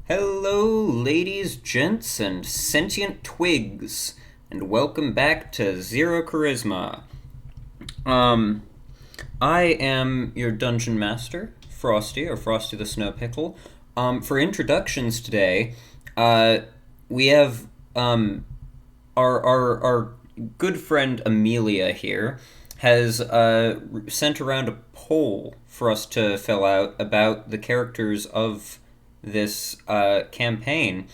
Hello, ladies, gents, and sentient twigs, and welcome back to Zero Charisma. I am your dungeon master, Frosty, or FrostyTheSnowPickle. For introductions today, we have, our good friend Amelia here has, sent around a poll for us to fill out about the characters of this campaign,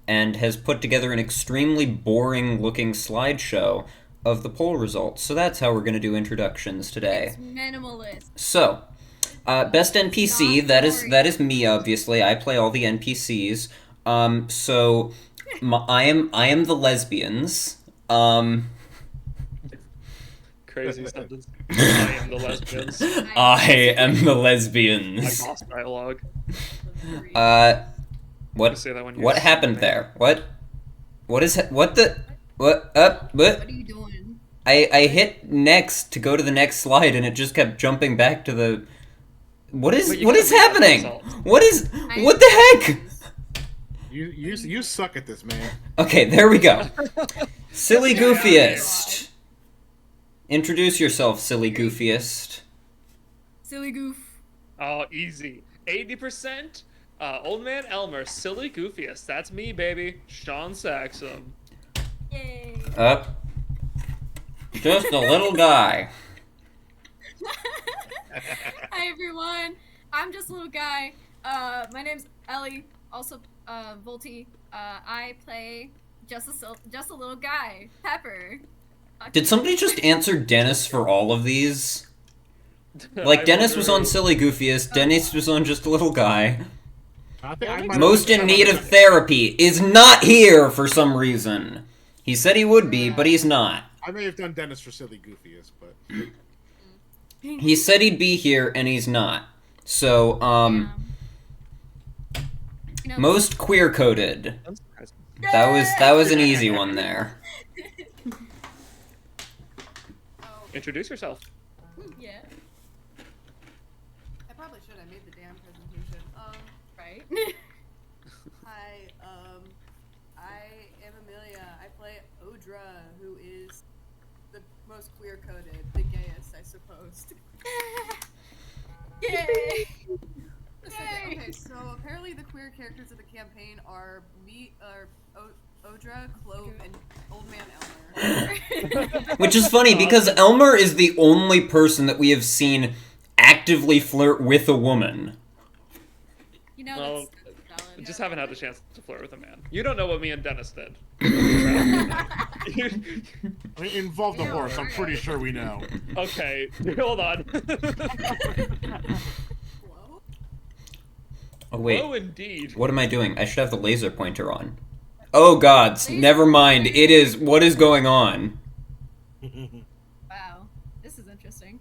and has put together an extremely boring-looking slideshow of the poll results. So that's how we're going to do introductions today. It's minimalist. So, best NPC, that is me, obviously. I play all the NPCs. I am the lesbians. Crazy sentence. I am the lesbians. I am the lesbians. I lost dialogue. What happened there? What are you doing? I hit next to go to the next slide, and it just kept jumping back to the... What is happening? What the heck? You suck at this, man. Okay, there we go. Silly goofiest. Introduce yourself, silly goofiest. Silly goof. Oh, easy. 80%. Old man Elmer, silly goofiest. That's me, baby. Shaun Saxum. Yay. Just a little guy. Hi everyone. I'm just a little guy. My name's Ellie. Also, Volty. I play just a little guy. Pepper. Did somebody just answer Dennis for all of these? Like, Dennis was on Silly Goofiest, Dennis was on Just a Little Guy. Most in need of therapy is not here for some reason. He said he would be, but he's not. I may have done Dennis for Silly Goofiest, but... He said he'd be here, and he's not. So, most queer-coded. That was an easy one there. Introduce yourself. Yeah. I probably should have made the damn presentation. Right. Hi, I am Amelia. I play Odra, who is the most queer-coded, the gayest, I suppose. Yay! Okay, so apparently the queer characters of the campaign are Odra, Clove, and Old Man Elmer. Which is funny, because Elmer is the only person that we have seen actively flirt with a woman. You know, Well, that's valid. just haven't had the chance to flirt with a man. You don't know what me and Dennis did. I mean, it involved a horse, I'm pretty sure we know. Okay, hold on. Oh wait, Oh, indeed. what am I doing? I should have the laser pointer on. Oh gods, never mind, it is, what is going on? Wow, this is interesting.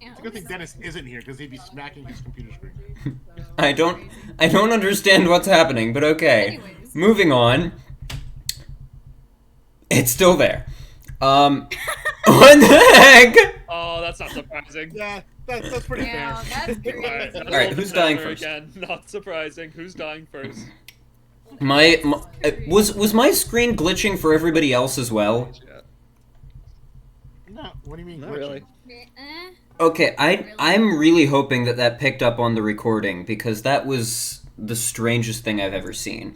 It's a good thing Dennis isn't here, because he'd be smacking his computer screen. I don't understand what's happening, but okay. Anyways. Moving on. It's still there. What the heck? Oh, that's not surprising. Yeah, that's pretty Yeah, fair. that's crazy. Alright, who's dying first? Again, not surprising. Who's dying first? Was my screen glitching for everybody else as well? No, what do you mean? Not glitching? really. Okay, I'm really hoping that picked up on the recording, because that was the strangest thing I've ever seen.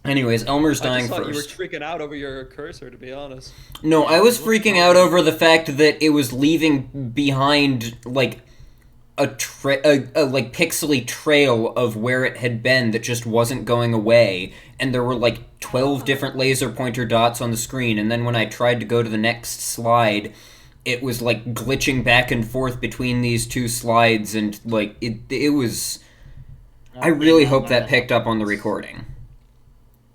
Anyways, Elmer's dying I just thought first. you were freaking out over your cursor, to be honest. No, I was freaking out over the fact that it was leaving behind, like, a like, pixely trail of where it had been that just wasn't going away, and there were, like, 12 different laser pointer dots on the screen, and then when I tried to go to the next slide, it was, like, glitching back and forth between these two slides, and, like, it was... I really hope that picked up on the recording.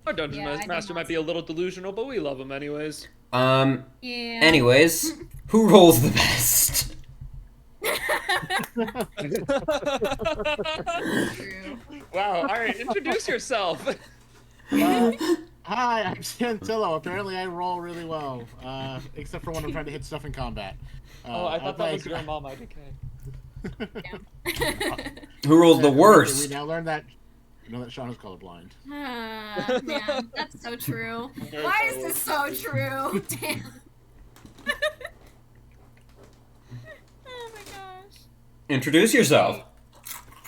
Our Dungeon Yeah, I did Master not might be a little delusional, but we love him anyways. Yeah. Anyways, who rolls the best? True. Wow, alright, introduce yourself. Hi, I'm Xantilo. Apparently I roll really well, except for when I'm trying to hit stuff in combat. I thought that play- was your mom, IDK. Who rolled the We worst? now learn that. You know that Shaun is colorblind. Man, that's so true. Very Why is totally. this so true? Damn. Oh my gosh. Introduce yourself.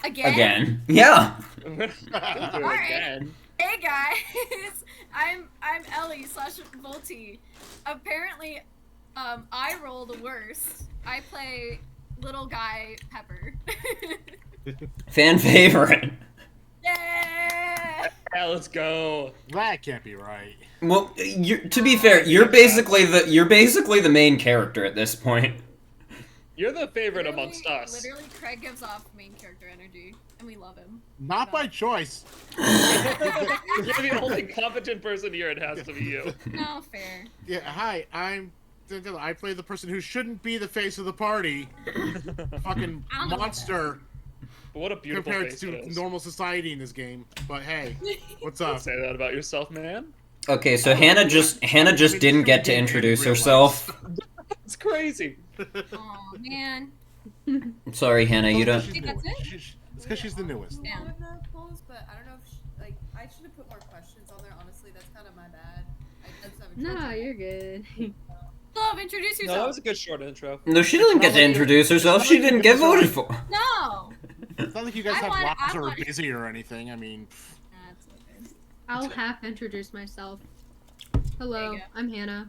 Again? Yeah. Don't do it Alright. again. Hey guys, I'm Ellie / Volti. Apparently, I roll the worst. I play little guy Pepper. Fan favorite. Yeah. Yeah, let's go. That can't be right. Well, to be fair, you're basically the main character at this point. You're the favorite amongst us. Literally, Craig gives off main character energy, and we love him. Not by choice. You're the only competent person here. It has to be you. No, fair. Yeah, hi, I play the person who shouldn't be the face of the party. Fucking I don't know about monster But what a beautiful compared face to it is. normal society in this game. But hey, what's Don't up? say that about yourself, man. Okay, so Hannah just didn't get to introduce herself. It's crazy. Oh man. Sorry, Hannah, you don't. think that's it? It's because she's the newest. Yeah. One of the polls, but I don't know if I should have put more questions on there. Honestly, that's kind of my bad. I just haven't No, tried to- you're good. Love, introduce No, that yourself. was a good short intro. No, she didn't get to introduce herself. She didn't get voted for. No. It's not like you guys I have want- lives I or are want- busy or anything. I mean, That's so good. I'll half introduce myself. There Hello, you go. I'm Hannah.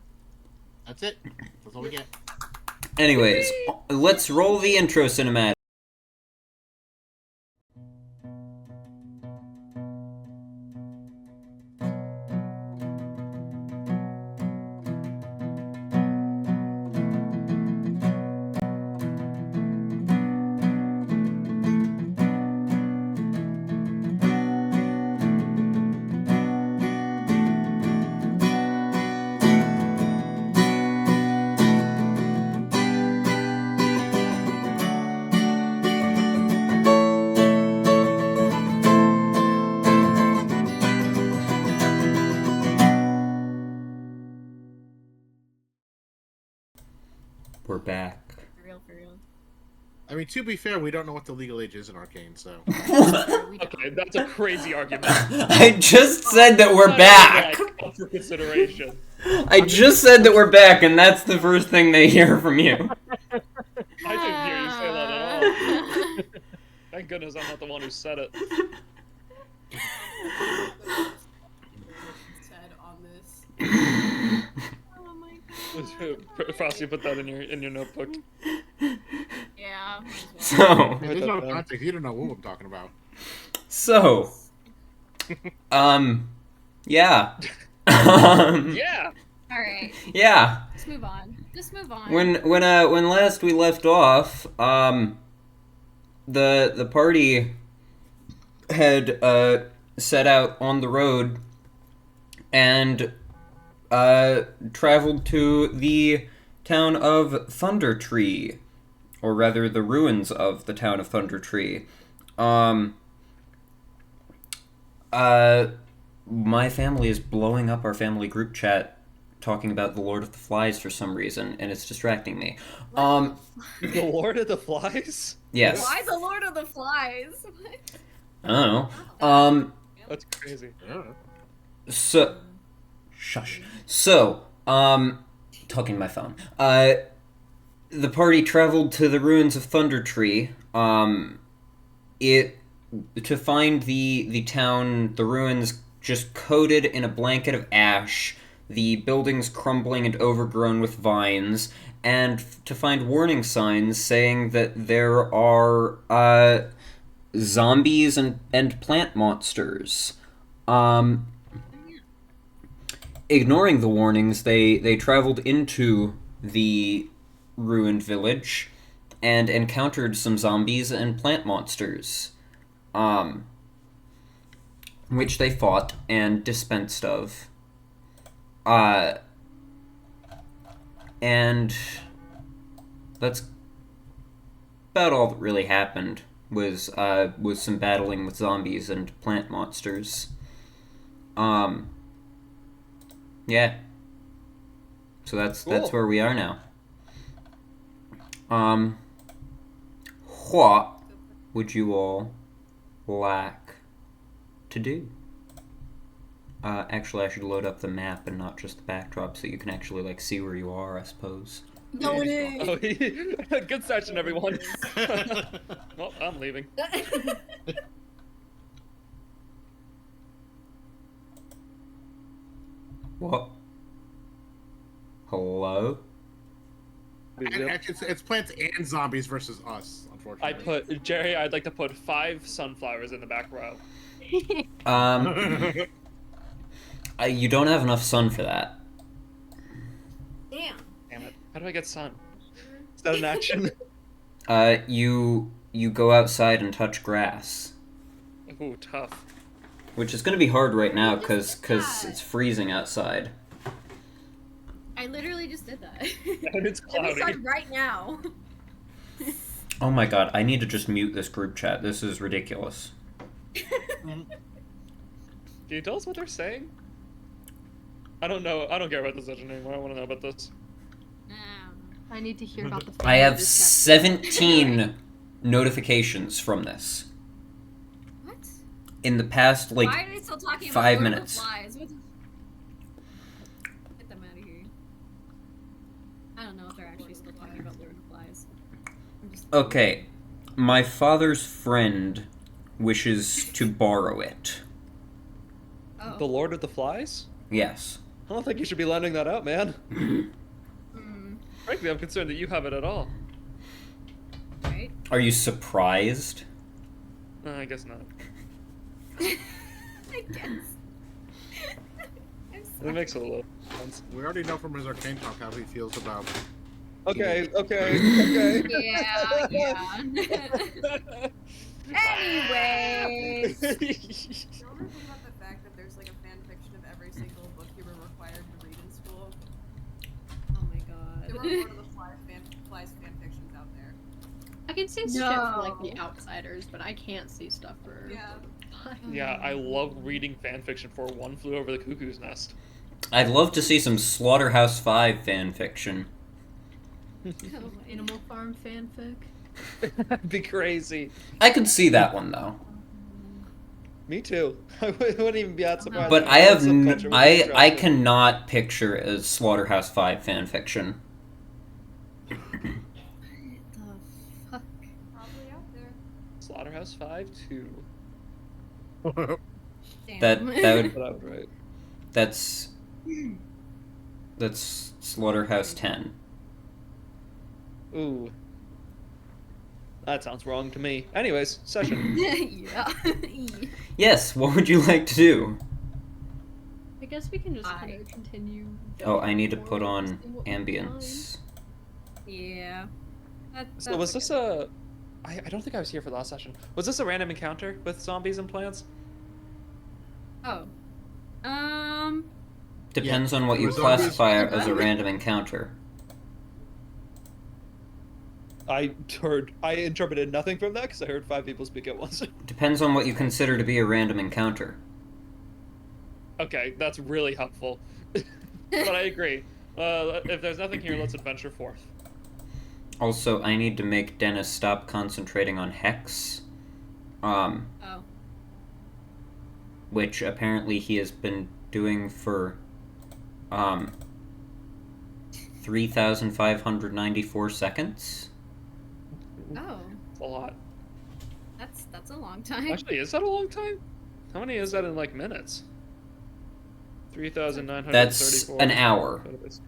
that's it. That's all we get. Anyways, let's roll the intro cinematic. We're back. For real, for real. I mean, to be fair, we don't know what the legal age is in Arcane, so. We don't. Okay, that's a crazy argument. I just said that we're Not back. even, like, up for consideration. I just said that we're back, and that's the first thing they hear from you. I didn't hear you say that at all. Thank goodness I'm not the one who said it. Said on this. Oh my god. Frosty, put that in your notebook. Yeah. might as well. So, There's no context. You don't know what I'm talking about. Yeah. Yeah. All right. Yeah. Let's move on. Just move on. When last we left off, the party had set out on the road and traveled to the town of Thunder Tree, or rather the ruins of the town of Thunder Tree. My family is blowing up our family group chat talking about the Lord of the Flies for some reason, and it's distracting me. The Lord of the Flies? Yes. Why the Lord of the Flies? I don't know. That's crazy. So, shush. So, talking to my phone. The party traveled to the ruins of Thunder Tree. To find the town, the ruins just coated in a blanket of ash, the buildings crumbling and overgrown with vines, and to find warning signs saying that there are zombies and plant monsters. Ignoring the warnings, they traveled into the ruined village and encountered some zombies and plant monsters, which they fought and dispensed of. And that's about all that really happened, was some battling with zombies and plant monsters. Yeah. So that's Cool. where we are now. What? would you all like to do? Actually, I should load up the map and not just the backdrop so you can actually, like, see where you are, I suppose. No, it is. Oh, good session, everyone. Well, I'm leaving. What? Hello? Actually, it's plants and zombies versus us, unfortunately. Jerry, I'd like to put 5 sunflowers in the back row. You don't have enough sun for that. Damn. Damn it. How do I get sun? Is that an action? You go outside and touch grass. Ooh, tough. Which is gonna be hard right now, cause it's freezing outside. I literally just did that. And it's Let me cloudy. start right now. Oh my god, I need to just mute this group chat. This is ridiculous. Can you tell us what they're saying? I don't know. I don't care about this session anymore. I want to know about this. I need to hear about the. I have 17 notifications from this. What? In the past, like, Why are they still talking about 5 Lord of the minutes. Flies? What the... Get them out of here. I don't know if they're actually still talking about Lord of the Flies. I'm just... Okay, my father's friend wishes to borrow it. Oh. The Lord of the Flies? Yes. I don't think you should be lending that out, man. Hmm. Frankly, I'm concerned that you have it at all. Right? Are you surprised? I guess not. I guess. I'm It sorry. makes a little sense. We already know from his arcane talk how he feels about. Okay. Yeah, yeah. Anyways. Y'all ever think about the fact that there's like a fan fiction of every single book you were required to read in school? Oh my There god. were Lord of the Flies fan fictions out there. I can see shit No. for like the outsiders, but I can't see stuff for. Yeah. Yeah, I love reading fanfiction for One Flew Over the Cuckoo's Nest. I'd love to see some Slaughterhouse 5 fanfiction. Animal Farm fanfic. That'd be crazy. I could see that one, though. Me too. I wouldn't even be that surprised. But I have Subculture would be I interesting. cannot picture a Slaughterhouse 5 fanfiction. The fuck? Probably out there. Slaughterhouse 5 2. Damn. That would But I would write. that's Slaughterhouse 10. Ooh. That sounds wrong to me. Anyways, session. Yeah. Yes, what would you like to do? I guess we can just I- kind of continue. Oh, I need to put forward on and see what we ambience. Yeah. So was this a... I don't think I was here for the last session. Was this a random encounter with zombies and plants? Oh. Depends on what it you was zombies. classify as a random encounter. I interpreted nothing from that because I heard 5 people speak at once. Depends on what you consider to be a random encounter. Okay, that's really helpful. But I agree. If there's nothing here, let's adventure forth. Also, I need to make Dennis stop concentrating on Hex. Oh. Which apparently he has been doing for 3,594 seconds. Oh. It's a lot. That's a long time. Actually, is that a long time? How many is that in, like, minutes? 3,934. That's an hour. divided by 60.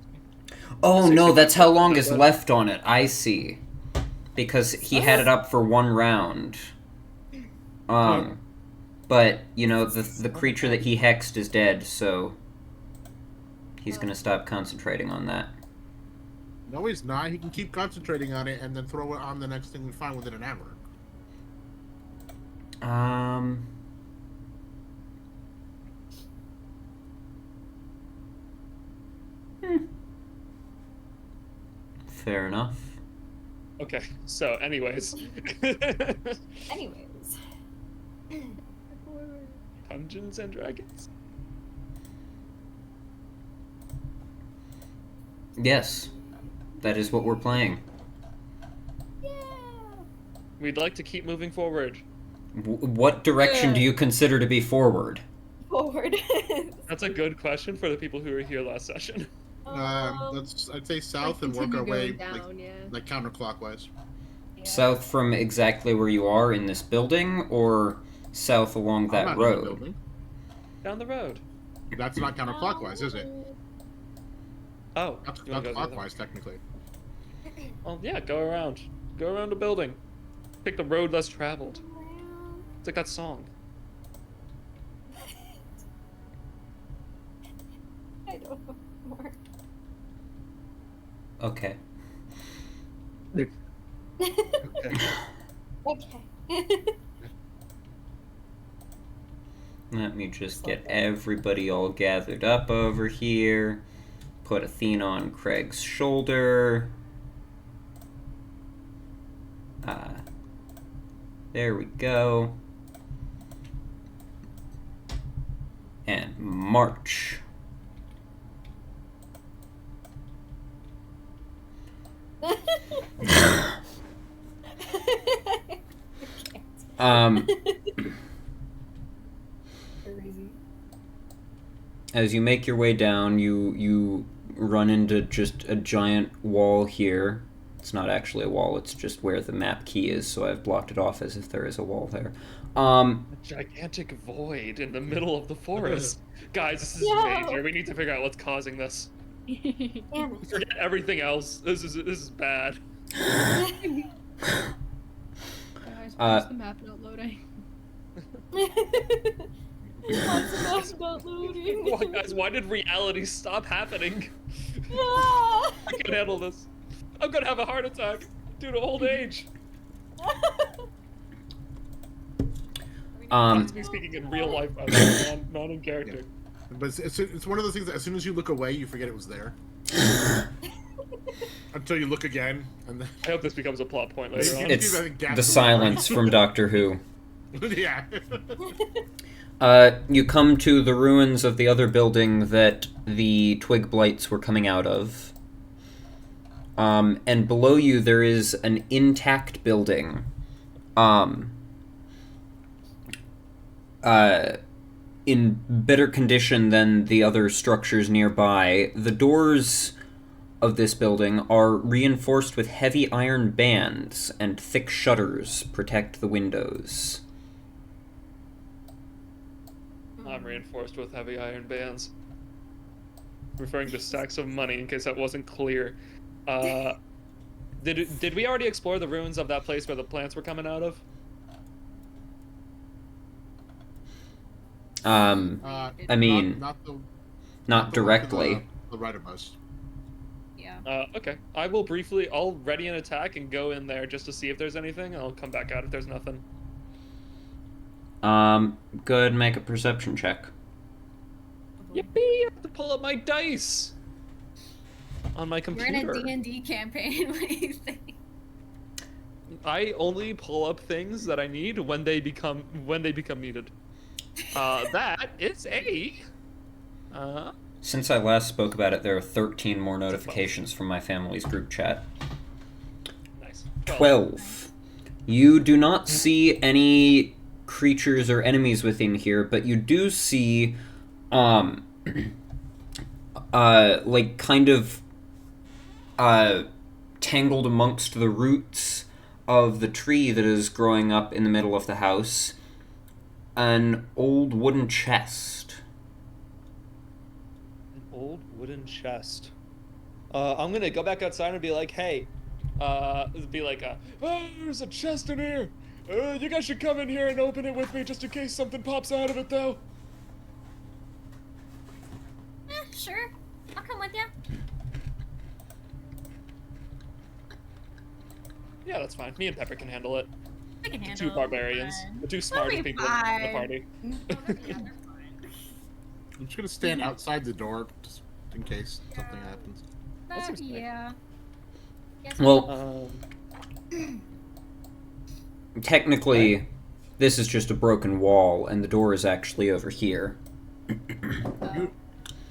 Oh 60 no, that's how long is divided- left on it. I see. Because he had it up for one round. But, you know, the creature that he hexed is dead, so he's gonna stop concentrating on that. No, he's not. He can keep concentrating on it and then throw it on the next thing we find within an hour. Fair enough. Okay, so anyways. Anyways. Dungeons and Dragons? Yes. That is what we're playing. We'd like to keep moving forward. What direction do you consider to be forward? Forward. That's a good question for the people who were here last session. I'd say south and work continue our way going down, yeah. like counterclockwise. Yeah. South from exactly where you are in this building, or south along I'm that not in the road? building. Down the road. That's not counterclockwise, is it? Oh, That's you wanna go the other way? clockwise, technically. Well, yeah, go around. Go around the building. Pick the road less traveled. It's like that song. I don't know more. Okay. Okay. Let me just get everybody all gathered up over here. Put Athena on Craig's shoulder. There we go. And march. Crazy. As you make your way down, you run into just a giant wall here. It's not actually a wall, it's just where the map key is, so I've blocked it off as if there is a wall there. A gigantic void in the middle of the forest. Guys, this is major. We need to figure out what's causing this. Damn it. Forget everything else. This is bad. Guys, why is the map not loading? What's about loading? Why, guys, why did reality stop happening? Yeah. I can't handle this. I'm gonna have a heart attack due to old age. That's me speaking in real life, by the way, not in character. Yeah. But it's one of those things that as soon as you look away, you forget it was there. Until you look again, and then... I hope this becomes a plot point later on. It's the silence from Doctor Who. Yeah. You come to the ruins of the other building that the twig blights were coming out of. And below you there is an intact building. In better condition than the other structures nearby. The doors of this building are reinforced with heavy iron bands, and thick shutters protect the windows. I'm reinforced with heavy iron bands. Referring to stacks of money, in case that wasn't clear. Did we already explore the ruins of that place where the plants were coming out of? I mean, not directly. The right of us. Yeah. Okay. I'll ready an attack and go in there just to see if there's anything, and I'll come back out if there's nothing. Go ahead and make a perception check. Yippee! I have to pull up my dice! On my We're computer. in a D&D campaign. What do you think? I only pull up things that I need when they become needed. That is a... Since I last spoke about it, there are 13 more notifications from my family's group chat. Nice. 12. You do not see any creatures or enemies within here, but you do see, like, kind of, tangled amongst the roots of the tree that is growing up in the middle of the house, an old wooden chest. An old wooden chest. I'm gonna go back outside and be like, hey, oh, there's a chest in here. You guys should come in here and open it with me just in case something pops out of it, though. Sure. I'll come with you. Yeah, that's fine. Me and Pepper can handle it. I can The handle two barbarians. it. The two We'll smartest be people in the fine. party. I'm just gonna stand outside the door just in case something happens. That seems fair. Yeah. Yes, Well, technically, this is just a broken wall, and the door is actually over here.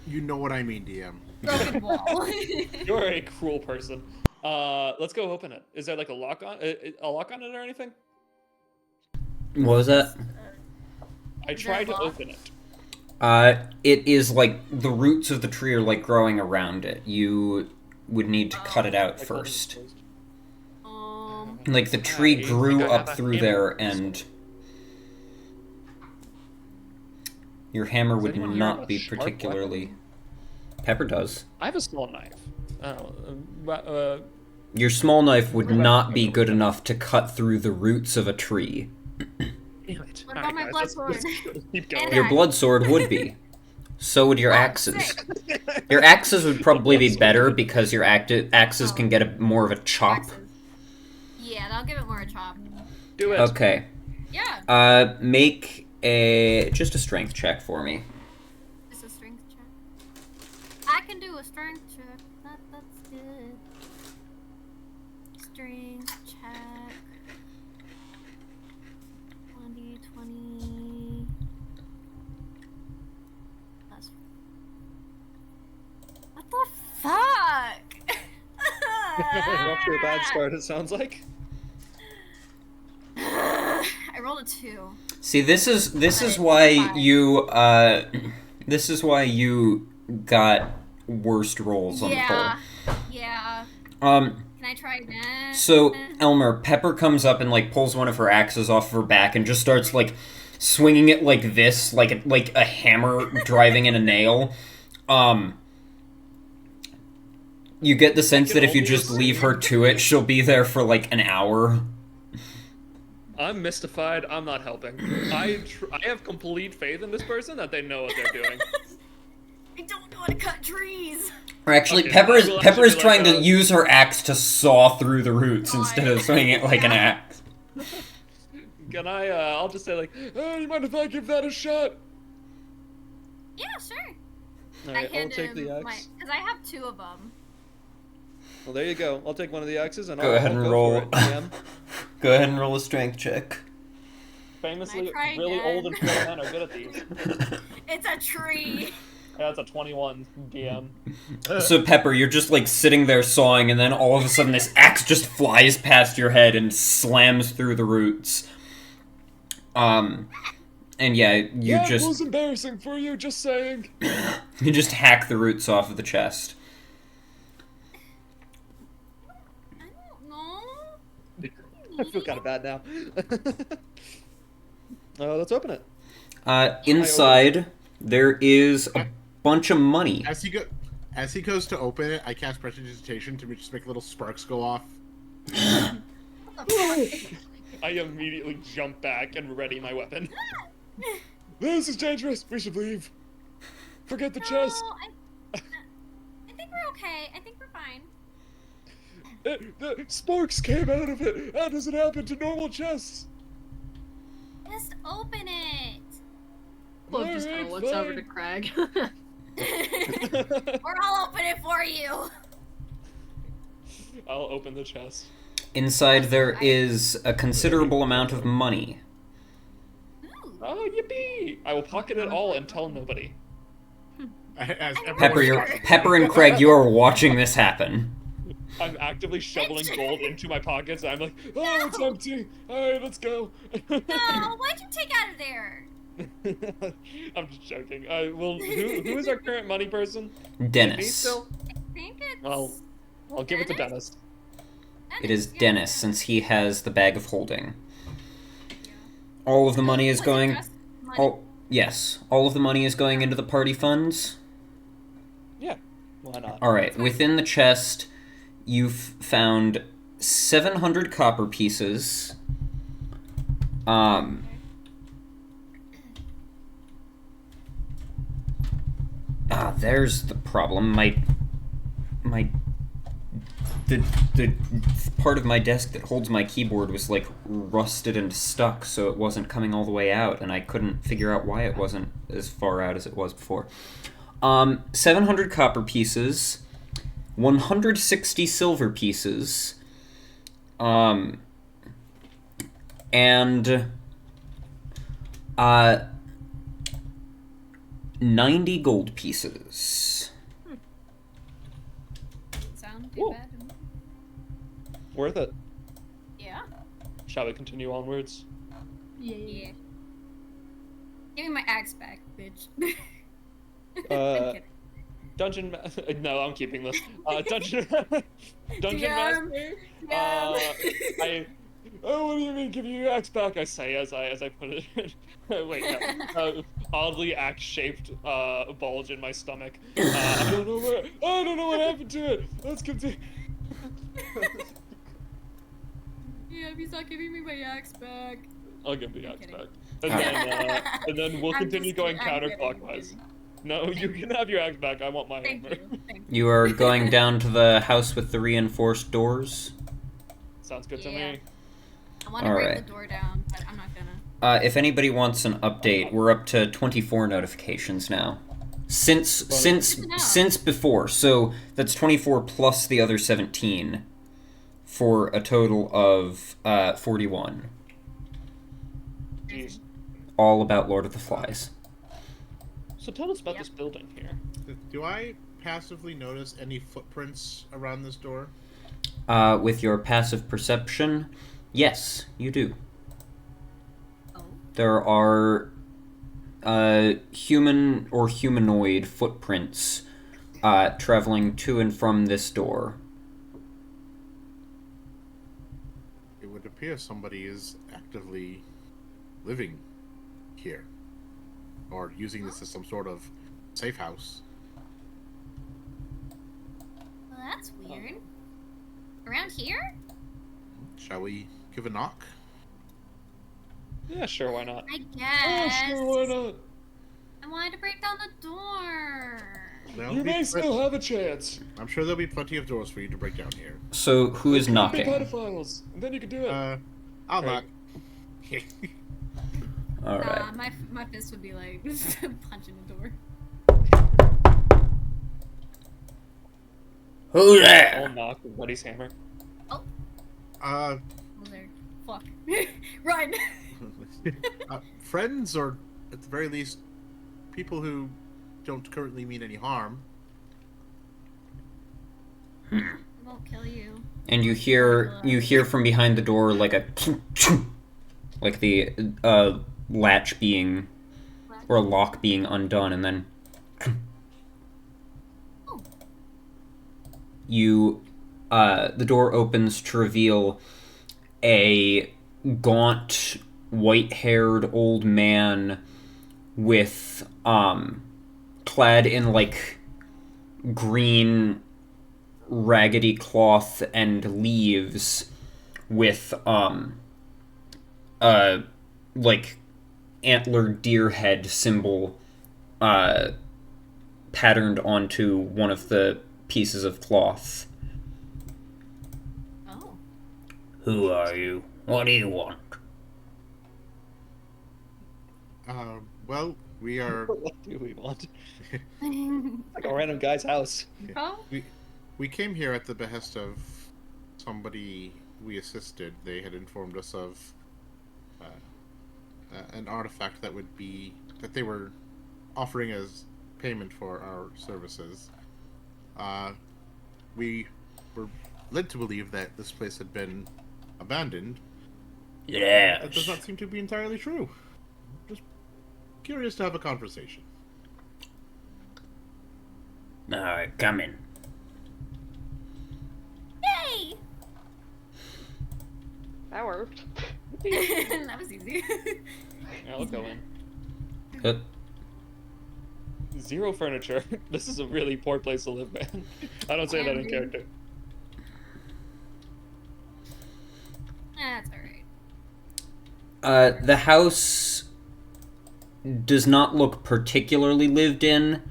You know what I mean, DM. broken wall. You're a cruel person. Let's go open it. Is there like a lock on it or anything? What was that? I tried to lock? open it. It is like the roots of the tree are like growing around it. You would need to cut it out Like, first. Um, Like the tree I grew think I up have a through hammer. there, and your hammer Does would anyone here have not a be sharp particularly. Pepper does. I have a small knife. Your small knife would What about- not be good enough to cut through the roots of a tree. Damn it. What about my blood sword? Let's keep going. And Your axe. blood sword would be. So would your Oh, axes. sick. Your axes would probably be better because your axes can get more of a chop. Axes. Yeah, I'll give it more a chop. Do it. Okay. Yeah. Make just a strength check for me. It's a strength check. I can do a strength check. That's good. Strength check. 20. Plus. What the fuck? Off to a bad start, it sounds like. I rolled a 2. See, this is Okay, why fine. you this is why you got worst rolls on the Yeah. poll. Yeah. Um. Can I try again? So, Elmer, Pepper comes up and, like, pulls one of her axes off of her back and just starts, like, swinging it like this, like a hammer driving in a nail. You get the sense that if you just leave her to it, she'll be there for, like, an hour. I'm mystified. I'm not helping. I have complete faith in this person that they know what they're doing. I don't know how to cut trees. Or actually, Okay, Pepper I is will Pepper is actually be trying like, to use her axe to saw through the roots Oh, instead I- of swinging it like an axe. Can I, I'll just say, like, oh, you mind if I give that a shot? Yeah, sure. Alright, I I'll hand take him the axe. my, because I have 2 of them. Well, there you go. I'll take one of the axes and Go I'll, ahead I'll and go roll. for it, DM. Go ahead and roll a strength check. Famously, try really again? old and frail men are good at these. It's a tree. That's a 21 DM. So, Pepper, you're just, like, sitting there sawing, and then all of a sudden this axe just flies past your head and slams through the roots. And yeah, you That just... was embarrassing for you, just saying. You just hack the roots off of the chest. I don't know. I feel kind of bad now. Let's open it. Inside, there is a bunch of money. As he goes to open it, I cast prestidigitation to just make little sparks go off. I immediately jump back and ready my weapon. This is dangerous. We should leave. Forget the chest. I think we're okay. I think we're fine. The sparks came out of it. How does it happen to normal chests? Just open it. Clove just kind of Alright, looks over fine. to Craig. Or I'll open it for you. I'll open the chest. Inside, there is a considerable amount of money. Ooh. Oh, yippee! I will pocket it all and tell nobody. As Pepper and Craig, you are watching this happen. I'm actively shoveling gold into my pockets. I'm like, oh, it's empty. All right, let's go. No, why'd you take out of there? I'm just joking. Well, who is our current money person? Me Dennis. still? I think it's. I'll give it to Dennis. It is yeah. Dennis, since he has the bag of holding. All of the money is Was it going... just money? Oh, yes. All of the money is going into the party funds. Yeah, why not? Alright, within the chest, you've found 700 copper pieces. There's the problem. The part of my desk that holds my keyboard was, like, rusted and stuck, so it wasn't coming all the way out, and I couldn't figure out why it wasn't as far out as it was before. 700 copper pieces, 160 silver pieces, and 90 gold pieces. Sound too Ooh. bad. Worth it. Yeah. Shall we continue onwards? Yeah. Give me my axe back, bitch. I'm Uh, kidding. No, I'm keeping this. Dungeon DM. Master. DM. Oh, what do you mean? Give you your axe back? I say as I put it in. Wait, no. Oddly axe-shaped bulge in my stomach. I don't know what happened to it. Let's continue. Yeah, if he's not giving me my axe back. I'll give the axe kidding. back. And then we'll I'm continue just going kidding, I'm kidding, I'm counterclockwise. kidding. No, you can have your axe back. I want my Thank hammer. you. Thank you. You are going down to the house with the reinforced doors. Sounds good to Yeah. me. I want to break Alright. the door down, but I'm not gonna. If anybody wants an update, we're up to 24 notifications now. Since before, so that's 24 plus the other 17 for a total of 41. Jeez. All about Lord of the Flies. So tell us about Yep. this building here. Do I passively notice any footprints around this door? With your passive perception, yes, you do. Oh. There are human or humanoid footprints traveling to and from this door. It would appear somebody is actively living here. Or using this as some sort of safe house. Well, that's weird. Around here? Shall we give a knock? Yeah, sure, why not? I Oh, guess. sure, why not? I wanted to break down the door. There'll You be may pl- still have a chance. I'm sure there'll be plenty of doors for you to break down here. So, who is Be knocking? pedophiles, and then you can do it. I'll Right. knock. Alright. My fist would be like punching the door. Who I'll there? knock with Buddy's hammer. Oh, Uh, there. Fuck. Run. friends, or at the very least, people who don't currently mean any harm. I won't kill you. And you hear from behind the door like a like the latch being or a lock being undone, and then Oh. you the door opens to reveal a gaunt, white-haired old man with clad in like green raggedy cloth and leaves with like antler deer head symbol patterned onto one of the pieces of cloth. Oh. Who are you? What do you want? Well, we are. What do we want? Like a random guy's house. Oh. We came here at the behest of somebody we assisted. They had informed us of an artifact that they were offering as payment for our services. We were led to believe that this place had been abandoned. That does Yes. not seem to be entirely true. Just curious to have a conversation. Alright, come in. Yay! That worked. That was easy. Yeah, let's go in. Good. Zero furniture. This is a really poor place to live, man. I don't say that in character. That's alright. The house does not look particularly lived in.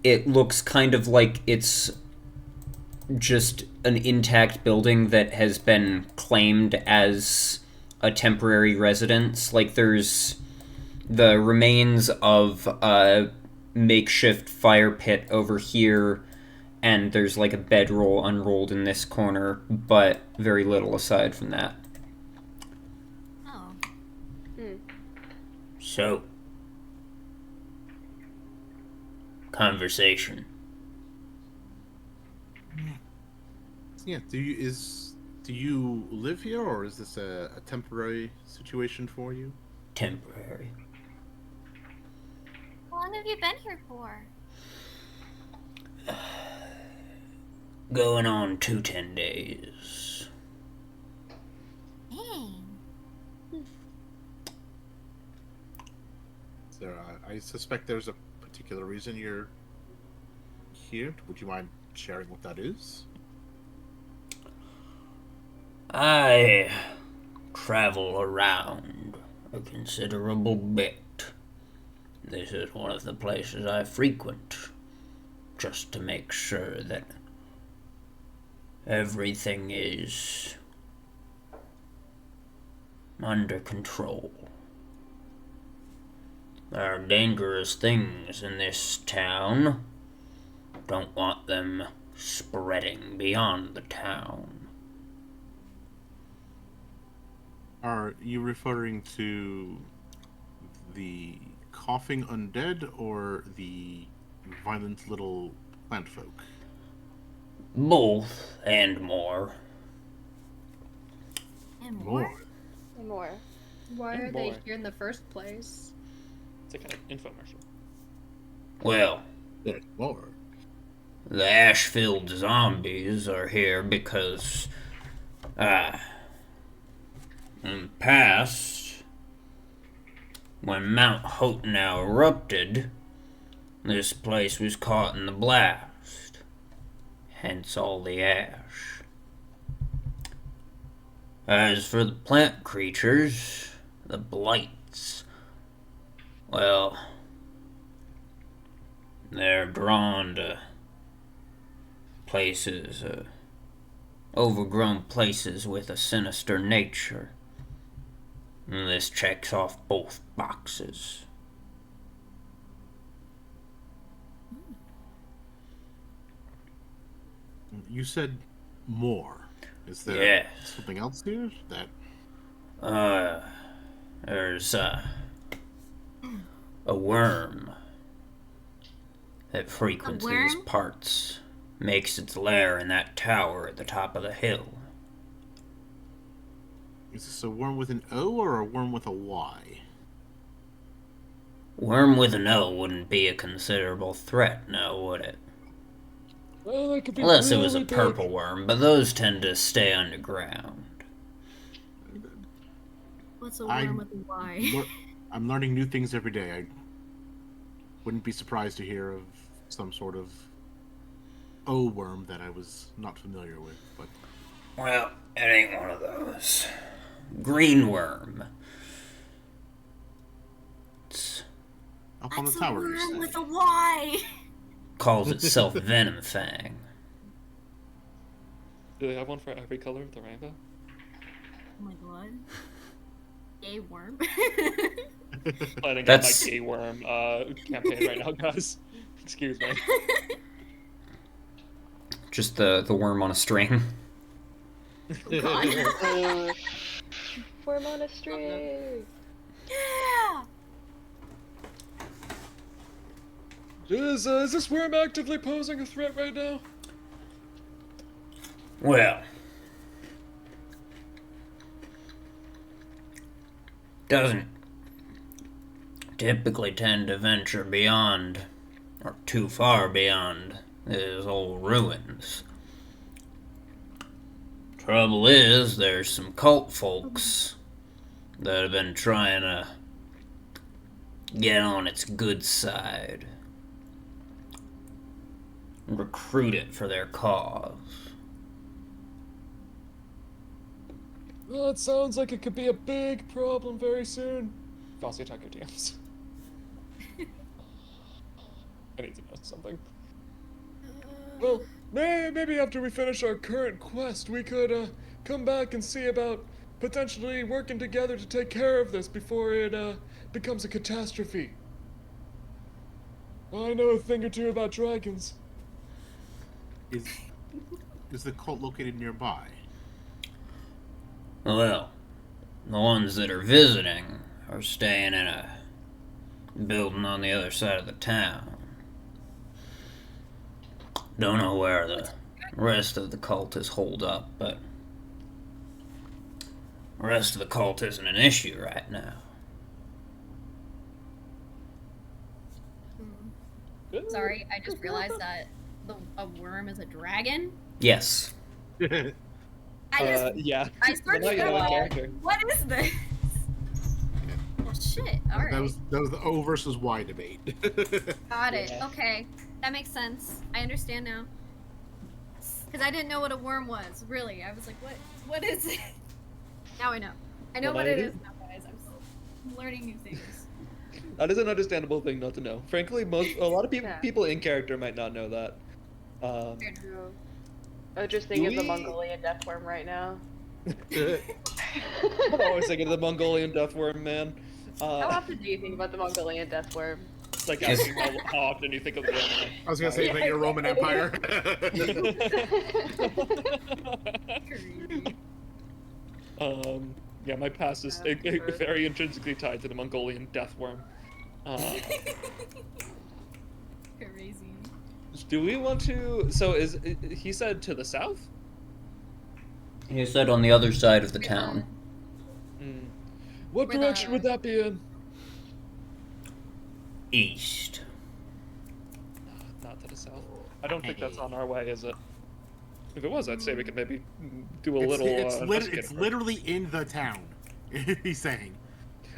It looks kind of like it's just an intact building that has been claimed as a temporary residence. Like, there's the remains of a makeshift fire pit over here, and there's like a bedroll unrolled in this corner, but very little aside from that. Oh. So, conversation. Yeah. Do you live here, or is this a temporary situation for you? Temporary. How long have you been here for? Going on 10 days. Dang. I suspect there's a particular reason you're here. Would you mind sharing what that is? I travel around a considerable bit. This is one of the places I frequent, just to make sure that everything is under control. There are dangerous things in this town. Don't want them spreading beyond the town. Are you referring to the coughing undead or the violent little plant folk? Both and more. And More. More. Why And are they more. here in the first place? It's a kind of infomercial. Well, Yeah, more. the ash-filled zombies are here because, in the past, when Mount Hotenow erupted, this place was caught in the blast. Hence all the ash. As for the plant creatures, the blights, well, they're drawn to places, overgrown places with a sinister nature. And this checks off both boxes. You said more. Is there Yes. something else here that There's, a worm that frequents these worm? parts, makes its lair in that tower at the top of the hill. is this a worm with an O or a worm with a Y? Worm with an O wouldn't be a considerable threat, now would it? Well, that could be Unless it was a really big. purple worm, but those tend to stay underground. What's a I'm- worm with a Y? I'm learning new things every day. I wouldn't be surprised to hear of some sort of O worm that I was not familiar with, but Well, it ain't one of those. Green worm. It's up on the That's a tower, you worm say? with a Y. calls itself Venom Fang. Do they have one for every color of the rainbow? Oh my god. Gay worm. Planning out That's- my gay worm campaign right now, guys. Excuse me. Just the worm on a string. For monastery. Yeah. Is this worm actively posing a threat right now? Well, doesn't typically tend to venture beyond, or too far beyond, these old ruins. Trouble is, there's some cult folks that have been trying to get on its good side. Recruit it for their cause. Well, it sounds like it could be a big problem very soon. Frosty, attack your DMs. I need to know something. Well, maybe after we finish our current quest, we could come back and see about potentially working together to take care of this before it becomes a catastrophe. I know a thing or two about dragons. Is the cult located nearby? Well, the ones that are visiting are staying in a building on the other side of the town. Don't know where the The rest of the cult is holed up, but the rest of the cult isn't an issue right now. Sorry, I just realized that a worm is a dragon. Yes. I Yeah. I started Well, now you know the character. what is this? Well, shit. All right. That was the O versus Y debate. Got it. Yeah. Okay, that makes sense. I understand now. Because I didn't know what a worm was. Really, I was like, what is it? Now I know. I know Well, what now it you is now, guys. I'm learning new things. That is an understandable thing not to know. Frankly, a lot of people Yeah. people in character might not know that. True. Odra's thinking of the we- Mongolian death worm right now. I'm always thinking of the Mongolian death worm, man. How often do you think about the Mongolian death worm? It's like asking how often you think of the anime. I was gonna say about your Roman Empire. Crazy. Yeah, my past is very intrinsically tied to the Mongolian death worm. Crazy. Do we want to? So he said to the south? He said on the other side of the town. What Where direction the- would that be in? East. Not to the south. I don't think that's on our way, is it? If it was, I'd say we could maybe do a little. It's literally in the town. He's saying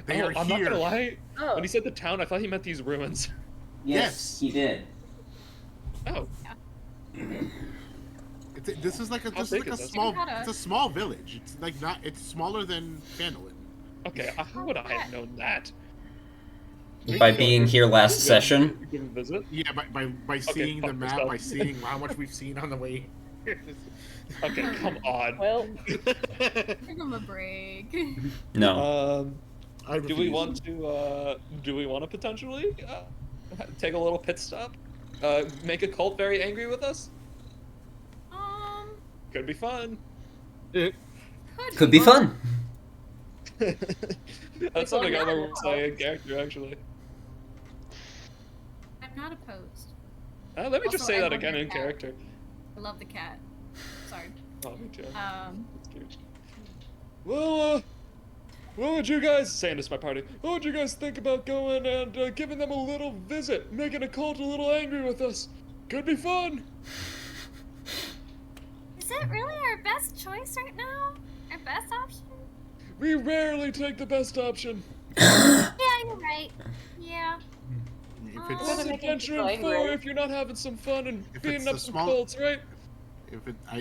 they are I'm here. not gonna lie. Oh. When he said the town, I thought he meant these ruins. Yes. he did. Oh, This is like a How just big like a is this? small. Kinda. It's a small village. It's like not. It's smaller than Phandelver. okay. How would I have known that? By being here last session. You can visit. Yeah, by seeing the fuck map, yourself. by seeing how much we've seen on the way. Okay, come on. Well, Give him a break. No. I Do we refuse. want to? Do we want to potentially take a little pit stop? Make a cult very angry with us? Could be fun. Could be fun. That's something I remember saying in character, actually. I'm not opposed. Let me just Also, say I that love again your in cat. character. I love the cat. Sorry. Oh, me too. That's cute. Well, what would you guys, saying this to my party, what would you guys think about going and giving them a little visit, making a cult a little angry with us? Could be fun. Is it really our best choice right now? Our best option? We rarely take the best option. Yeah, you're right. Yeah. If Oh. it's Doesn't make any Adventure in people 4 angry. if you're not having some fun and If beating it's up a some small- cults, right?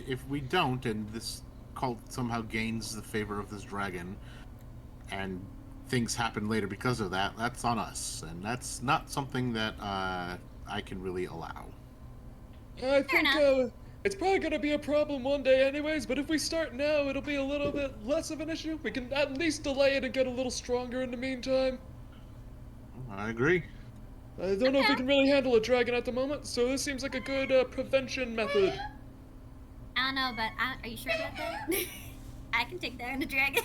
if we don't, and this cult somehow gains the favor of this dragon, and things happen later because of that, that's on us, and that's not something that I can really allow. I think enough. it's probably gonna be a problem one day anyways, but if we start now, it'll be a little bit less of an issue. We can at least delay it and get a little stronger in the meantime. I agree. I don't know if we can really handle a dragon at the moment, so this seems like a good prevention method. I don't know, but are you sure about that? I can take down the dragon.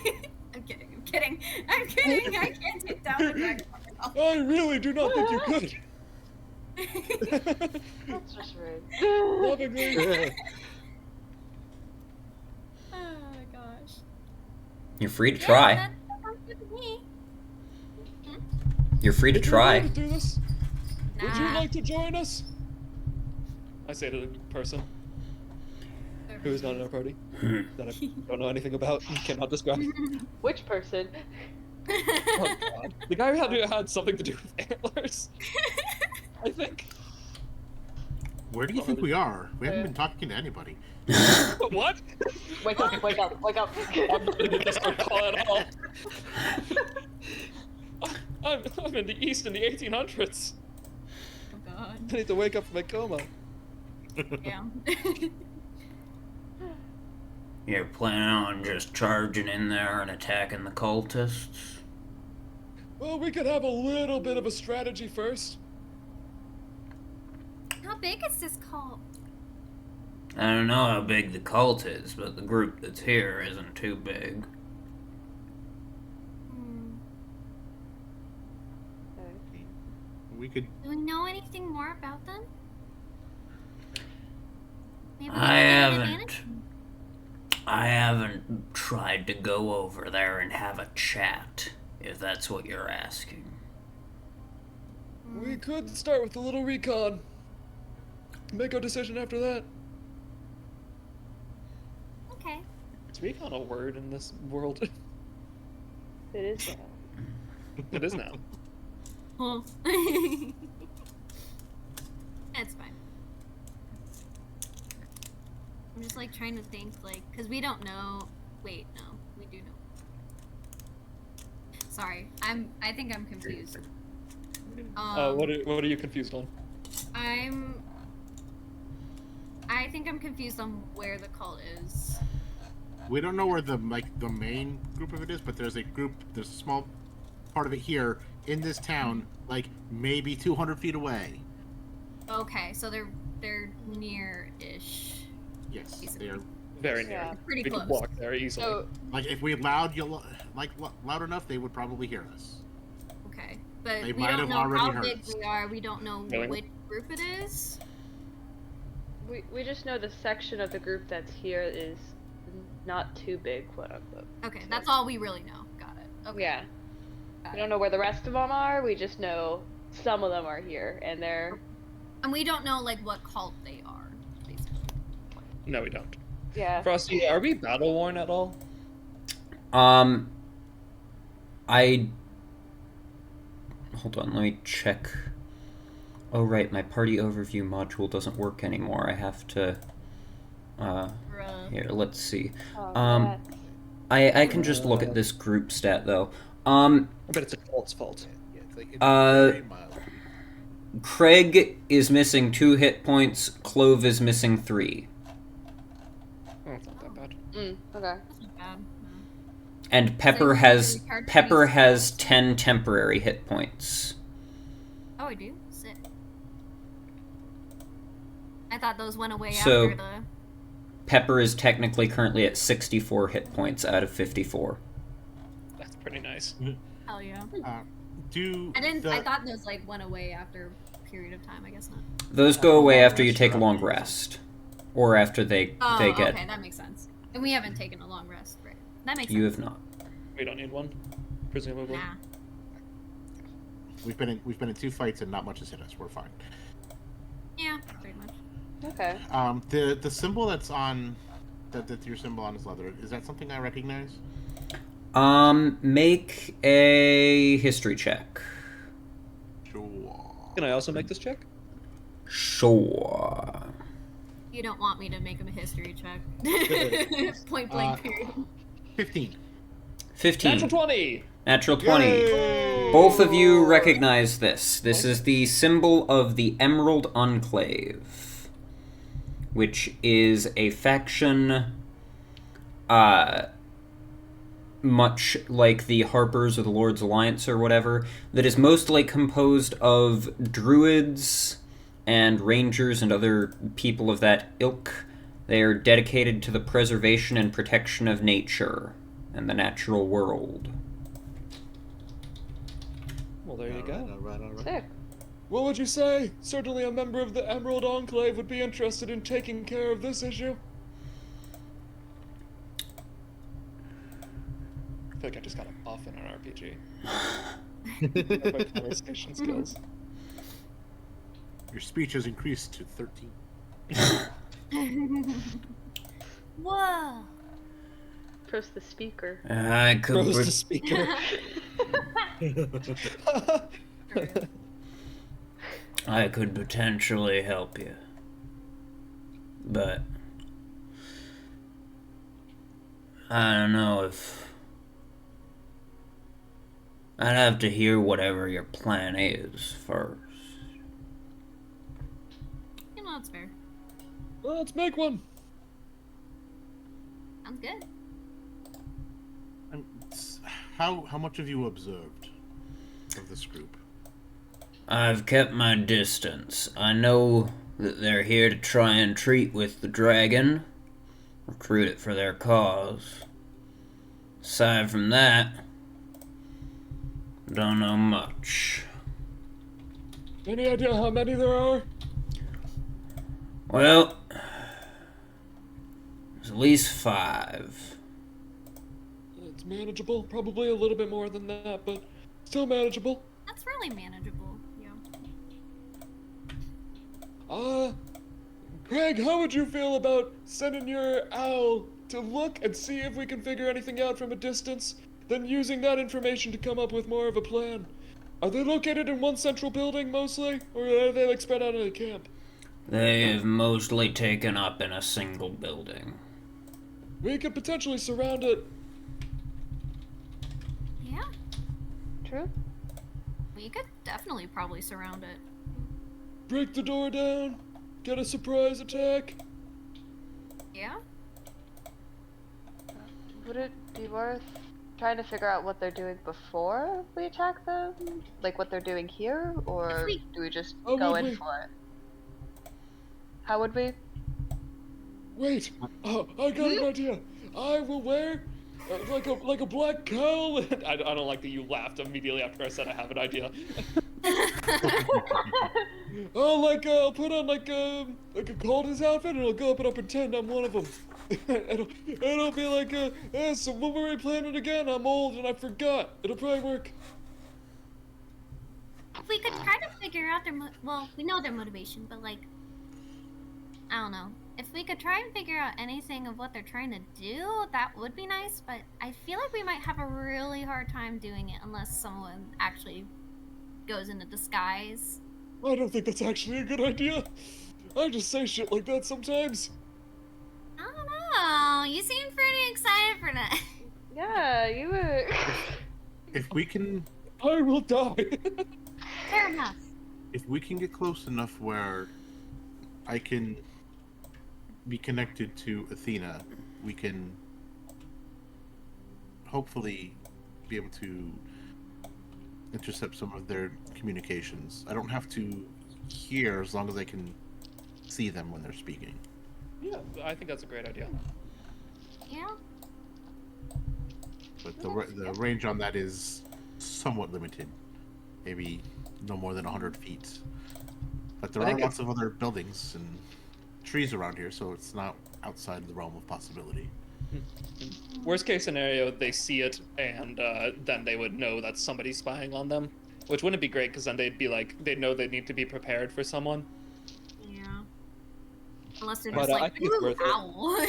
I'm kidding. I'm kidding. I'm kidding. I can't take down the dragon. I really do not think you could. that's just rude. Lovingly. Oh my gosh. You're free to Yeah, try. that sounds good to me. You're free to Would you like try. to do this? Would you Nah. like to join us? I say to the person who is not in our party that I don't know anything about and cannot describe. Which person? Oh, God. The guy who had something to do with antlers, I think. Where do you think we are? We haven't been talking to anybody. What? Wake up, wake up, wake up. I'm gonna get this phone call at all. I'm in the East in the 1800s. Oh god. I need to wake up from my coma. Yeah. You're planning on just charging in there and attacking the cultists? Well, we could have a little bit of a strategy first. How big is this cult? I don't know how big the cult is, but the group that's here isn't too big. We could. Do we know anything more about them? Maybe we I can get an haven't. advantage? I haven't tried to go over there and have a chat, if that's what you're asking. We could start with a little recon. Make our decision after that. Okay. Is recon a word in this world? It is that. It is now. Well, that's fine. I'm just like trying to think, like, because we don't know. Wait, no, we do know. Sorry, I think I'm confused. What are you confused on? I think I'm confused on where the cult is. We don't know where the main group of it is, but there's a small part of it here in this town, like maybe 200 feet away. Okay, so they're near-ish. Yes, Basically. they are. Very near. Yeah. Pretty We close. could walk there easily. So, Like if we loud enough, they would probably hear us. Okay, but They we might don't have know already how heard big us. we are. We don't know Really? which group it is. we just know the section of the group that's here is not too big, quote unquote. Okay, that's all we really know. Got it. Okay. Yeah. Got We it. don't know where the rest of them are. We just know some of them are here, and they're And we don't know like what cult they are, basically. No, we don't. yeah. Frosty, are we battle worn at all? Hold on, let me check. Oh, right, my party overview module doesn't work anymore. I have to, Bruh. here, let's see. Oh, Um, I can just look at this group stat, though. I bet it's a cult's fault. Yeah, it's Uh, very mild. Craig is missing 2 hit points, Clove is missing 3. Oh, it's not that bad. okay. That's not bad. No. And Pepper So, has hard to Pepper use has spells. 10 temporary hit points. Oh, I do? Sick. I thought those went away So- after the... Pepper is technically currently at 64 hit points out of 54. That's pretty nice. Hell yeah. I thought those like went away after a period of time. I guess not. Those go away after you take a long rest. Or after they Oh, get... okay, that makes sense. And we haven't taken a long rest, right? That makes You sense. have not. We don't need one, presumably. Nah. We've been in 2 fights and not much has hit us. We're fine. Yeah, pretty much. Okay. The symbol that's on that's your symbol on his leather, is that something I recognize? Make a history check. Sure. Can I also make this check? Sure. You don't want me to make him a history check. Point blank period. 15. 15. Natural 20! Natural 20. Yay! Both of you recognize this. This is the symbol of the Emerald Enclave, which is a faction much like the Harpers or the Lord's Alliance or whatever, that is mostly composed of druids and rangers and other people of that ilk. They are dedicated to the preservation and protection of nature and the natural world. Well, there you go. All right. Sick. What would you say? Certainly a member of the Emerald Enclave would be interested in taking care of this issue. I feel like I just got a buff in an RPG. Of my conversation skills. Your speech has increased to 13. Whoa. Press the speaker. I could Rose the speaker. I could potentially help you. But I don't know if I'd have to hear whatever your plan is first. You know, that's fair. Well, let's make one. Sounds good. And how much have you observed of this group? I've kept my distance. I know that they're here to try and treat with the dragon, recruit it for their cause. Aside from that, don't know much. Any idea how many there are? Well, At least 5. It's manageable. Probably a little bit more than that, but still manageable. That's really manageable. Yeah. Craig, how would you feel about sending your owl to look and see if we can figure anything out from a distance, then using that information to come up with more of a plan? Are they located in one central building mostly, or are they like spread out in a camp? They've mostly taken up in a single building. We could potentially surround it. Yeah. True. We could definitely probably surround it. Break the door down. Get a surprise attack. Yeah. Would it be worth trying to figure out what they're doing before we attack them? Like what they're doing here? Or do we just go in for it? How would we? Wait, I got an idea. I will wear like a black cowl. I don't like that you laughed immediately after I said I have an idea. I'll put on like a cultist outfit, and I'll go up and I'll pretend I'm one of them. it'll be like so when were we planning again? I'm old and I forgot. It'll probably work. We could try to figure out their well, we know their motivation, but like, I don't know. If we could try and figure out anything of what they're trying to do, that would be nice, but I feel like we might have a really hard time doing it unless someone actually goes into disguise. I don't think that's actually a good idea. I just say shit like that sometimes. I don't know. You seem pretty excited for that. Yeah, you were. If we can, I will die. Fair enough. if we can get close enough where I can be connected to Athena, we can hopefully be able to intercept some of their communications. I don't have to hear as long as I can see them when they're speaking. Yeah, I think that's a great idea. Yeah. But the range on that is somewhat limited. Maybe no more than 100 feet. But there are lots of other buildings and trees around here, so it's not outside the realm of possibility. Worst case scenario, they see it, and then they would know that somebody's spying on them. Which wouldn't be great, because then they'd be like, they'd know they need to be prepared for someone. Yeah. Unless they're But, just I like, think it's ooh, worth it. owl.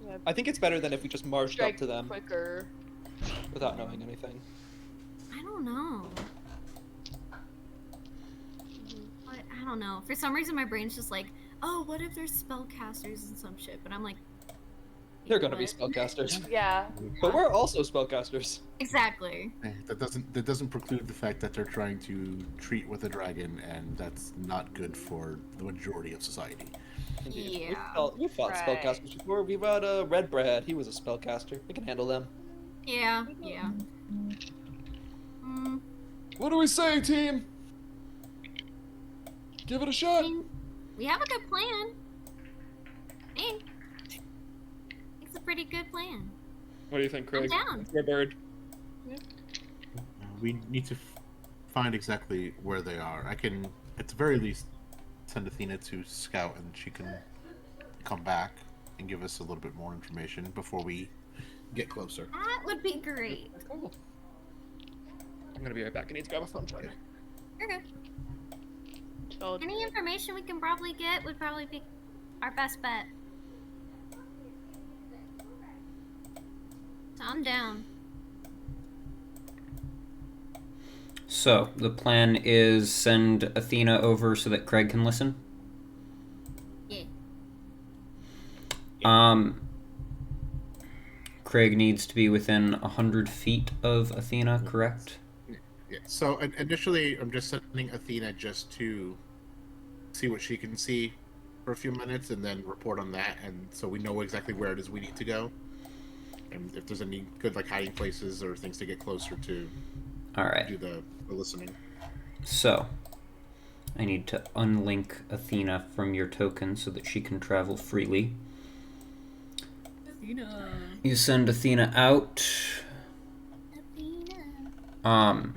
Yeah, I think it's better than if we just marched strike up to them quicker. without knowing anything. I don't know. But I don't know. For some reason, my brain's just like, oh, what if there's spellcasters and some shit? But I'm like, They're gonna be what? spellcasters. Yeah. But we're also spellcasters. Exactly. That doesn't preclude the fact that they're trying to treat with a dragon, and that's not good for the majority of society. Indeed. Yeah. We've fought Right. spellcasters before. We've had Red Bread. He was a spellcaster. We can handle them. Yeah, yeah. Mm, What do we say, team? Give it a I shot. mean, we have a good plan. Hey. It's a pretty good plan. What do you think, Craig? I'm down. You're a bird. We need to find exactly where they are. I can, at the very least, send Athena to scout, and she can come back and give us a little bit more information before we get closer. That would be great. Cool. I'm gonna be right back. I need to grab a phone charger. You're good. Told Any you. information we can probably get would probably be our best bet. So I'm down. So, the plan is send Athena over so that Craig can listen? Yeah. Craig needs to be within 100 feet of Athena, correct? Yeah. So initially, I'm just sending Athena just to see what she can see for a few minutes, and then report on that, and so we know exactly where it is we need to go, and if there's any good like hiding places or things to get closer to Alright. do the listening. So, I need to unlink Athena from your token so that she can travel freely. Athena. You send Athena out. Athena.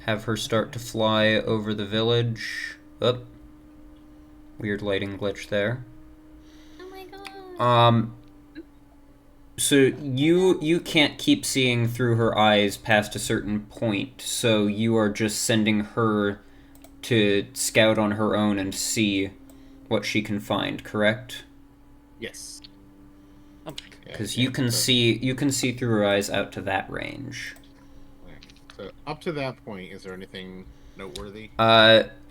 Have her start to fly over the village. Weird lighting glitch there. Oh my god. So you can't keep seeing through her eyes past a certain point, so you are just sending her to scout on her own and see what she can find, correct? Yes. Because you can see through her eyes out to that range. So up to that point, is there anything noteworthy?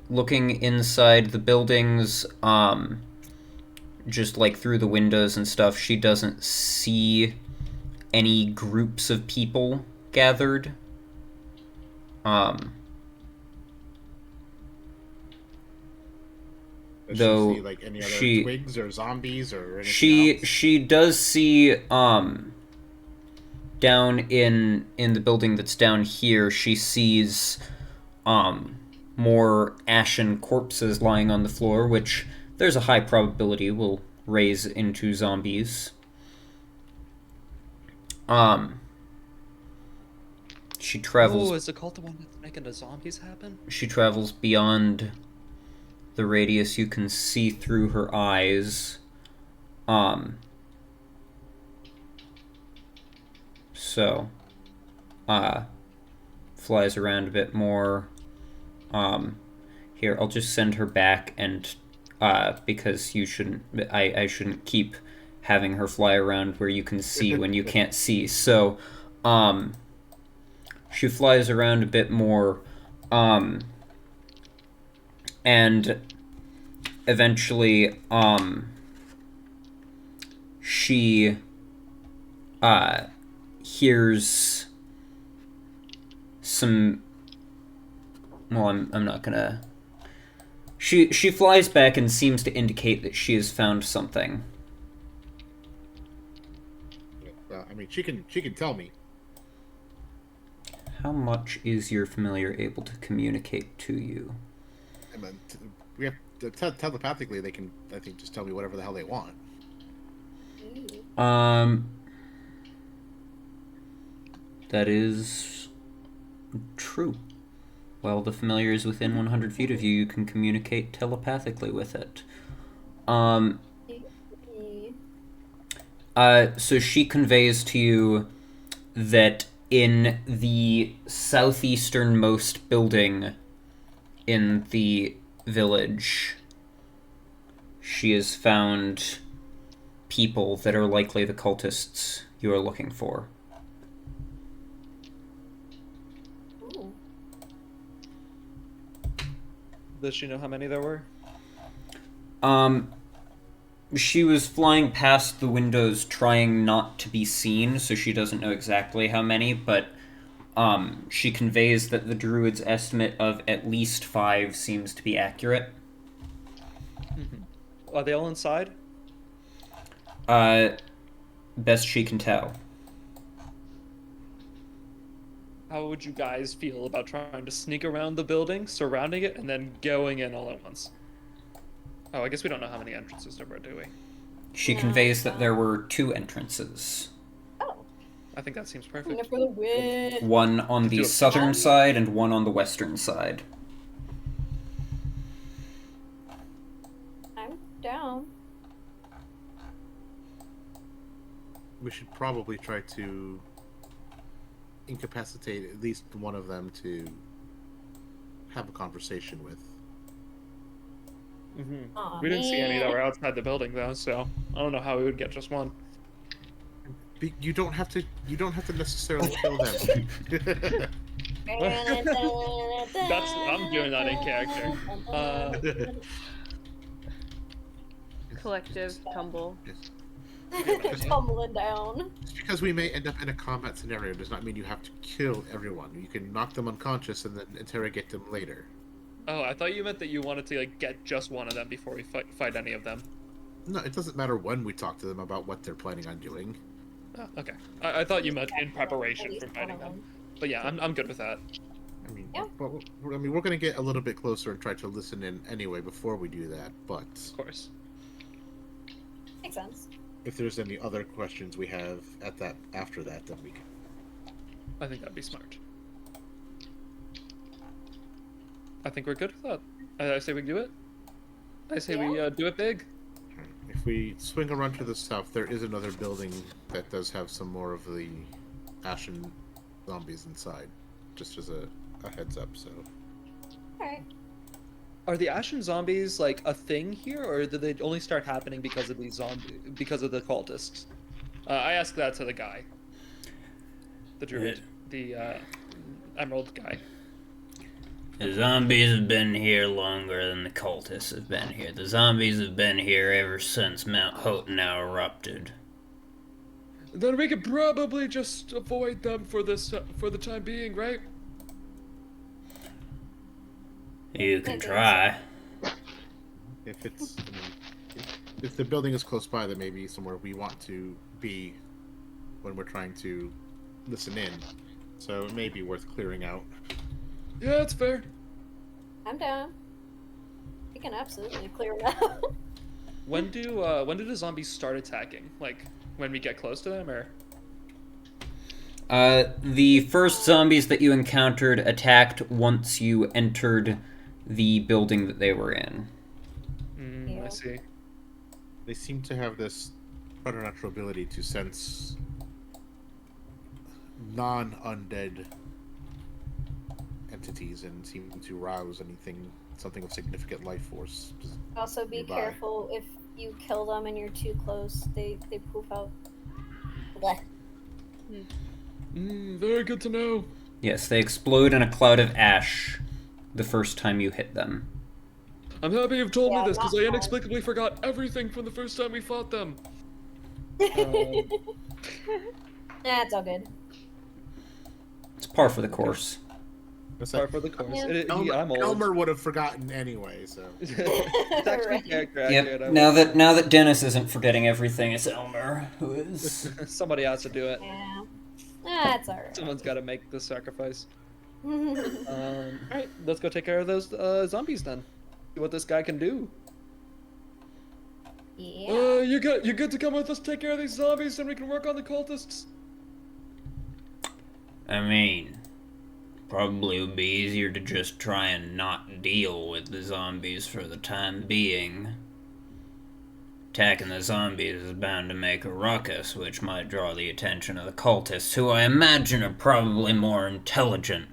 Looking inside the buildings, just like through the windows and stuff, she doesn't see any groups of people gathered. Does though she see like any other she- twigs or zombies or anything else? She does see down in the building that's down here, she sees more ashen corpses lying on the floor, which there's a high probability will raise into zombies. She travels. Oh, is the cult the one that's making the zombies happen? She travels beyond the radius you can see through her eyes. So, flies around a bit more. Here, I'll just send her back, and because you shouldn't, I shouldn't keep having her fly around where you can see when you can't see. So, she flies around a bit more, and eventually, she hears some. Well, I'm not gonna. She flies back and seems to indicate that she has found something. Well, I mean, she can tell me. How much is your familiar able to communicate to you? I mean, we have telepathically. They can, I think, just tell me whatever the hell they want. That is true. While the familiar is within 100 feet of you, you can communicate telepathically with it. So she conveys to you that in the southeasternmost building in the village, she has found people that are likely the cultists you are looking for. Ooh. Does she know how many there were? She was flying past the windows trying not to be seen, so she doesn't know exactly how many, but she conveys that the Druid's estimate of at least 5 seems to be accurate. Are they all inside? Best she can tell. How would you guys feel about trying to sneak around the building, surrounding it, and then going in all at once? Oh, I guess we don't know how many entrances there were, do we? She conveys that there were 2 entrances. Oh, I think that seems I'm perfect. for the win. One on the southern side and one on the western side. I'm down. We should probably try to incapacitate at least one of them to have a conversation with. Aw, We didn't see any that man. were outside the building, though, so I don't know how we would get just one. You don't have to necessarily kill them. I'm doing that in character. Collective tumble. Tumbling down. Just because we may end up in a combat scenario does not mean you have to kill everyone. You can knock them unconscious and then interrogate them later. Oh, I thought you meant that you wanted to like get just one of them before we fight any of them. No, it doesn't matter when we talk to them about what they're planning on doing. Oh, okay. I thought you meant in preparation for fighting them. But yeah, I'm good with that. I mean, Yeah. well, we're going to get a little bit closer and try to listen in anyway before we do that. But Of course. Makes sense. if there's any other questions we have after that, then we can. I think that'd be smart. I think we're good with that. I say we do it. I say we do it big. If we swing around to the south, there is another building that does have some more of the ashen zombies inside. Just as a heads up, so. Alright. Are the ashen zombies like a thing here, or did they only start happening because of because of the cultists? I asked that to the guy, the druid, the emerald guy. The zombies have been here longer than the cultists have been here. The zombies have been here ever since Mount Hotenow erupted. Then we could probably just avoid them for the time being, right? You can try. If it's, if the building is close by, then maybe somewhere we want to be when we're trying to listen in. So it may be worth clearing out. Yeah, that's fair. I'm down. We can absolutely clear them out. When do the zombies start attacking? Like when we get close to them, or? The first zombies that you encountered attacked once you entered the building that they were in. I see. They seem to have this preternatural ability to sense non-undead entities and seem to rouse something of significant life force. Also, be nearby. careful if you kill them and you're too close. They poof out. Blech. Very good to know. Yes, they explode in a cloud of ash the first time you hit them. I'm happy you've told me this, because not I fun. inexplicably forgot everything from the first time we fought them. Nah, it's all good. It's par for the course. Sorry for the course. Yeah. I'm old. Elmer would have forgotten anyway, so. It's actually Right. character accurate. Yep. Now that Dennis isn't forgetting everything, it's Elmer who is. Somebody has to do it. Yeah. That's alright. Someone's got to make the sacrifice. Alright, let's go take care of those zombies then. See what this guy can do. Yeah. You're good to come with us, take care of these zombies, and we can work on the cultists. I mean, probably would be easier to just try and not deal with the zombies for the time being. Attacking the zombies is bound to make a ruckus, which might draw the attention of the cultists, who I imagine are probably more intelligent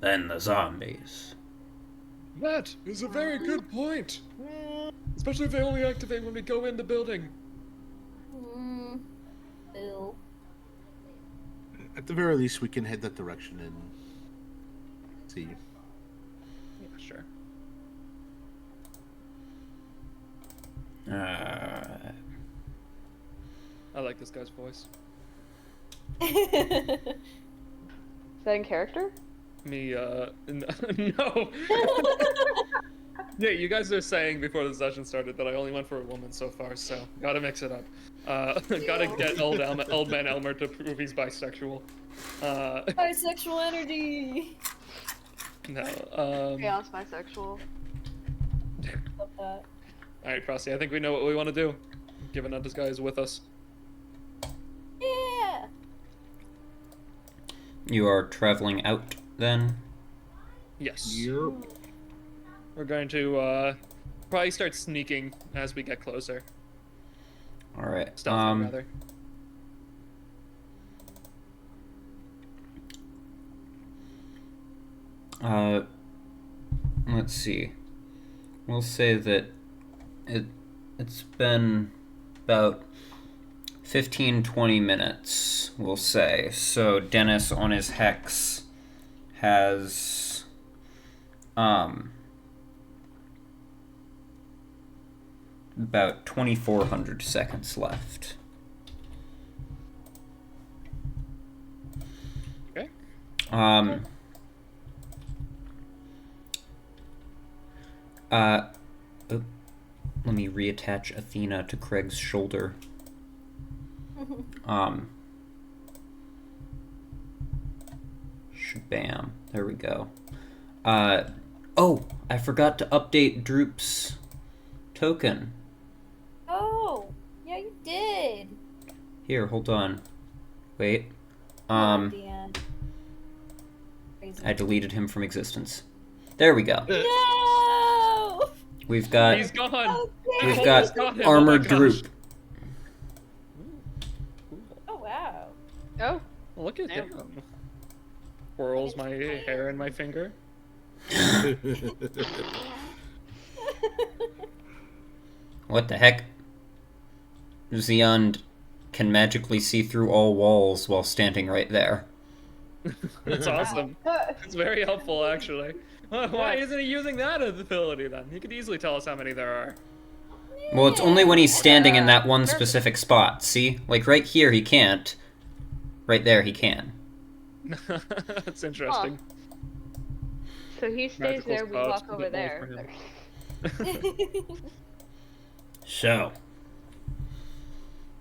than the zombies. That is a very good point. Especially if they only activate when we go in the building. Boo. At the very least, we can head that direction and see. Yeah, sure. I like this guy's voice. Is that in character? Me, no. Yeah, you guys are saying before the session started that I only went for a woman so far, so gotta mix it up. Gotta get old man Elmer to prove he's bisexual. Bisexual energy. No. Chaos bisexual. Love that. Alright, Frosty, I think we know what we want to do, given that this guy is with us. Yeah. You are traveling out, then? Yes. Yep. We're going to probably start sneaking as we get closer. Alright. Stealthing, rather. Let's see. We'll say that it's been about 15-20 minutes, we'll say. So Dennis on his hex has about 2,400 seconds left. Okay. Let me reattach Athena to Craig's shoulder. Shabam. There we go. Oh, I forgot to update Droop's token. Oh, yeah, you did. Here, hold on. Wait. Dan. Crazy. I deleted him from existence. There we go. No! We've got He's gone. Oh, we've Clove got has got him. armored Oh my gosh. Droop. Oh wow. Oh, Look at Damn. him. Whirls my hair in my finger. What the heck? Xeon can magically see through all walls while standing right there. That's awesome. It's very helpful, actually. Why isn't he using that ability then? He could easily tell us how many there are. Well, it's only when he's standing in that one specific spot, see? Like right here he can't. Right there he can. That's interesting. so he stays Magical there, we spots walk a bit over more for there. him. So,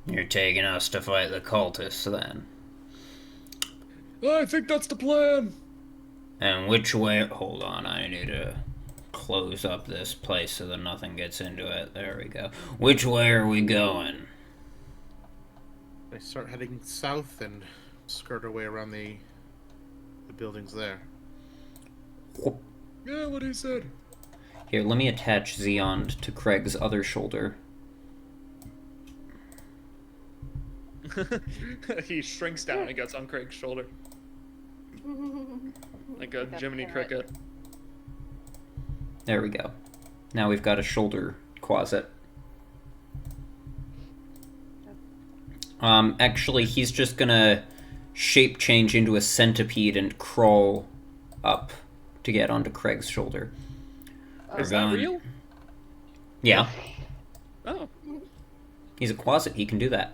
you're taking us to fight the cultists then? I think that's the plan. And which way... Hold on, I need to close up this place so that nothing gets into it. There we go. Which way are we going? I start heading south and skirt our way around the buildings there. Yeah, what he said. Here, let me attach Xeon to Craig's other shoulder. He shrinks down and gets on Craig's shoulder. Like a Jiminy Cricket. There we go. Now we've got a shoulder closet. Actually, he's just gonna shape change into a centipede and crawl up to get onto Craig's shoulder. Is that real? Yeah. Oh, He's a closet, he can do that.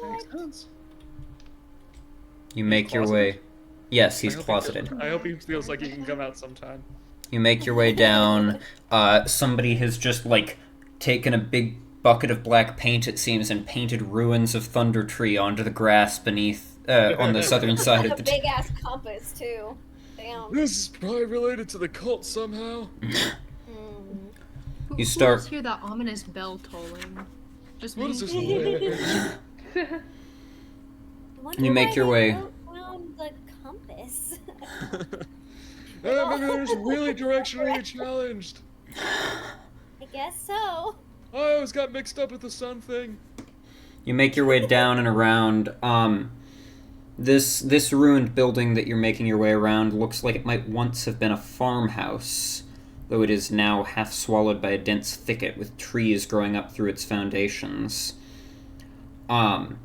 makes sense. You make your closeted? way... Yes, he's I hope he closeted. feels- I hope he feels like he can come out sometime. You make your way down. Somebody has just, like, taken a big bucket of black paint, it seems, and painted ruins of Thunder Tree onto the grass beneath, on the southern side of A the big ass compass too. Damn. This is probably related to the cult somehow. You start- Who hear that ominous bell tolling? Just What me. is this? You make your way. Around the compass. Maybe they're just really directionally challenged. I guess so. I always got mixed up with the sun thing. You make your way down and around. This ruined building that you're making your way around looks like it might once have been a farmhouse, though it is now half swallowed by a dense thicket with trees growing up through its foundations. The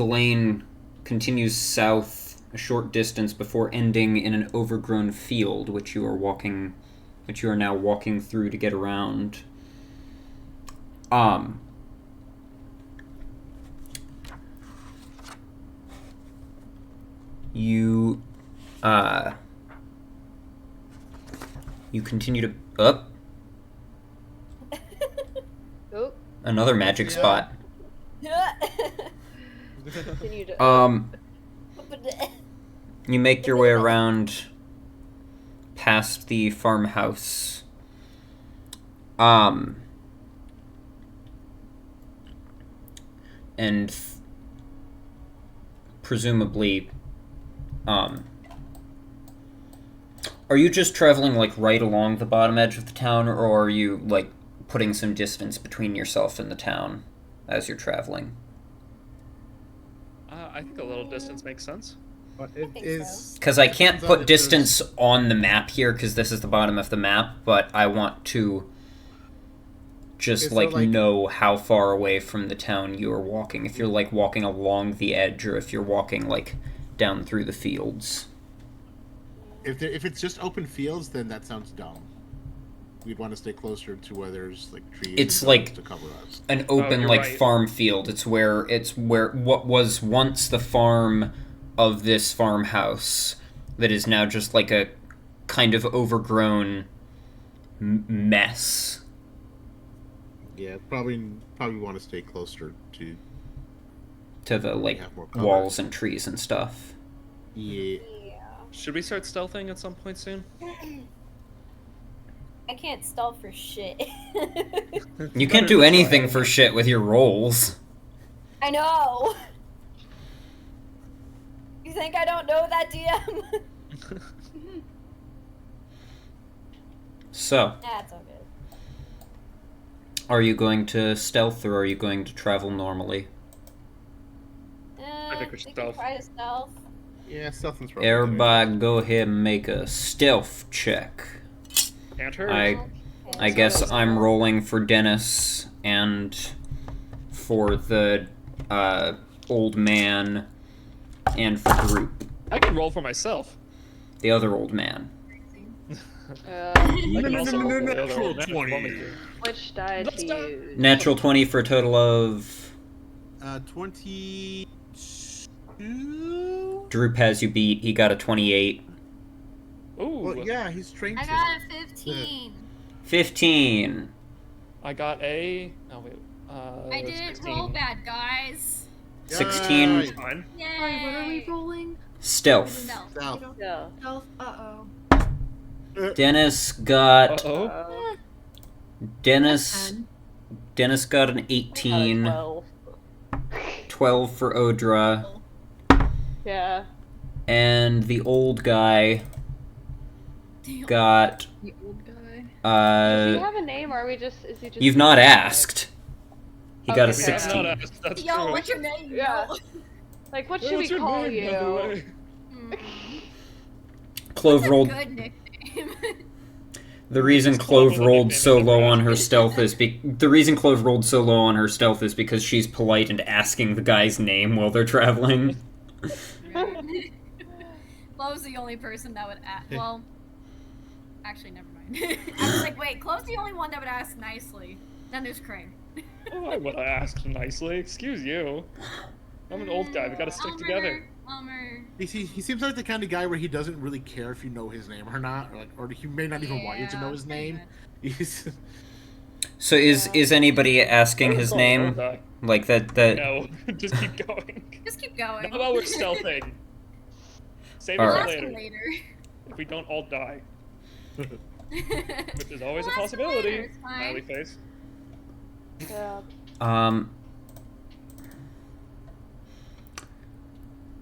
lane continues south a short distance before ending in an overgrown field, which you are now walking through to get around. You continue to Oh, another magic spot. continue to. You make your way around past the farmhouse. And presumably, are you just traveling, like, right along the bottom edge of the town, or are you, like, putting some distance between yourself and the town as you're traveling? I think a little distance makes sense. But it think is. Because I can't Depends on put if there's- distance on the map here, because this is the bottom of the map, but I want to just, Okay, so, like, like- know how far away from the town you are walking. If you're, like, walking along the edge, or if you're walking, like, down through the fields. If it's just open fields, then that sounds dumb. We'd want to stay closer to where there's like trees. It's and like- buildings to cover us. An open, you're like, right. farm field. It's where what was once the farm of this farmhouse that is now just, like, a kind of overgrown mess. Yeah, probably want to stay closer to. To the, like, have more cover. walls and trees and stuff. Yeah. Yeah. Should we start stealthing at some point soon? I can't stall for shit. You can't do anything for shit with your rolls. I know. You think I don't know that, DM? So, That's all good. are you going to stealth or are you going to travel normally? I think we should can stealth. try to stealth. Yeah, stealth is probably Everybody go ahead and make a stealth check. Can't hurt. I guess I'm rolling for Dennis and for the old man and for group. I can roll for myself. The other old man. I can also roll for the other old man if you want me to. Which die Let's to go. use? Natural 20 for a total of... 22. Droop has you beat. He got a 28. Ooh. Well, yeah, he's trained I to. got a 15. 15. I got a. Oh wait. I didn't 16. roll bad, guys. 16. Yay. Fine. Yay! Sorry, what are we rolling? Stealth. Stealth. Stealth. Yeah. Stealth. Uh-oh. Dennis got... Uh-oh. Dennis 10. Dennis got an 18. 12. 12 for Odra. Yeah. And the old guy got... The old guy. Does he have a name, or are we just? Is he just? You've not asked. He got a Okay. We have not 16. asked, that's Yo, true. what's your name? Yeah. Yo? Like, what Hey, should we what's your call name, by the you? way? Clove rolled... Good nickname. The reason Clove rolled so low on her stealth is the reason Clove rolled so low on her stealth is because she's polite and asking the guy's name while they're traveling. Chloe's the only person that would ask. Well, actually, never mind. I was like, wait, Chloe's the only one that would ask nicely. Then there's Craig. Oh, I would have asked nicely. Excuse you. I'm an old guy. We gotta stick together. Elmer. He seems like the kind of guy where he doesn't really care if you know his name or not, or he may not even want you to know his name. He's So is anybody asking his name? Like that No, just keep going. Just keep going. Not while we're stealthing. Save it All for right. We'll ask him later. later. If we don't all die, which is always We'll a ask him later, possibility. it's fine. Smiley face. Yeah.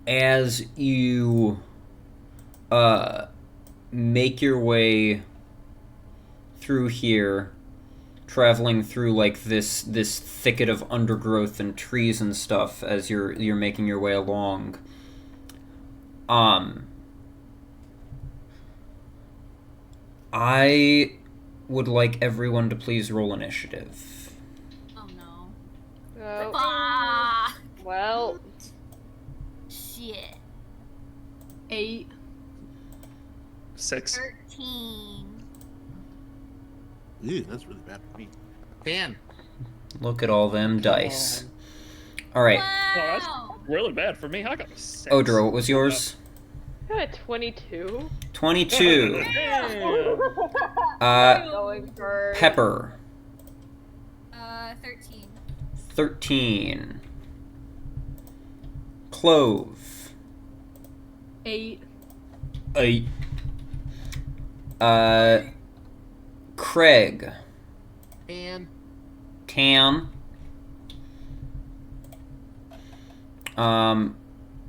As you make your way through here, traveling through like this thicket of undergrowth and trees and stuff as you're making your way along, I would like everyone to please roll initiative. Oh no. Oh, Ah, well, shit. 8. 6. 13. Ew, that's really bad for me. 10. Look at all them dice. All right, Oh, Wow. that's really bad for me. I got a 6. Odra, what was yours? I got a 22. 22. Damn. Going for Pepper. 13. 13. Clove. 8. 8. Craig. And 10.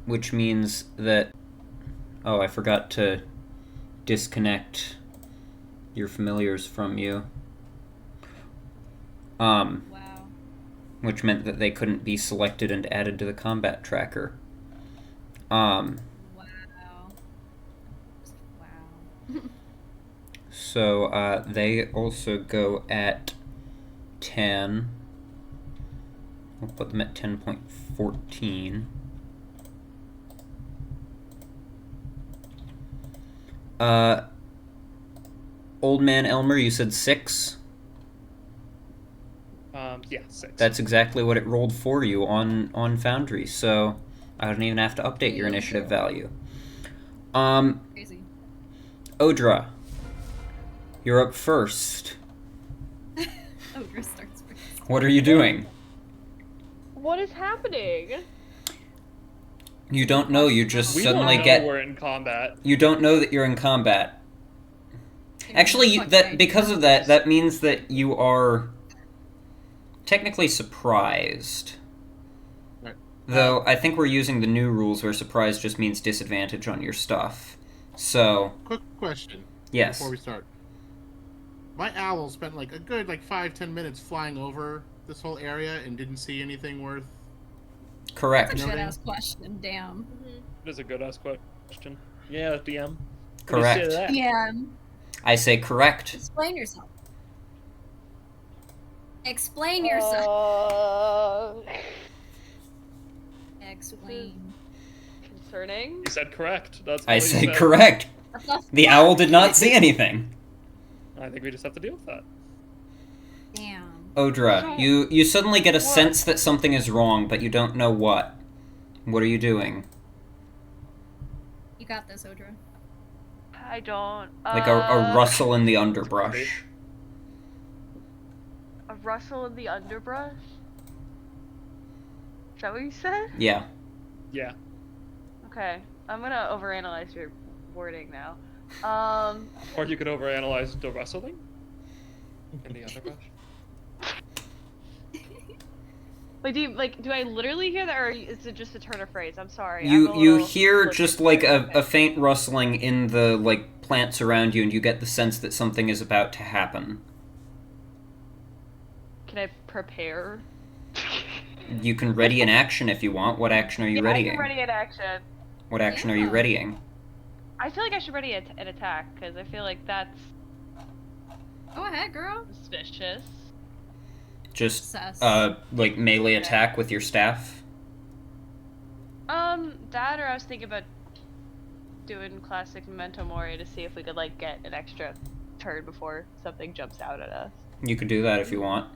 Which means that... Oh, I forgot to disconnect your familiars from you. Wow. Which meant that they couldn't be selected and added to the combat tracker. Wow. So, they also go at 10. We'll put them at 10.14. Old man Elmer, you said 6? Yeah, 6. That's exactly what it rolled for you on Foundry, so I don't even have to update your initiative value. Crazy. Odra, you're up first. Odra starts first. What are you doing? What is happening? You don't know, you just We suddenly don't know get... we're in combat. You don't know that you're in combat. Actually, because of that, that means that you are technically surprised. Right. Though, I think we're using the new rules where surprise just means disadvantage on your stuff. So, quick question yes. before we start. My owl spent like a good 5-10 minutes flying over this whole area and didn't see anything worth. Correct. That's a good Noting. ass question. Damn. It is a good ass question. Yeah, DM. Correct. What do you say to that? Yeah. I say correct. Explain yourself. Explain yourself. Explain. Concerning. He said correct. That's what I he say said. correct. The owl did not see anything. I think we just have to deal with that. Damn. Odra, you suddenly get a sense that something is wrong, but you don't know what. What are you doing? You got this, Odra. I don't. Like a rustle in the underbrush. A rustle in the underbrush? Is that what you said? Yeah. Yeah. Okay. I'm gonna overanalyze your wording now. Or you could overanalyze the wrestling in the underbrush. Do I literally hear that, or is it just a turn of phrase? I'm sorry. You hear just like a faint rustling in the plants around you, and you get the sense that something is about to happen. Can I prepare? You can ready an action if you want. What action are you I readying? can ready an action. What action are you readying? I feel like I should ready an attack, because I feel like that's Go ahead, girl. suspicious. Just Sus. melee attack with your staff. That, or I was thinking about doing classic Memento Mori to see if we could get an extra turn before something jumps out at us. You could do that if you want.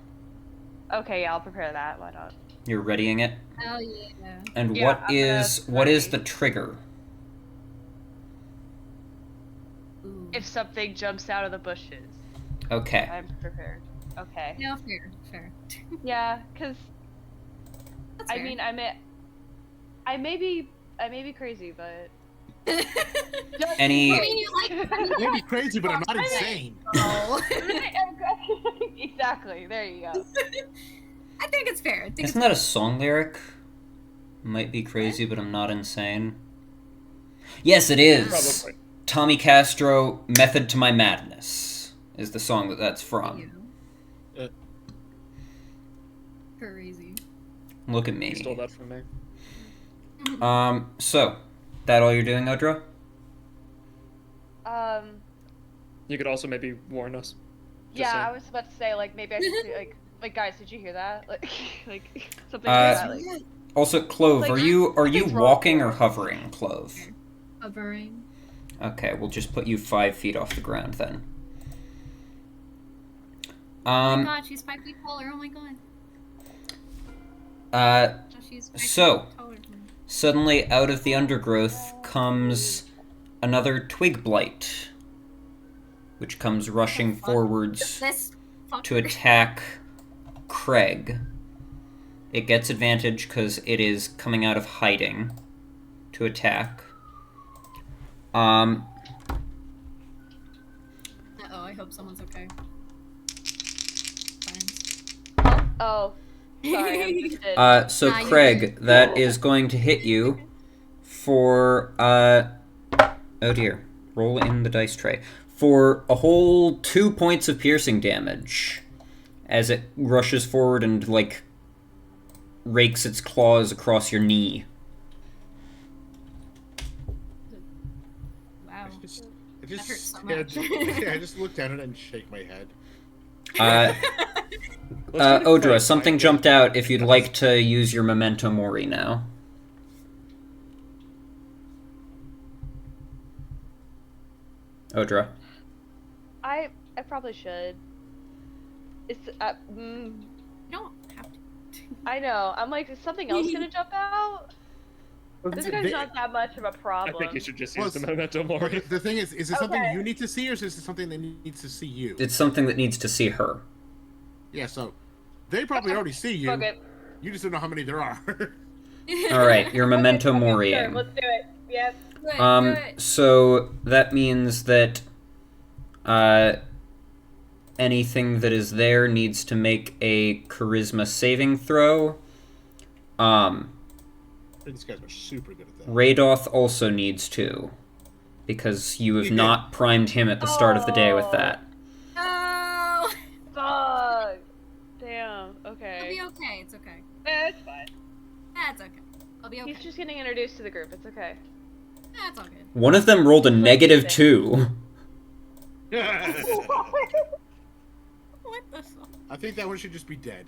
Okay, yeah, I'll prepare that. Why not? You're readying it. Hell yeah. And Yeah, what I'm is gonna the trigger? Ooh. If something jumps out of the bushes, Okay. I'm prepared. Okay. No, fair. Yeah, because That's I fair. mean, I may be crazy, but Any- I mean, you like. Maybe crazy, but I'm not insane. Oh. Exactly. There you go. I think it's fair. I think Isn't that a song lyric? Might be crazy, but I'm not insane. Yes, it is. Probably. Tommy Castro, "Method to My Madness" is the song that's from. Crazy. Look at He me. stole that from me. So, that all you're doing, Odra? You could also maybe warn us. Just Yeah, saying. I was about to say maybe I should say guys, did you hear that? Something Uh, like that. Also, Clove, are you something's wrong walking here. or hovering, Clove? Hovering. Okay, we'll just put you 5 feet off the ground then. Oh my god, she's 5 feet taller. Oh my god. She's 5 So- feet taller than me. Suddenly, out of the undergrowth comes another twig blight, which comes rushing fuck? forwards This fucker. to attack Craig. It gets advantage because it is coming out of hiding to attack. Uh-oh, I hope someone's okay. Fine. Oh, sorry, I just did. So Nah, you're Craig, good. that is going to hit you for, oh dear, roll in the dice tray. For a whole 2 points of piercing damage as it rushes forward and, rakes its claws across your knee. Wow. I just hurts so yeah, much. I just looked at it and shake my head. Odra, something jumped out if you'd like to use your Memento Mori now. Odra. I probably should. It's You don't have to. I know. I'm like, is something else gonna jump out? This guy's not that much of a I problem. think you should just Well, use the Memento Mori. The thing is it something Okay. you need to see, or is it something that needs to see you? It's something that needs to see her. Yeah, so they probably already see you. Fuck it. You just don't know how many there are. Alright, your Memento Sure, Moriing. let's do it. Yep. Do it. So that means that anything that is there needs to make a charisma saving throw. These guys are super good at that. Radoth also needs to, because you have He did. not primed him at the start of the day with that. That's okay. I'll be okay. He's just getting introduced to the group. It's okay. That's all good. One of them rolled a -2. What the fuck? I think that one should just be dead.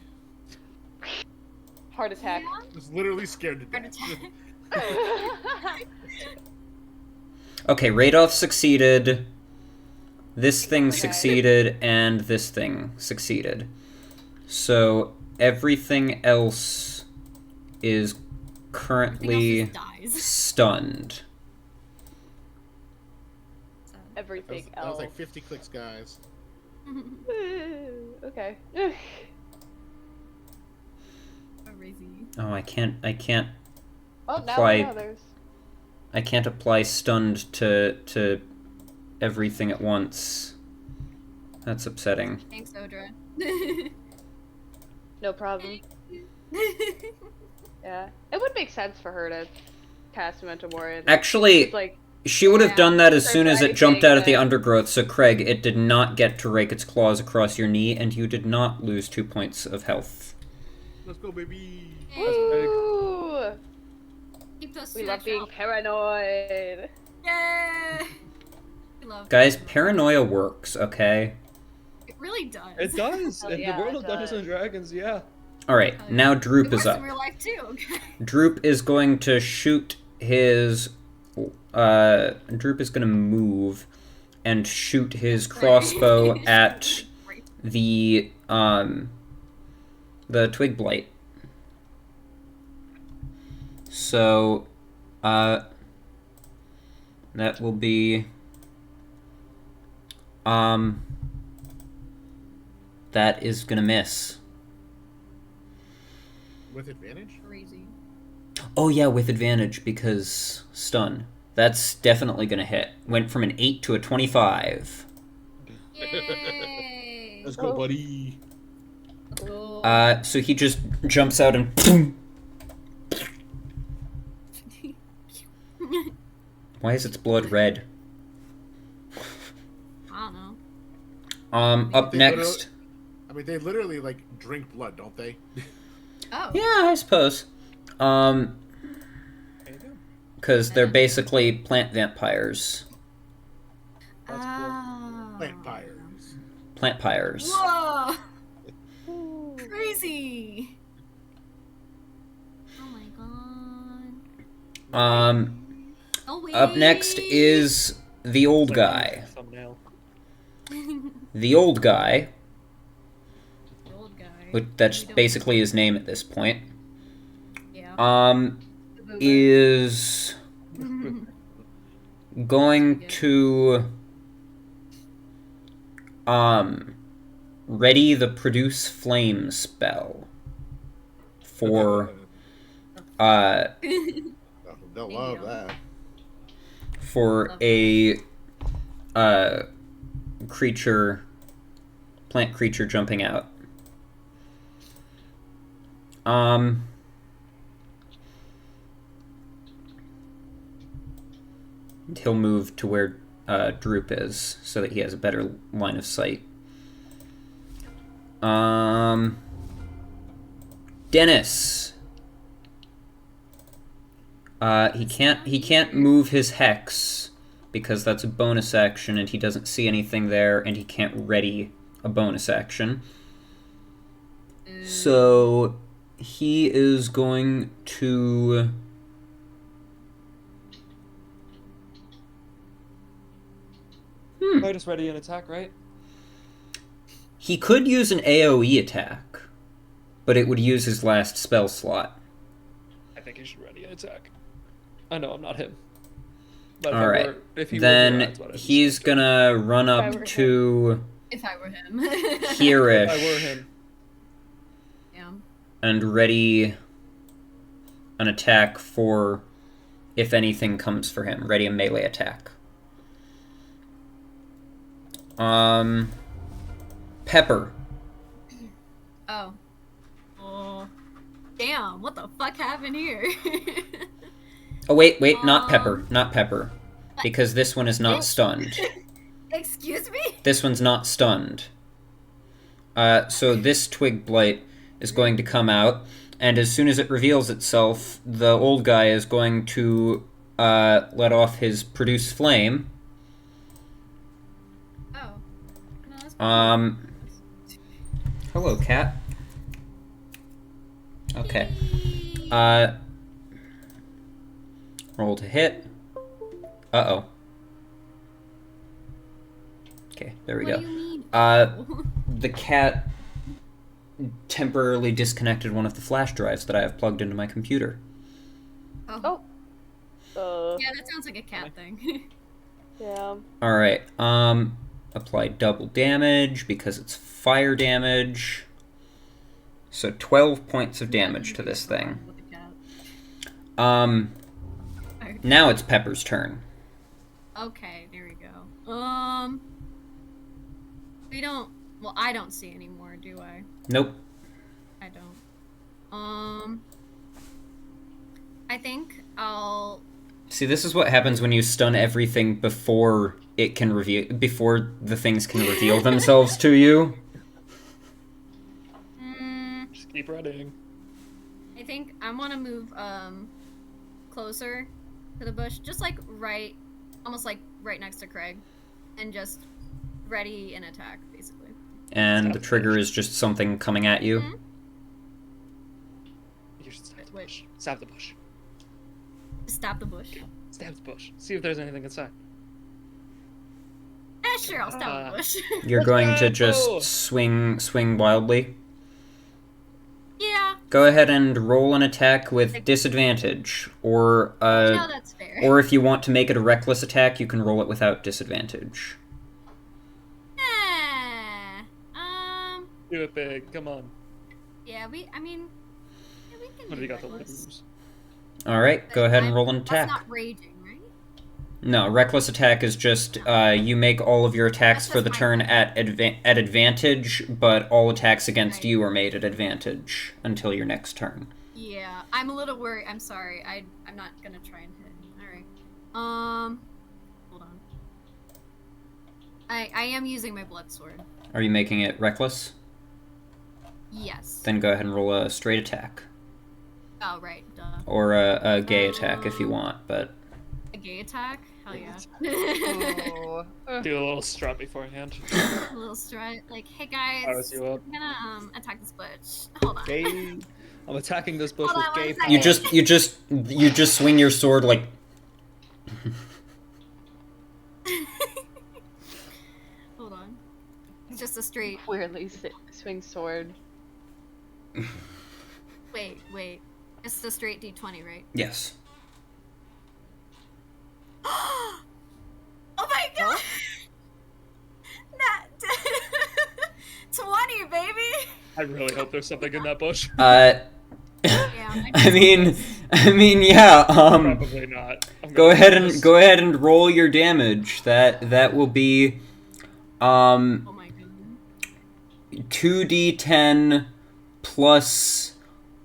Heart attack. It's literally scared to Heart death. attack. Okay, Radoff succeeded. This thing Okay. succeeded, and this thing succeeded. So everything else is currently Everything else just dies. stunned. So. Everything That was else. like 50 clicks, guys. Okay. Crazy. Oh, I can't Well, now Apply- we know there's. I can't apply stunned to everything at once. That's upsetting. Thanks, Odra. No problem. Yeah. It would make sense for her to cast Memento Mori. Actually, It's like, she would have Yeah. done that as Search soon for as it jumped out of the anything, undergrowth, so Craig, it did not get to rake its claws across your knee, and you did not lose 2 points of health. Let's go, baby. woo! Keep those We two love extra being health. paranoid. Yay! We love Guys, paranoia. paranoia works, okay? It really does. It does. Oh, In yeah, the world it of Dungeons does. and Dragons, yeah. Alright, Oh, yeah. now It Droop works is up. in real life too. Okay. Droop is going to shoot his... Droop is going to move and shoot his crossbow at the Twig Blight. So, that will be, that is gonna miss. With advantage? Crazy. Oh yeah, with advantage, because stun. That's definitely gonna hit. Went from an 8 to a 25. Yay! Let's go, buddy. Cool. So he just jumps out and boom. Why is its blood red? I don't know. Up They next. I mean, they literally, like, drink blood, don't they? Oh. Yeah, I suppose. There you go. Because they're basically plant vampires. That's cool. Oh. Plant pyres. Plant pyres. Whoa! Crazy! Oh my god. Oh wait. Up next is the old guy. Thumbnail. The old guy, The old guy. which that's basically his name at this point, Yeah. is going to ready the produce flame spell for They'll love that. for a creature, plant creature jumping out. He'll move to where Droop is so that he has a better line of sight. Dennis. He can't move his hex because that's a bonus action and he doesn't see anything there and he can't ready a bonus action. So he is going to I just ready an attack, right? he could use an AoE attack, but it would use his last spell slot. I think he should ready an attack. I know I'm not him. But if All right. if he were Then here, that's what I'd he's do. gonna run I up were to If I were him. here-ish. If I were him. Yeah. And ready an attack for if anything comes for him. Ready a melee attack. Pepper. Oh. Oh. Damn, what the fuck happened here? Oh wait, not Pepper. Not Pepper. Because this one is not Oh. stunned. Excuse me? This one's not stunned. So this Twig Blight is going to come out And as soon as it reveals itself, the old guy is going to let off his produce flame. Oh. No, that's Hello, cat. Okay. Roll to hit. Uh-oh. Okay, there we What go. do you mean? The cat temporarily disconnected one of the flash drives that I have plugged into my computer. Oh. Oh. Yeah, that sounds like a cat thing. Yeah. Alright, apply double damage because it's fire damage. So 12 points of damage to this thing. With a cat. Now it's Pepper's turn. Okay, there we go. We don't. Well, I don't see anymore, do I? Nope. I don't. I think I'll. See, this is what happens when you stun everything before it can before the things can reveal themselves to you. Just keep running. I think I want to move closer to the bush, just like almost like right next to Craig, and just ready an attack, basically. And the trigger is just something coming at you. Mm-hmm. You should stab the bush. Stab the bush. Stab the bush. Stab the bush. See if there's anything inside. Sure, I'll stab the bush. You're going to just swing wildly. Yeah. Go ahead and roll an attack with disadvantage, or No, that's fair. or if you want to make it a reckless attack, you can roll it without disadvantage. Do it big. Come on. Yeah, we can. What have you got to reckless. lose? All right, go ahead and roll an That's attack. not raging, right? No, reckless attack is just you make all of your attacks That's for the just turn my- at advantage, but all attacks against you are made at advantage until your next turn. Yeah, I'm a little worried. I'm sorry. I'm not gonna try and hit. All right. Hold on. I am using my blood sword. Are you making it reckless? Yes. Then go ahead and roll a straight attack. Oh right, duh. Or a gay attack if you want, but... A gay attack? Hell yeah. Ooh. Do a little strut beforehand. A little strut. Like, hey guys, Fires you up. I'm gonna attack this bush. Hold on. Gay. I'm attacking this bush Hold with on, gay one power. You just swing your sword like... Hold on. It's just a straight. Weirdly swing sword. Wait. It's the straight D20, right? Yes. Oh my god! Not 20, baby! I really hope there's something in that bush. Yeah, I mean, yeah. Probably not. Go ahead and roll your damage. That will be, Oh my god. 2d10 plus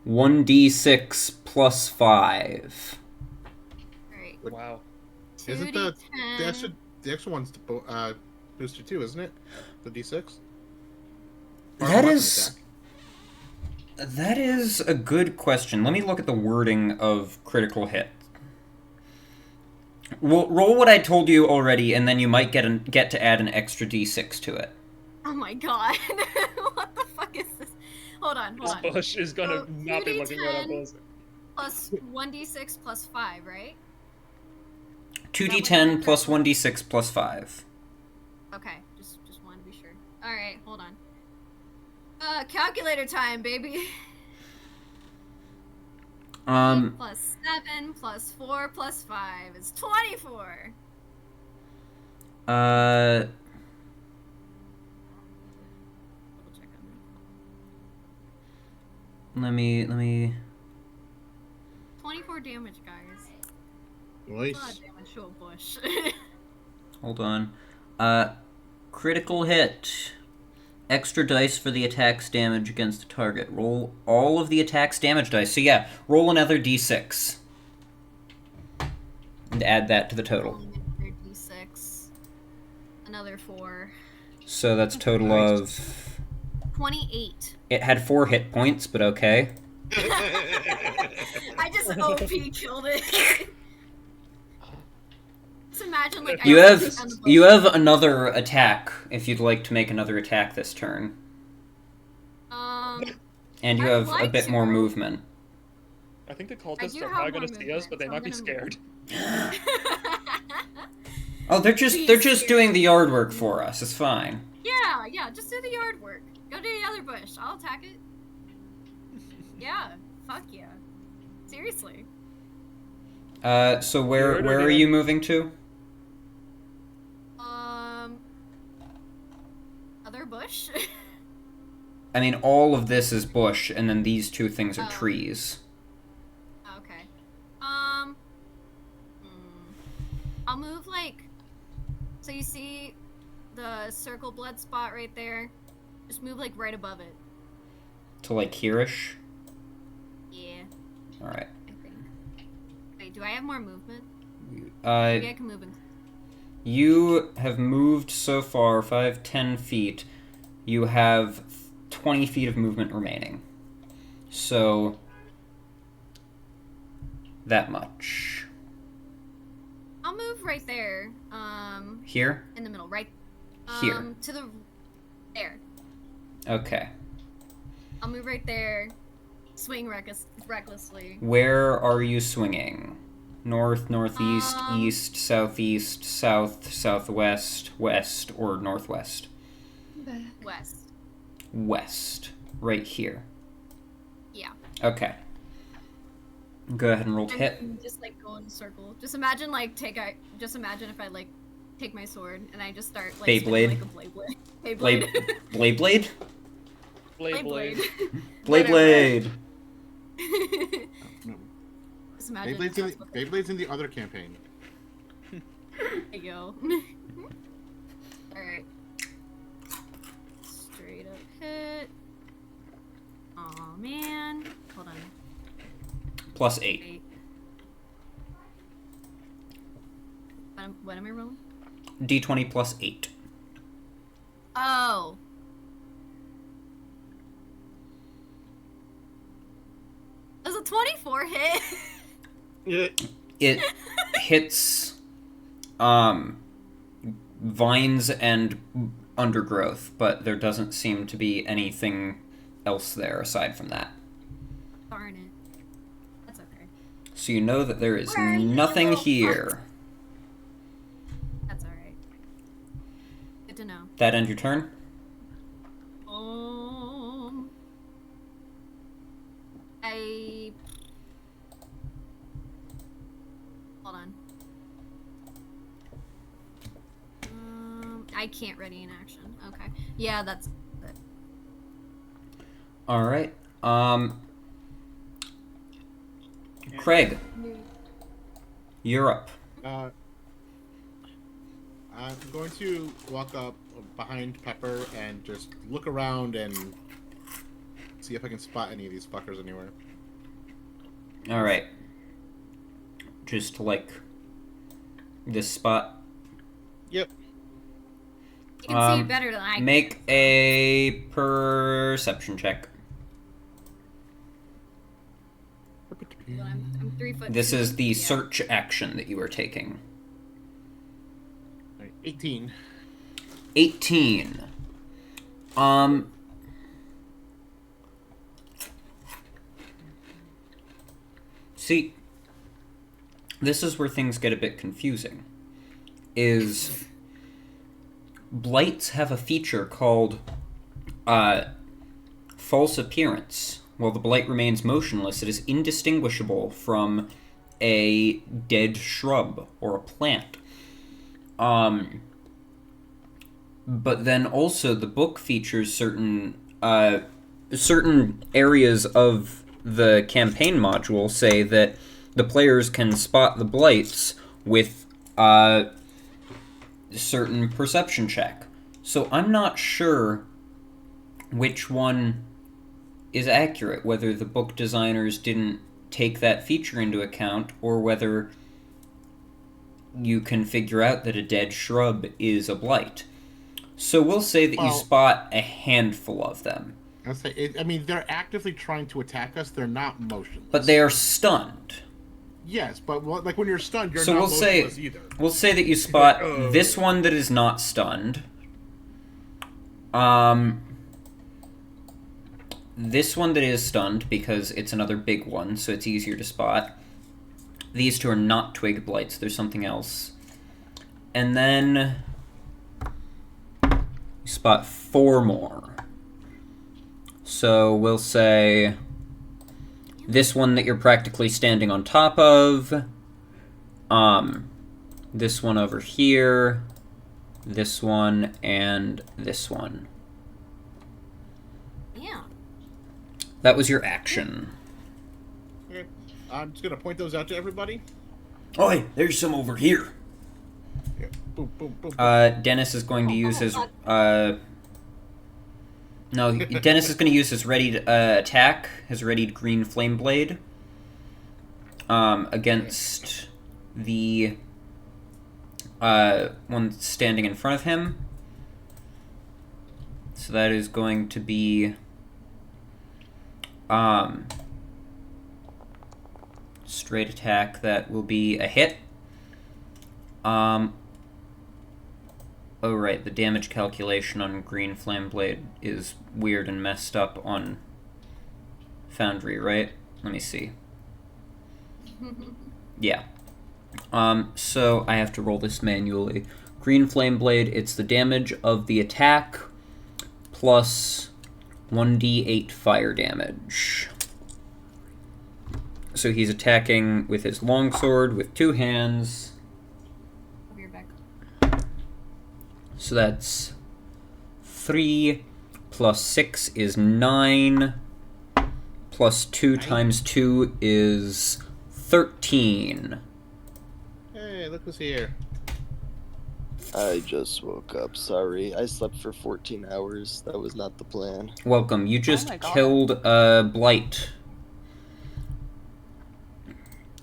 1d6 plus 5. Alright. Wow. Isn't 2d10. the extra one's booster too, isn't it? The D6. That is a good question. Let me look at the wording of critical hit. Roll what I told you already, and then you might get to add an extra d6 to it. Oh my god. What the fuck is this? Hold on. This bush is gonna So, not be looking right at 2d10 us. Plus 1d6 plus 5, right? 2d10 plus 1d6 plus 5. Okay, just wanted to be sure. Alright, hold on. Calculator time, baby. 8 plus 7 plus 4 plus 5 is 24. Uh... Double check on Let me... 24 damage, guys. Nice. A lot of damage to a bush. Hold on. Critical hit. Extra dice for the attack's damage against the target. Roll all of the attack's damage dice. So yeah, roll another d6. And add that to the total. Another d6. Another 4. So that's a total of... 28. It had 4 hit points, but okay. I just OP killed it. Just imagine like You I have take down the you bush. have another attack if you'd like to make another attack this turn, and you I'd have a like bit more to. movement. I think the I cultists do are have probably more gonna see us, movement, but they so might I'm be gonna- scared. Oh, they're just doing the yard work for us. It's fine. Yeah, just do the yard work. Go to the other bush. I'll attack it. Yeah, fuck yeah. Seriously. So where Druid or are Druid? you moving to? Other bush? I mean, all of this is bush, and then these two things are Oh. trees. Okay. I'll move like. So you see the circle blood spot right there? Just move like right above it. To like here-ish? Yeah, Alright. I think. Wait, do I have more movement? Maybe I can move in. You have moved so far 5, 10 feet. You have 20 feet of movement remaining. So, that much. I'll move right there. Here? In the middle, right? Here. To the there. Okay. I'll move right there. Swing recklessly. Where are you swinging? North, northeast, east, southeast, south, southwest, west, or northwest? West. West. Right here. Yeah. Okay. Go ahead and roll to hit. And just like go in a circle. Just imagine like just imagine if I like take my sword and I just start like Beyblade. spinning like a Beyblade. Blade Blade? Blade. Blade. No. Just imagine. Beyblade's in the other campaign. There you go. Alright. Straight up hit. Aw, man. Hold on. +8. Wait. What am I rolling? D20 +8. Oh. Does a 24 hit? It hits vines and undergrowth, but there doesn't seem to be anything else there aside from that. Darn it. That's okay. So you know that there is Where are you, nothing little here. That's alright. Good to know. That end your turn? Hold on. I can't ready an action. Okay. Yeah, that's it. Alright. Craig. You're up. I'm going to walk up behind Pepper and just look around and see if I can spot any of these fuckers anywhere. Alright. Just like this spot. Yep. You can see it better than I can. Make a perception check. Well, I'm 3 foot. This is the yeah. search action that you are taking. Right, 18. 18. See, this is where things get a bit confusing. Is blights have a feature called false appearance. While the blight remains motionless, it is indistinguishable from a dead shrub or a plant. But then also the book features certain areas of the campaign module say that the players can spot the blights with certain perception check. So I'm not sure which one is accurate, whether the book designers didn't take that feature into account, or whether you can figure out that a dead shrub is a blight. So we'll say that you spot a handful of them. I mean, they're actively trying to attack us. They're not motionless. But they are stunned. Yes, but like when you're stunned, you're So not we'll say motionless either. we'll say that you spot Like, this one that is not stunned. This one that is stunned because it's another big one, so it's easier to spot. These two are not twig blights. There's something else. And then you spot 4 more. So we'll say this one that you're practically standing on top of. This one over here. This one and this one. Yeah. That was your action. Okay. I'm just gonna point those out to everybody. Oi, there's some over here. Yeah. Boom, boom, boom. Dennis is going to use his no, Dennis is going to use his readied attack, his readied green flame blade, against the one standing in front of him. So that is going to be straight attack. That will be a hit. Oh right, the damage calculation on Green Flame Blade is weird and messed up on Foundry, right? Let me see. Yeah. So I have to roll this manually. Green Flame Blade, it's the damage of the attack plus 1d8 fire damage. So he's attacking with his longsword with 2 hands. You're back. So that's 3 plus 6 is 9. Plus 2 times 2 is 13. Hey, look who's here. I just woke up. Sorry. I slept for 14 hours. That was not the plan. Welcome. You just my God. killed a blight.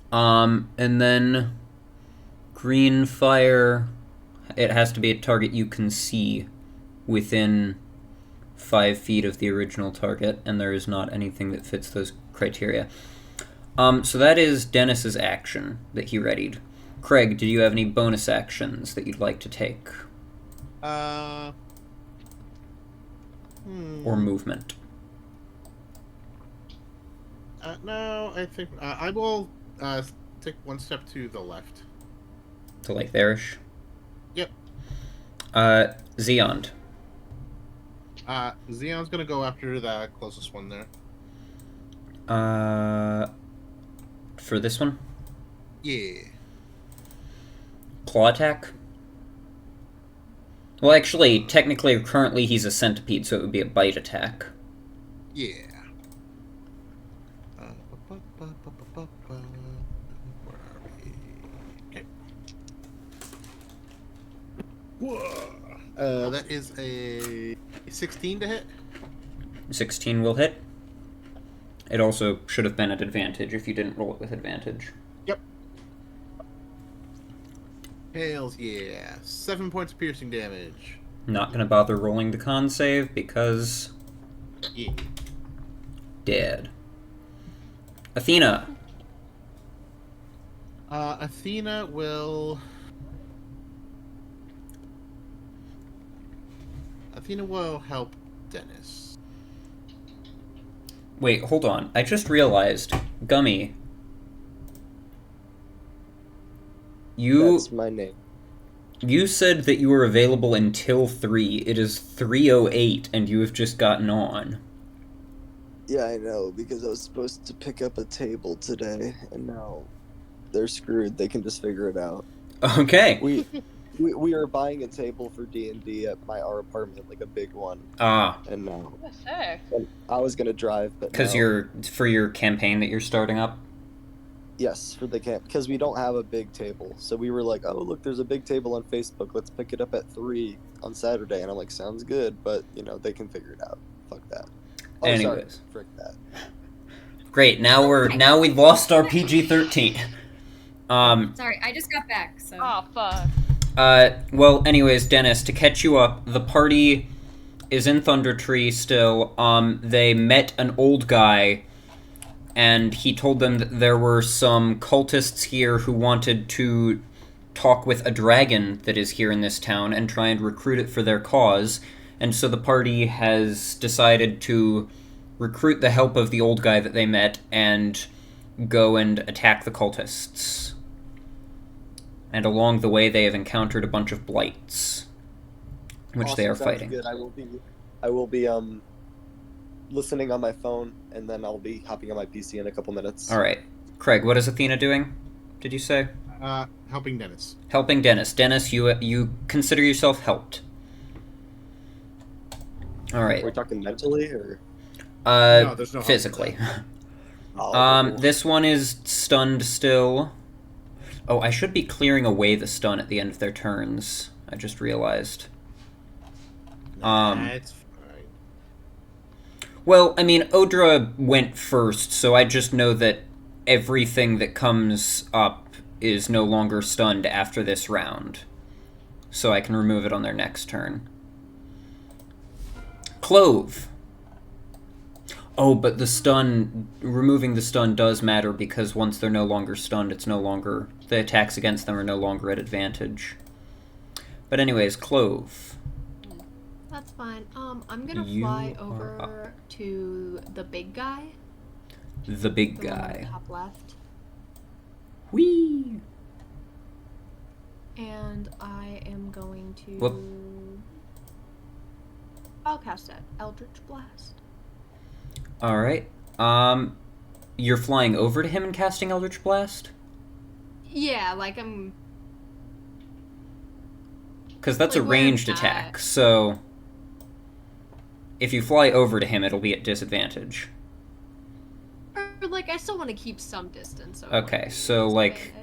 And then green fire, it has to be a target you can see within 5 feet of the original target, and there is not anything that fits those criteria. So that is Dennis's action that he readied. Craig, do you have any bonus actions that you'd like to take? Or movement? No, I think I will take 1 step to the left. To like there-ish? Yep. Zeond. Xeon's gonna go after the closest one there. For this one? Yeah. Claw attack? Well, actually, technically, currently he's a centipede, so it would be a bite attack. Yeah. Where are we? Okay. Whoa. That is a 16 to hit. 16 will hit. It also should have been at advantage if you didn't roll it with advantage. Yep. Tails, yeah. 7 points of piercing damage. Not gonna bother rolling the con save because... Yeah. Dead. Athena. Athena will... help Dennis. Wait, hold on. I just realized. Gummy. That's my name. You said that you were available until 3. It is 3:08 and you have just gotten on. Yeah, I know, because I was supposed to pick up a table today, and now they're screwed. They can just figure it out. Okay. We are buying a table for D&D at our apartment, like a big one. Ah. And now... That's sick. And I was gonna drive, but Because for your campaign that you're starting up? Yes, for the camp. Because we don't have a big table. So we were like, oh, look, there's a big table on Facebook. Let's pick it up at 3 on Saturday. And I'm like, sounds good, but, they can figure it out. Fuck that. Oh, Anyways. sorry. Frick that. Great, now we've lost our PG-13. Sorry, I just got back, so. Oh, fuck. Well, anyways, Dennis, to catch you up, the party is in Thunder Tree still. They met an old guy, and he told them that there were some cultists here who wanted to talk with a dragon that is here in this town and try and recruit it for their cause. And so the party has decided to recruit the help of the old guy that they met and go and attack the cultists. And along the way, they have encountered a bunch of blights, which they are Sounds fighting. Good. I will be listening on my phone, and then I'll be hopping on my PC in a couple minutes. All right, Craig, what is Athena doing? Did you say? Helping Dennis. Helping Dennis. Dennis, you consider yourself helped. All right. Are we talking mentally or? No, there's no help physically. Oh, This one is stunned still. Oh, I should be clearing away the stun at the end of their turns. I just realized. That's fine. Well, I mean, Odra went first, so I just know that everything that comes up is no longer stunned after this round. So I can remove it on their next turn. Clove. Oh, but removing the stun does matter because once they're no longer stunned, the attacks against them are no longer at advantage. But anyways, Clove. That's fine. I'm gonna fly over to the big guy. The big The one on guy. the top left. Whee! And I am going to... Whoop. I'll cast that Eldritch Blast. Alright. You're flying over to him and casting Eldritch Blast? Yeah, like I'm... Because that's Like, a where I'm ranged at. attack, so... If you fly over to him, it'll be at disadvantage. Or, like, I still want to keep some distance. So Okay, so, like...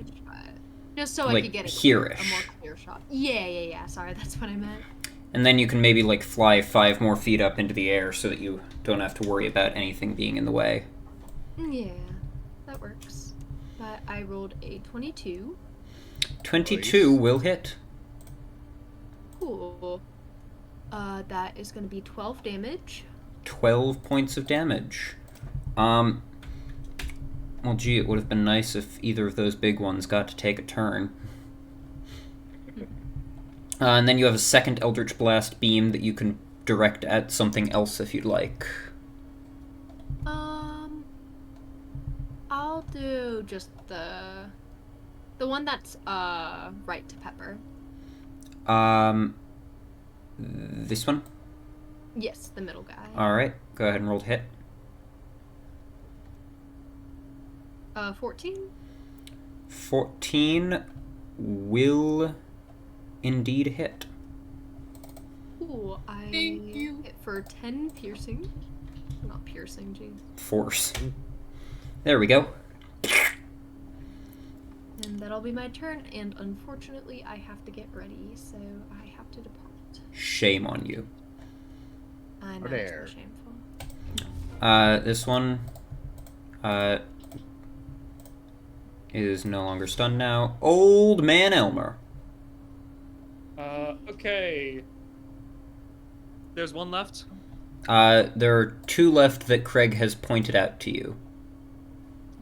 Just so I like, could get a here-ish. more clear shot. Yeah. Sorry, that's what I meant. And then you can maybe, like, fly 5 more feet up into the air so that you don't have to worry about anything being in the way. Yeah, that works. But I rolled a 22. 22 Nice. will hit. Cool. That is going to be 12 damage. 12 points of damage. Well, gee, it would have been nice if either of those big ones got to take a turn. And then you have a second Eldritch Blast beam that you can direct at something else if you'd like. I'll do just the one that's right to Pepper. This one? Yes, the middle guy. Alright, go ahead and roll to hit. 14. 14 will indeed hit. Cool. I hit for 10 piercing. Not piercing, jeez. Force. There we go. And that'll be my turn, and unfortunately I have to get ready, so I have to depart. Shame on you. I know, There. it's so shameful. This one, is no longer stunned now. Old Man Elmer. Okay. There's one left. There are 2 left that Craig has pointed out to you.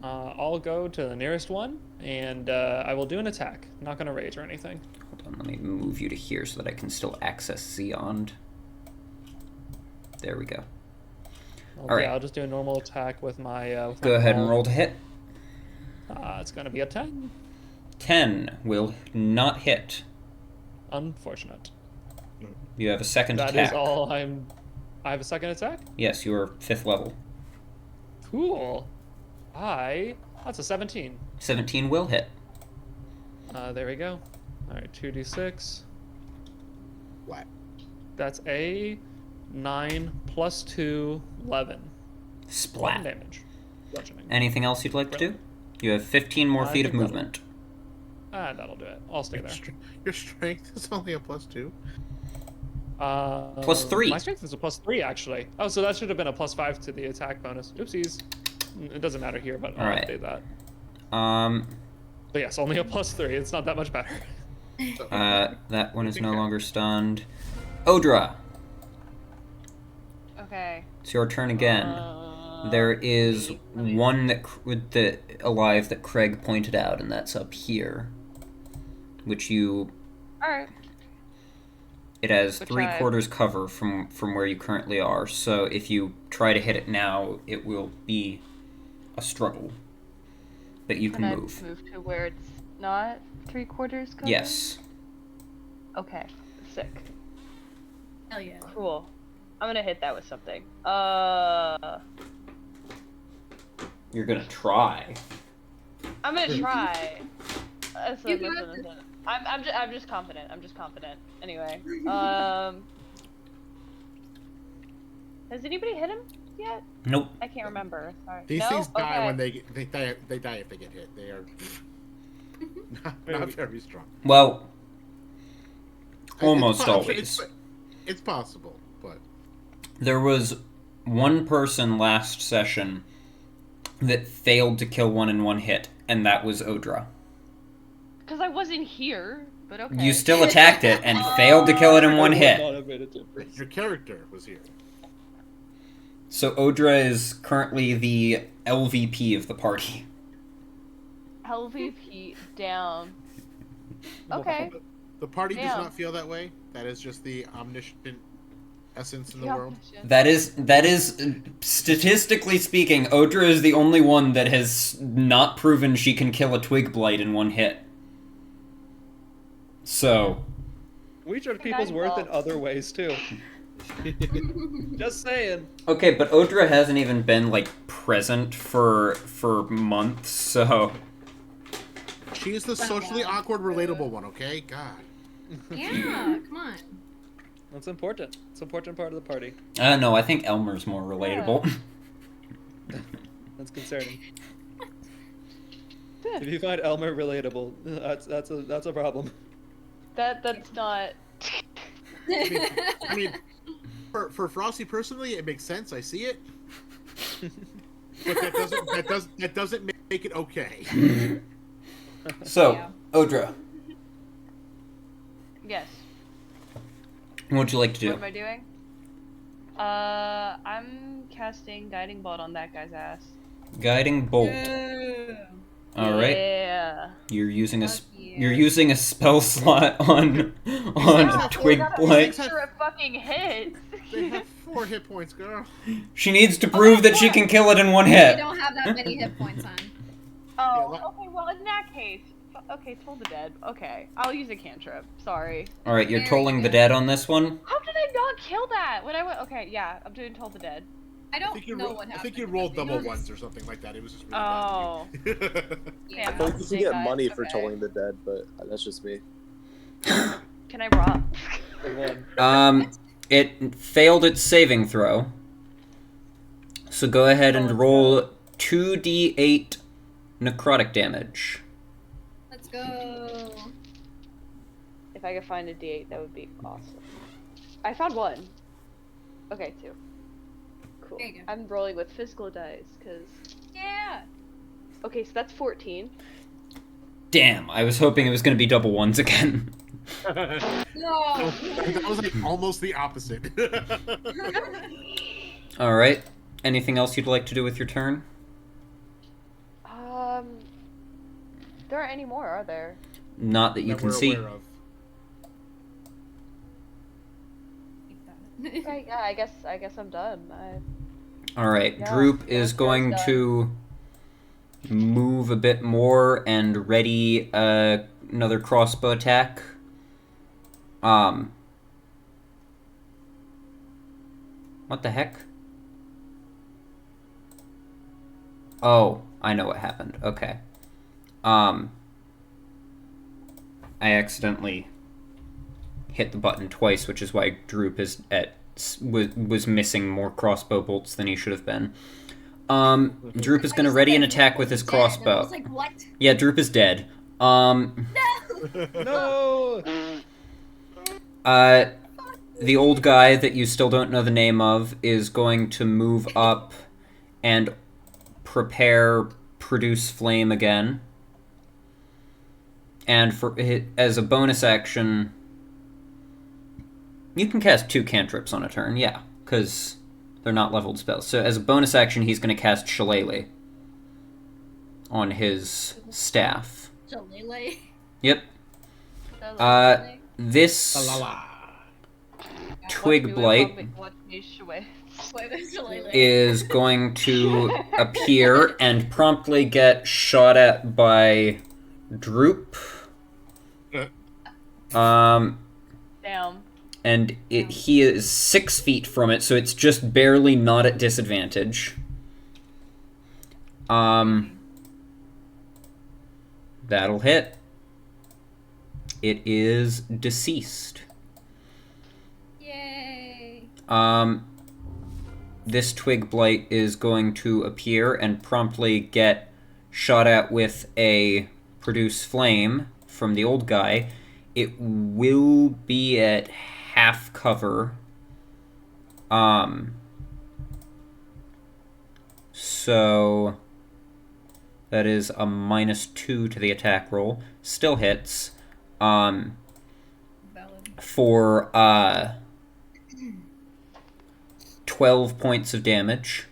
I'll go to the nearest one, and I will do an attack. I'm not going to rage or anything. Hold on, let me move you to here so that I can still access Xeond. There we go. Well, All right. Yeah, I'll just do a normal attack with my... with Go my ahead and maul. roll to hit. It's going to be a 10. 10 will not hit. Unfortunate. You have a second That attack. is all I'm... I have a second attack? Yes, you are 5th level. Cool. That's a 17. 17 will hit. There we go. Alright, 2d6. What? That's a 9 plus 2, 11. 11 Splat. damage. Bludgeoning. Anything else you'd like to do? You have 15 more I feet of think that'll- movement. That'll do it. I'll stay there. Your strength is only a +2. Plus 3. My strength is a plus 3, actually. Oh, so that should have been a plus 5 to the attack bonus. Oopsies. It doesn't matter here, but I'll Alright. update that. Um, But yes, only a plus 3. It's not that much better. that one is no longer stunned. Odra. Okay. It's your turn again. There is one that alive that Craig pointed out, and that's up here, which you. All right. It has Which 3/4 cover from where you currently are. So if you try to hit it now, it will be a struggle. But you can move. Move to where it's not 3/4 cover? Yes. Okay. Sick. Hell yeah. Cool. I'm gonna hit that with something. You're gonna try. I'm gonna try. You got this. I'm just confident. I'm just confident. Anyway. Has anybody hit him yet? Nope. I can't remember. Sorry. These no? things die Okay. when they die if they get hit. They are not very strong. Well, almost It's always. It's possible, but There was one person last session that failed to kill one in one hit, and that was Odra. Because I wasn't here, but okay. You still attacked it and failed to kill it in one hit. your character was here. So Odra is currently the LVP of the party. LVP down. Okay. The party does Damn. not feel that way. That is just the omniscient essence in the world. That is statistically speaking, Odra is the only one that has not proven she can kill a twig blight in one hit. So We judge people's worth in other ways too. Just saying. okay, but Odra hasn't even been like present for months, so She is the socially awkward, relatable one. Okay, God. Yeah, come on. That's important. It's an important part of the party. no, I think Elmer's more relatable. That's concerning. If you find Elmer relatable, that's a problem. That's not. I mean, for Frosty personally, it makes sense. I see it, but that doesn't make it okay. So, Yeah. Odra, Yes. what would you like to What do? am I doing? I'm casting Guiding Bolt on that guy's ass. Guiding bolt. Yeah. All right. Yeah. You're using Fuck yeah. you're using a spell slot on twig blight. After a fucking hit. They have 4 hit points, girl. She needs to prove that she can kill it in one They hit. don't have that many hit points on. Oh, okay, well, in that case. Okay, Toll the Dead. Okay, I'll use a cantrip. Sorry. All right, you're Very tolling the good. dead on this one. How did I not kill that? When I went. Okay, yeah, I'm doing Toll the Dead. I I don't think you know rolled. what happened. I think you to rolled be double honest. ones or something like that. It was just really Oh. bad. Yeah. Yeah. I feel like you can get money for Okay. tolling the dead, but that's just me. Can I rob? It failed its saving throw. So go ahead and roll 2d8 necrotic damage. Let's go. If I could find a D8, that would be awesome. I found one. Okay, 2. Cool. There you go. I'm rolling with physical dice, because... Yeah. Okay, so that's 14. Damn, I was hoping it was going to be double ones again. No. That was like almost the opposite. All right. Anything else you'd like to do with your turn? There aren't any more, are there? Not that you that can we're see. aware of. Okay, yeah, I guess I'm done. All right, Yeah, Droop is yeah, going done. to move a bit more and ready another crossbow attack. What the heck? Oh, I know what happened. Okay. I accidentally hit the button twice, which is why Droop is was missing more crossbow bolts than he should have been. Droop is going to ready an attack with his Dead. I crossbow. was like, what? Yeah, Droop is dead. No. The old guy that you still don't know the name of is going to move up and produce flame again. And as a bonus action, you can cast 2 cantrips on a turn, yeah, because They're not leveled spells. So as a bonus action, he's going to cast Shillelagh on his staff. Shillelagh. Yep. Shillelagh. This La la la. twig blight Watch me shway. Shillelagh. is going to appear and promptly get shot at by Droop. Damn. And he is 6 feet from it, so it's just barely not at disadvantage. That'll hit. It is deceased. Yay. This twig blight is going to appear and promptly get shot at with a produce flame from the old guy. It will be at half cover. So that is a -2 to the attack roll. Still hits. Valid. For 12 points of damage.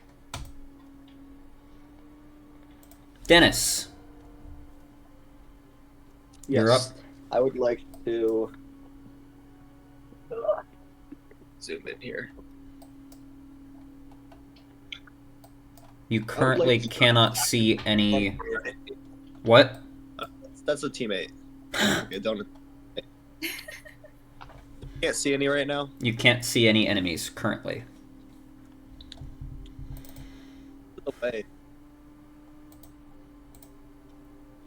Dennis, you're up. I would like to zoom in here. You currently cannot see any... What? That's a teammate. Okay, don't. Can't see any right now. You can't see any enemies currently. Away.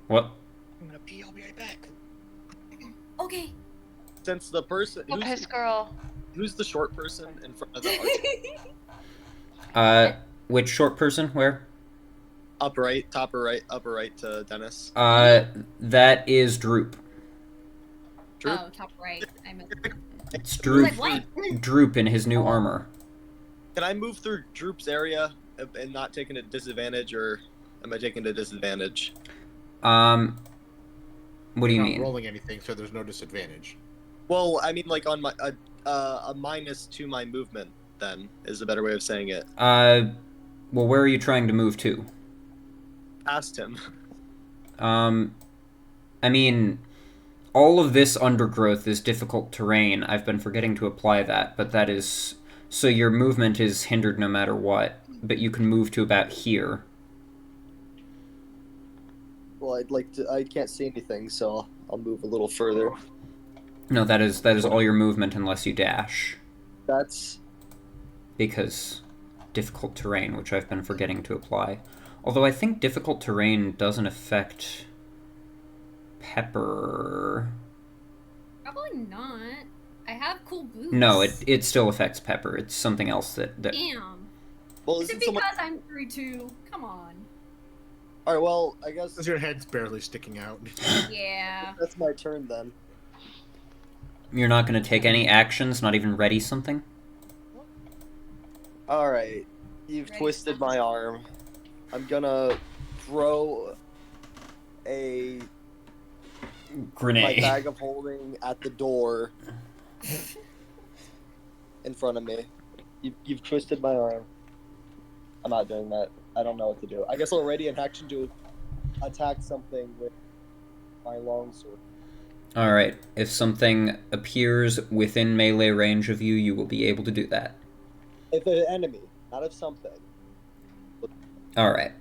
What? I'm gonna pee. I'll be right back. Okay. Since the person Oh, piss girl. who's the short person in front of the archer? Which short person? Where? Upper right to Dennis. That is Droop. Droop? Oh, top right. I missed it. It's Droop. Like what? Droop in his new armor. Can I move through Droop's area and not taking a disadvantage, or am I taking a disadvantage? What do you You're not mean? rolling anything, so there's no disadvantage. Well, I mean, like on my a minus to my movement. Then is a better way of saying it. Well, where are you trying to move to? Asked him. I mean, all of this undergrowth is difficult terrain. I've been forgetting to apply that, but that is... So your movement is hindered no matter what, but you can move to about here. Well, I'd like to. I can't see anything, so I'll move a little further. No, that is all your movement unless you dash. That's... Because difficult terrain, which I've been forgetting to apply. Although I think difficult terrain doesn't affect Pepper. Probably not. I have cool boots. No, it still affects Pepper. It's something else that... Damn. Well, Is it isn't because someone... I'm 3-2? Come on. All right. Well, I guess Because your head's barely sticking out. Yeah. that's my turn then. You're not going to take any actions, not even ready something? All right. You've Ready, twisted stop. my arm. I'm gonna throw my Grenade. bag of holding at the door in front of me. You've twisted my arm. I'm not doing that. I don't know what to do. I guess I'll radiant action to attack something with my longsword. Alright, if something appears within melee range of you, you will be able to do that. If an enemy, not if something. Alright.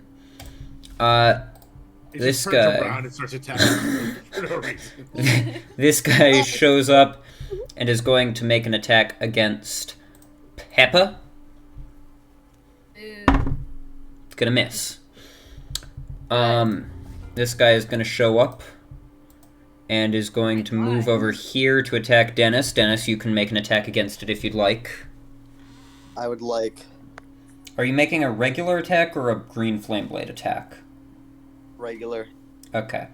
He This just turns guy... around and starts attacking for no reason. This guy shows up and is going to make an attack against Peppa. Ooh. It's gonna miss. This guy is gonna show up and is going to move over here to attack Dennis. Dennis, you can make an attack against it if you'd like. I would like Are you making a regular attack or a green flame blade attack? regular. Okay.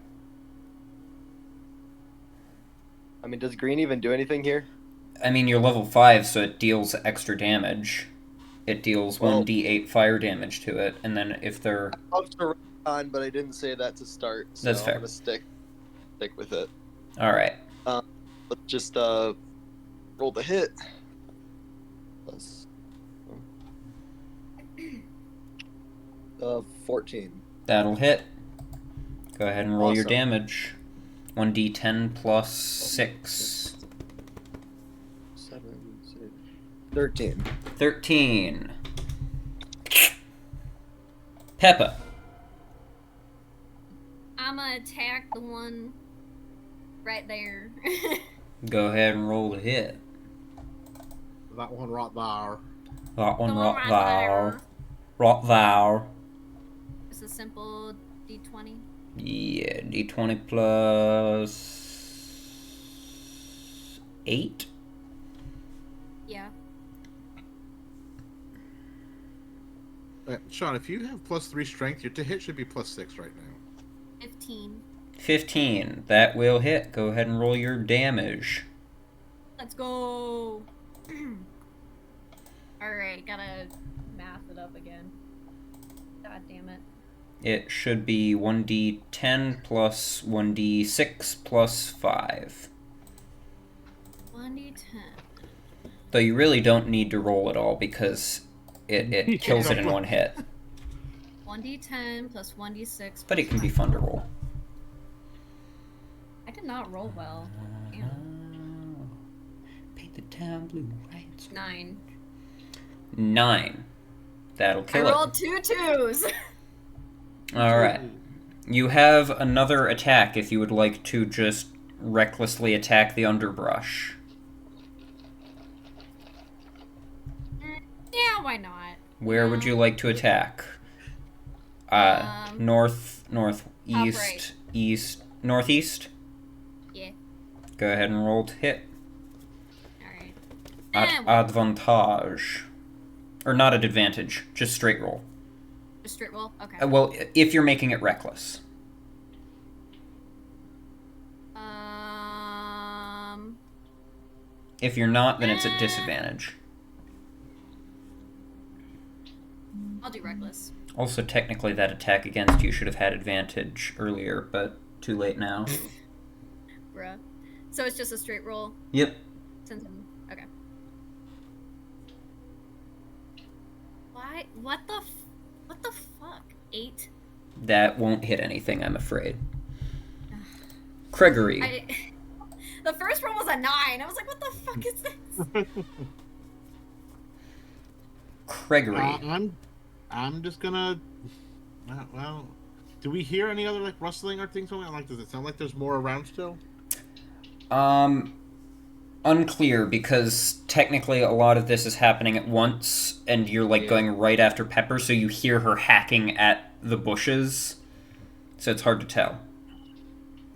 I mean, does green even do anything here? I mean, you're level 5, so it deals extra damage. It deals Well- 1d8 fire damage to it, and then if they're... I'd love to on, but I didn't say that to start, so That's fair. I'm gonna stick with it. Alright. Let's just roll the hit. Plus 14. That'll hit. Go ahead and roll your Awesome. damage. 1d10 plus 6. 7, 6, 13. 13. Peppa. I'm gonna attack the one right there. Go ahead and roll to hit. That one right there. That one The one right right there. Right there. It's a simple d20. Yeah, d20 plus 8. Yeah. Shaun, if you have +3 strength, your to hit should be +6 right now. 15. 15. That will hit. Go ahead and roll your damage. Let's go. Alright, gotta math it up again. God damn it. It should be 1d10 plus 1d6 plus 5. 1d10. Though you really don't need to roll at all because it kills it in one hit. 1d10 plus 1d6. But it can be fun to roll. I did not roll well. Damn. Paint the town blue, right? 9. 9. That'll I kill it. rolled 2 2s. Alright. You have another attack if you would like to just recklessly attack the underbrush. Yeah, why not? Where would you like to attack? North, northeast, right. east, northeast? Yeah. Go ahead and roll to hit. Alright. At advantage. Or not at advantage, just straight roll. Just straight roll? Okay. Well, if you're making it reckless. If you're not, then it's at disadvantage. I'll do reckless. Also, technically, that attack against you should have had advantage earlier, but too late now. Bruh. So it's just a straight roll? Yep. Since I'm... Okay. Why? What the fuck? 8? That won't hit anything, I'm afraid. Gregory. The first roll was a 9. I was like, what the fuck is this? Gregory. I'm just gonna... Well, do we hear any other, like, rustling or things going on? Like, does it sound like there's more around still? Unclear, because technically a lot of this is happening at once, and you're, like, going right after Pepper, so you hear her hacking at the bushes, so it's hard to tell.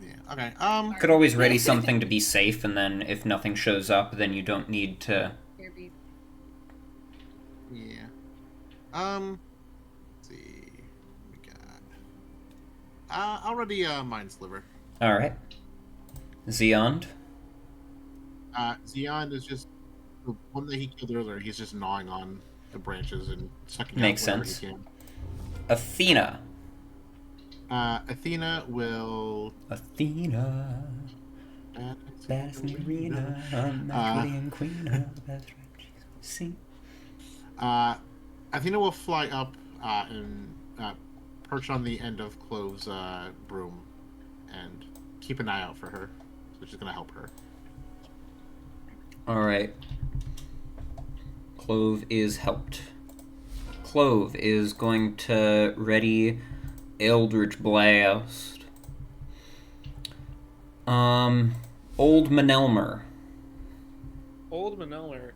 Yeah, okay, Could always ready something to be safe, and then if nothing shows up, then you don't need to... Yeah. Let's see. We got... already, Mind Sliver. Alright. Zeond? Zeond is just... The one that he killed earlier, he's just gnawing on the branches and sucking Makes out whatever sense. he can. Athena. Athena will... Athena. Baddest in the arena. I'm the Korean queen of the best right. See? Athena will fly up and perch on the end of Clove's broom and keep an eye out for her. So she's gonna help her. Alright. Clove is helped. Clove is going to ready Eldritch Blast. Old Manelmer. Old Manelmer.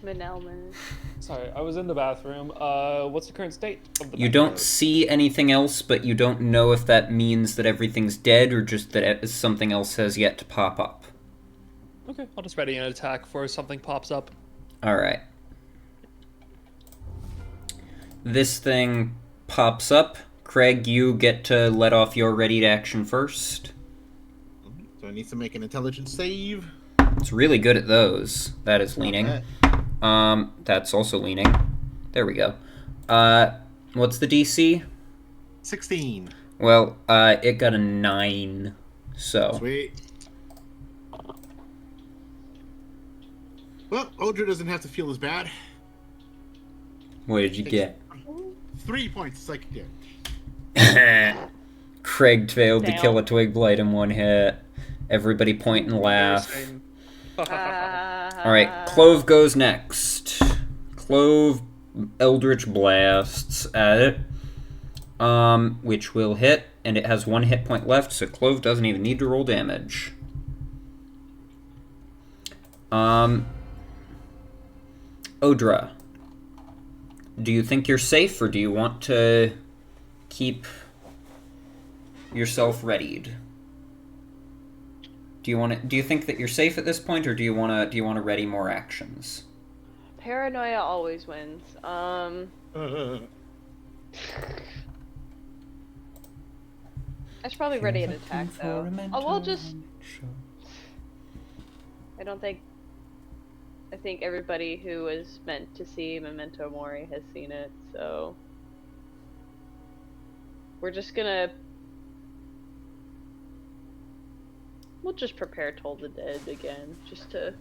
Manelmer. Sorry, I was in the bathroom. What's the current state of the You don't see anything else, but you don't know if that means that everything's dead or just that something else has yet to pop up. Okay, I'll just ready an attack before something pops up. Alright. This thing pops up. Craig, you get to let off your ready to action first. So I need to make an intelligence save. It's really good at those. That is leaning. That's also leaning. There we go. What's the DC? 16. Well, it got a 9. So. Sweet. Well, Odra doesn't have to feel as bad. What did you get? 3 points of psychic damage. Craig failed to Damn. kill a twig blight in one hit. Everybody point and laugh. Alright, Clove goes next. Clove Eldritch Blasts at it. Which will hit, and it has 1 hit point left, so Clove doesn't even need to roll damage. Odra, do you think you're safe, or do you want to keep yourself readied? Do you think that you're safe at this point, or do you want to ready more actions? Paranoia always wins. I should probably ready an attack though. Oh, we'll just. I think everybody who was meant to see Memento Mori has seen it, so we're just gonna. We'll just prepare Toll the Dead again, just to.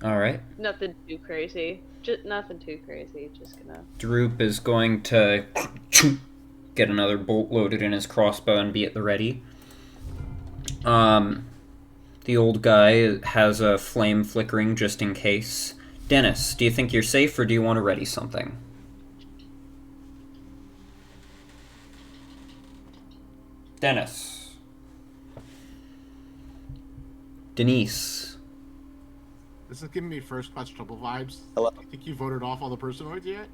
Alright. Nothing too crazy. Just nothing too crazy. Just gonna. Droop is going to get another bolt loaded in his crossbow and be at the ready. The old guy has a flame flickering just in case. Dennis, do you think you're safe, or do you want to ready something? Dennis. Denise. This is giving me first class trouble vibes. Hello. I think you voted off all the personoids yet?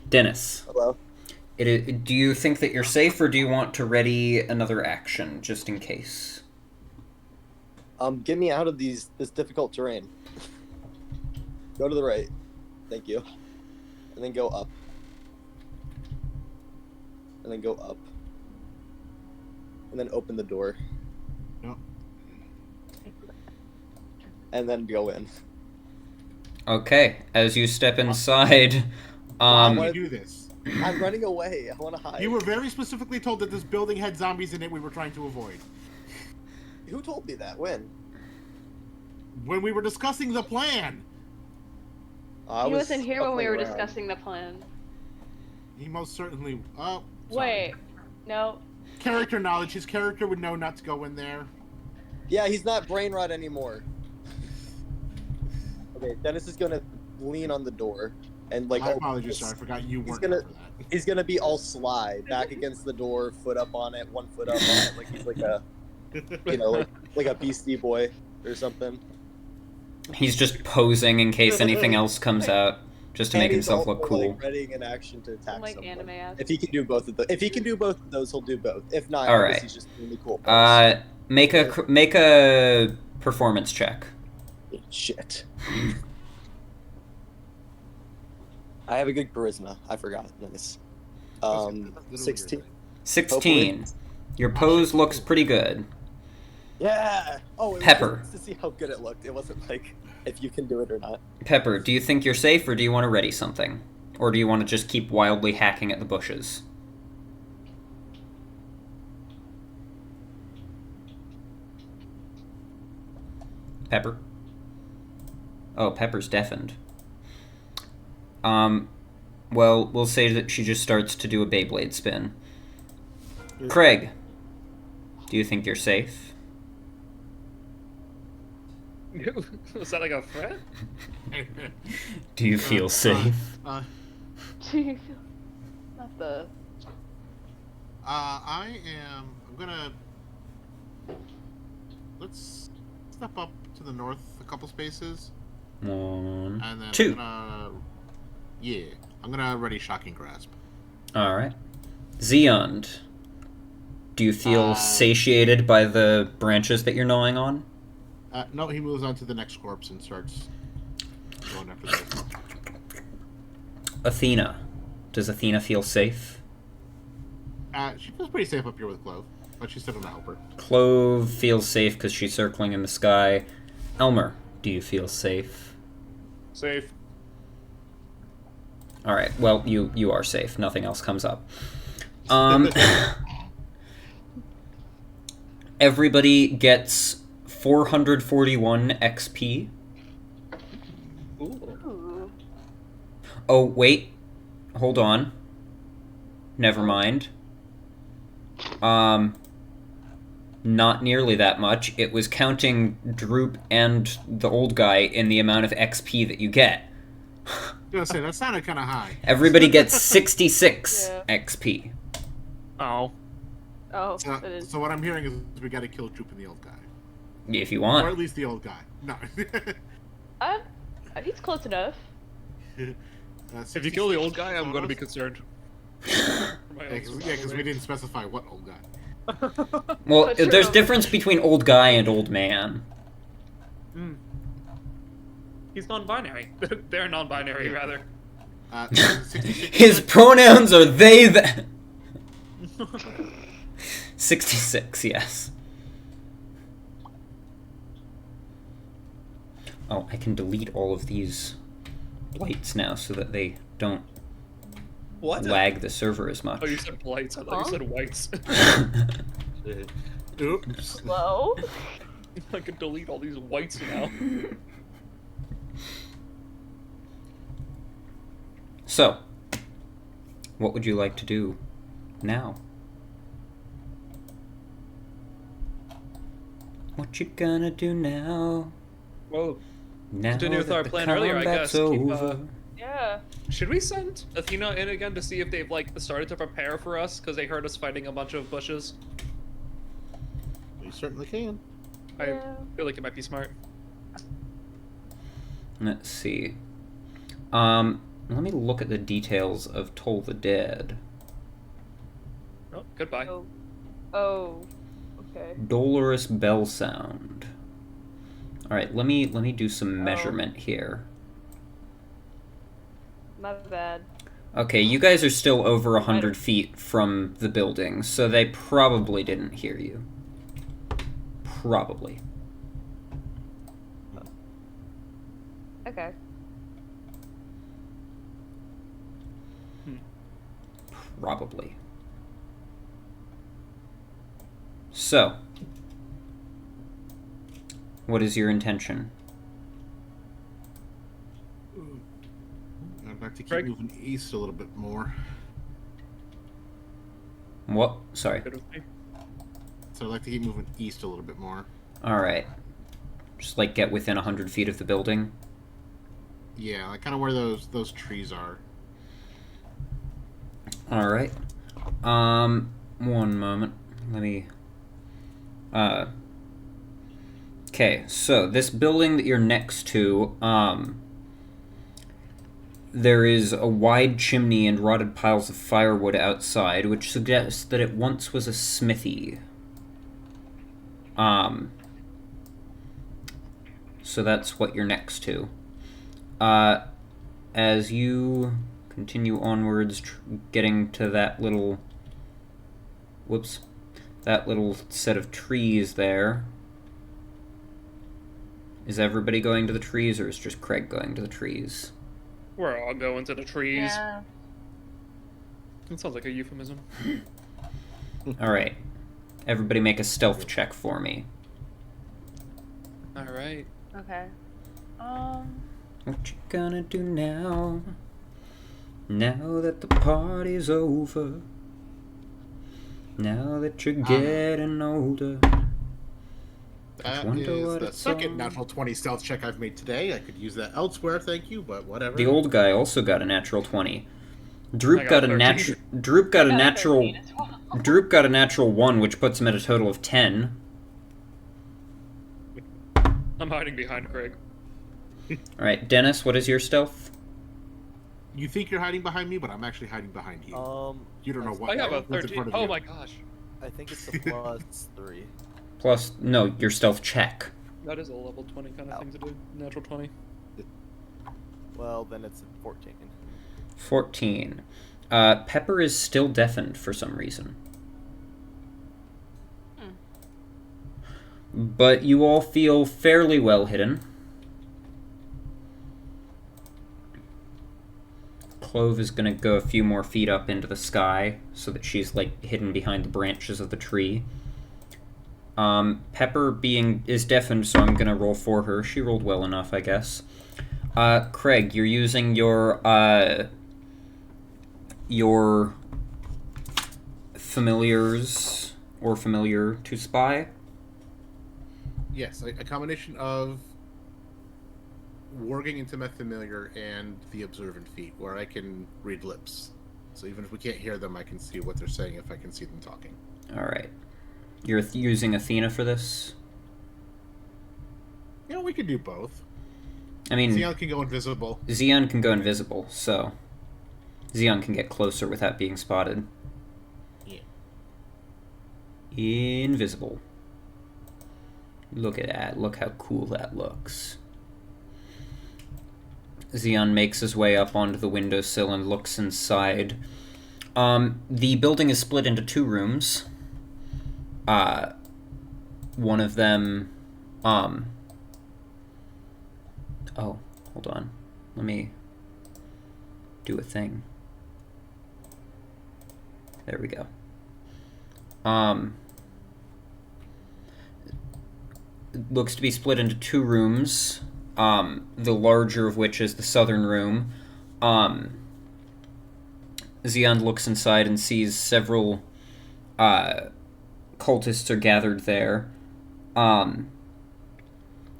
Dennis. Hello. Do you think that you're safe, or do you want to ready another action, just in case? Get me out of this difficult terrain. Go to the right. Thank you. And then go up. And then go up. And then open the door. Yep. And then go in. Okay, as you step inside, Why would you do this? I'm running away. I want to hide. You were very specifically told that this building had zombies in it we were trying to avoid. Who told me that? When? When we were discussing the plan. He wasn't here when we were discussing the plan. He most certainly. Oh. Wait. No. Character knowledge. His character would know not to go in there. Yeah, he's not brain rot anymore. Okay, Dennis is gonna lean on the door and like. My apologies, sir. I forgot you weren't there for that. He's gonna be all sly, back against the door, foot up on it, 1 foot up on it, like he's like a, like a Beastie Boy or something. he's just posing in case anything else comes out, just to make himself look cool. Like, readying an action to attack Like someone. anime If he can do both of those, he'll do both. If not, All right. he's just really cool. Make a performance check. Shit. I have a good charisma. I forgot. Nice. 16. 16. Your pose looks pretty good. Yeah. Oh, it was Pepper. just to see how good it looked. It wasn't like if you can do it or not. Pepper, do you think you're safe, or do you want to ready something? Or do you want to just keep wildly hacking at the bushes? Pepper? Oh, Pepper's deafened. Well, we'll say that she just starts to do a Beyblade spin. Craig, do you think you're safe? Was that like a threat? Do you feel safe? Do you feel not the? I'm gonna. Let's step up to the north a couple spaces. 1, And then 2. I'm gonna ready Shocking Grasp. Alright. Zeond, do you feel satiated by the branches that you're gnawing on? No, he moves on to the next corpse and starts going after this. Athena, does Athena feel safe? She feels pretty safe up here with Clove, but she's still gonna help her. Clove feels safe because she's circling in the sky. Elmer, do you feel safe? Safe. Alright, well, you are safe. Nothing else comes up. Everybody gets 441 XP. Ooh. Oh, wait. Hold on. Never mind. Not nearly that much. It was counting Droop and the old guy in the amount of XP that you get. I was gonna say, that sounded kind of high. Everybody gets 66 Yeah. XP. Oh. Oh, that is. So what I'm hearing is we gotta kill Droop and the old guy. If you Or at want. least the old guy. No. He's close enough. If you kill the old guy, I'm going to be concerned. Yeah, because we didn't specify what old guy. Well, That's there's true. difference between old guy and old man. He's non-binary. They're non-binary, rather. 66. His pronouns are they, them. 66, yes. Oh, I can delete all of these blights now so that they don't What? lag the server as much. Oh, you said blights. I thought you said whites. Oops. Hello? I can delete all these whites now. So, what would you like to do now? What you gonna do now? Whoa. Now Continue with that our the plan earlier, I combat's guess. Keep, over. Yeah. Should we send Athena in again to see if they've, like, started to prepare for us? Because they heard us fighting a bunch of bushes. We certainly can. I Yeah. feel like it might be smart. Let's see. Let me look at the details of Toll the Dead. Oh, goodbye. Oh. Okay. Dolorous bell sound. Alright, let me do some Oh. measurement here. Not bad. Okay, you guys are still over 100 feet from the building, so they probably didn't hear you. Probably. Okay. Probably. So, what is your intention? I'd like to keep Craig? moving east a little bit more. What? Sorry. Good with me. So I'd like to keep moving east a little bit more. Alright. Just like get within 100 feet of the building. Yeah, like kind of where those trees are. Alright. One moment. Let me... Okay, so this building that you're next to, there is a wide chimney and rotted piles of firewood outside, which suggests that it once was a smithy. So that's what you're next to. As you continue onwards, getting to that little... Whoops. That little set of trees there. Is everybody going to the trees, or is just Craig going to the trees? We're all going to the trees. Yeah. That sounds like a euphemism. Alright. Everybody make a stealth check for me. Alright. Okay. What you gonna do now? Now that the party's over. Now that you're getting older. That wonder is what the it's second on. natural 20 stealth check I've made today. I could use that elsewhere, thank you, but whatever. The old guy also got a natural 20. Droop I got got a 13. natural. Droop got a I got natural. 13 as well. Droop got a natural 1, which puts him at a total of 10. I'm hiding behind Craig. Alright, Dennis, what is your stealth? You think you're hiding behind me, but I'm actually hiding behind you. You don't know what. I have a what's in 13. front of Oh you. my gosh. I think it's a +3. Plus, no, your stealth check. That is a level 20 kind of thing to do. Natural 20. Well, then it's 14. 14. Pepper is still deafened for some reason. But you all feel fairly well hidden. Clove is going to go a few more feet up into the sky so that she's like hidden behind the branches of the tree. Pepper is deafened, so I'm going to roll for her. She rolled well enough, I guess. Craig, you're using your familiars or familiar to spy? Yes, a combination of warging intimate familiar and the observant feat, where I can read lips. So even if we can't hear them, I can see what they're saying if I can see them talking. Alright. You're using Athena for this? You know, we could do both. I mean... Xeon can go invisible. Xeon can go invisible, so... Xeon can get closer without being spotted. Yeah. Invisible. Look at that. Look how cool that looks. Xeon makes his way up onto the windowsill and looks inside. The building is split into 2 rooms. One of them... Oh, hold on. Let me do a thing. There we go. It looks to be split into 2 rooms. The larger of which is the southern room. Xeon looks inside and sees several cultists are gathered there.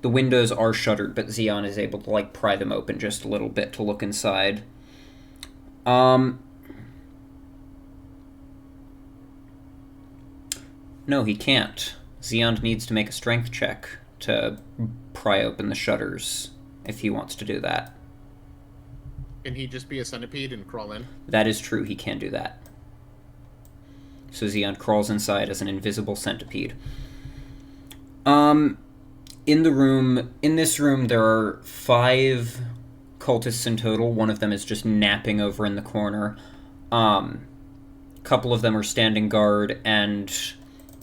The windows are shuttered, but Xeon is able to, like, pry them open just a little bit to look inside. No, he can't. Xeon needs to make a strength check to pry open the shutters, if he wants to do that. Can he just be a centipede and crawl in? That is true, he can do that. So Xeon crawls inside as an invisible centipede. In this room, there are 5 cultists in total. One of them is just napping over in the corner. A couple of them are standing guard, and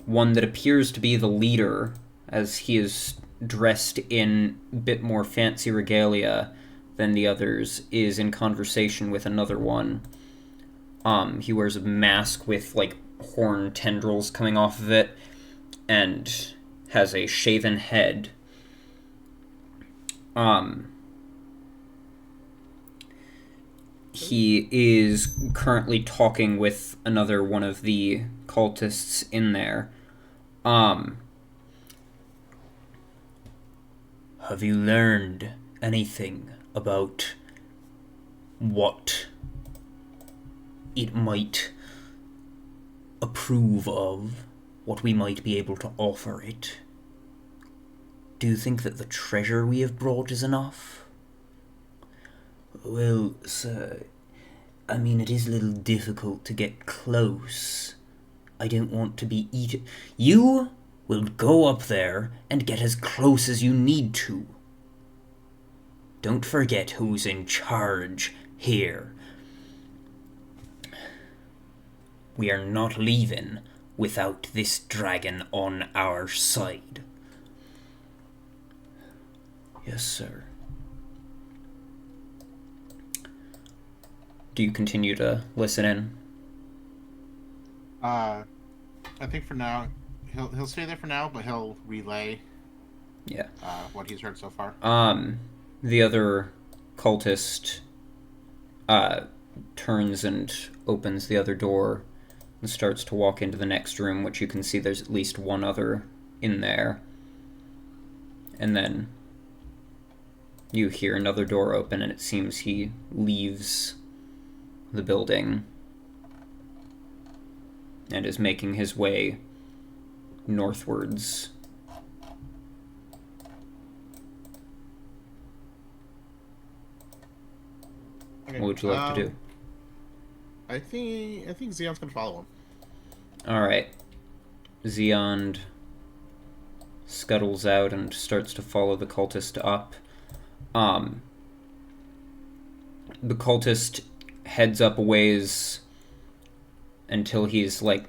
one that appears to be the leader, as he is dressed in a bit more fancy regalia than the others, is in conversation with another one. He wears a mask with, like, horn tendrils coming off of it, and has a shaven head. He is currently talking with another one of the cultists in there. Have you learned anything about what it might approve of? What we might be able to offer it? Do you think that the treasure we have brought is enough? Well, sir, I mean, it is a little difficult to get close. I don't want to be eaten. You will go up there and get as close as you need to. Don't forget who's in charge here. We are not leaving without this dragon on our side. Yes, sir. Do you continue to listen in? I think for now, he'll stay there for now, but he'll relay. Yeah. What he's heard so far. The other cultist turns and opens the other door and starts to walk into the next room, which you can see there's at least one other in there. And then you hear another door open, and it seems he leaves the building and is making his way northwards. Okay. What would you like to do? I think Xeon's gonna follow him. Alright. Xeon scuttles out and starts to follow the cultist up. The cultist heads up a ways until he's, like,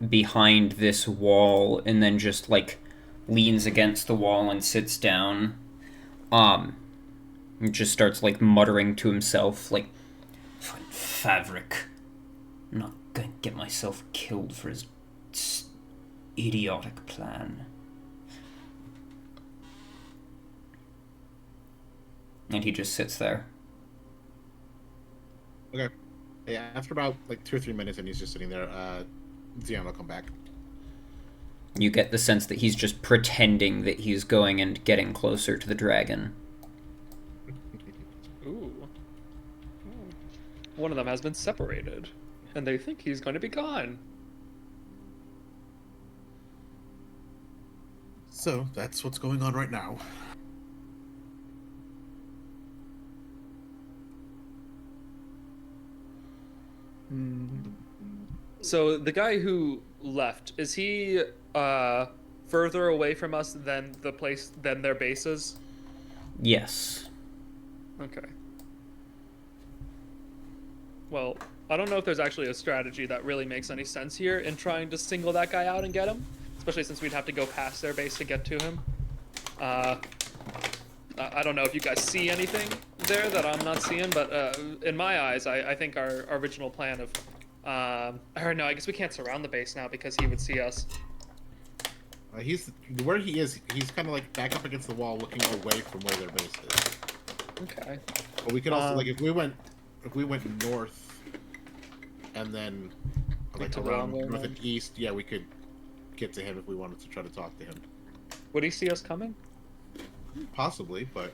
behind this wall, and then just, like, leans against the wall and sits down. And just starts, like, muttering to himself, like, fabric. I'm not gonna get myself killed for his idiotic plan. And he just sits there. Okay. Yeah, after about like 2 or 3 minutes and he's just sitting there, Xeon will come back. You get the sense that he's just pretending that he's going and getting closer to the dragon. Ooh. One of them has been separated, and they think he's going to be gone. So, that's what's going on right now. So, the guy who left, is he further away from us than their bases? Yes. Okay. Well, I don't know if there's actually a strategy that really makes any sense here in trying to single that guy out and get him, especially since we'd have to go past their base to get to him. I don't know if you guys see anything there that I'm not seeing, but in my eyes, I think our original plan of... or no, I guess we can't surround the base now because he would see us. Where he is, he's kind of like back up against the wall looking away from where their base is. Okay. But we could also, like, if we went north and then like around north and east, yeah, we could get to him if we wanted to try to talk to him. Would he see us coming? Possibly, but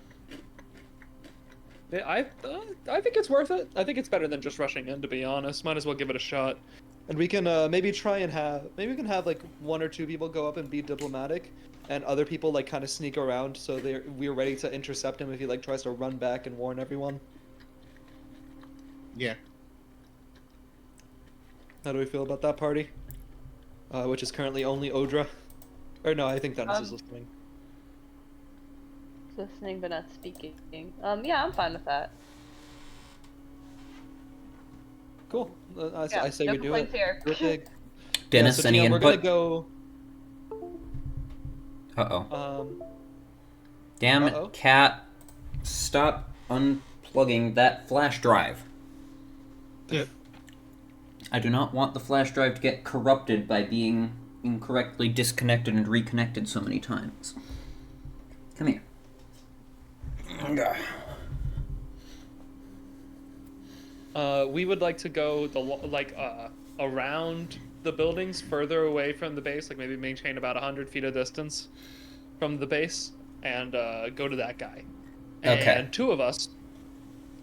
yeah, I think it's worth it. I think it's better than just rushing in, to be honest. Might as well give it a shot. And we can maybe we can have like 1 or 2 people go up and be diplomatic, and other people like kind of sneak around so we're ready to intercept him if he like tries to run back and warn everyone. Yeah. How do we feel about that party? Which is currently only Odra. Or no, I think Dennis is listening. Listening but not speaking. Yeah, I'm fine with that. Cool. I say we do it. Here. Big. Dennis, so, any Gio, input? We're gonna go. Uh-oh. Damn it, Cat. Stop unplugging that flash drive. Yeah. I do not want the flash drive to get corrupted by being incorrectly disconnected and reconnected so many times. Come here. We would like to go around the buildings, further away from the base, like maybe maintain about 100 feet of distance from the base, and go to that guy. Okay. And 2 of us,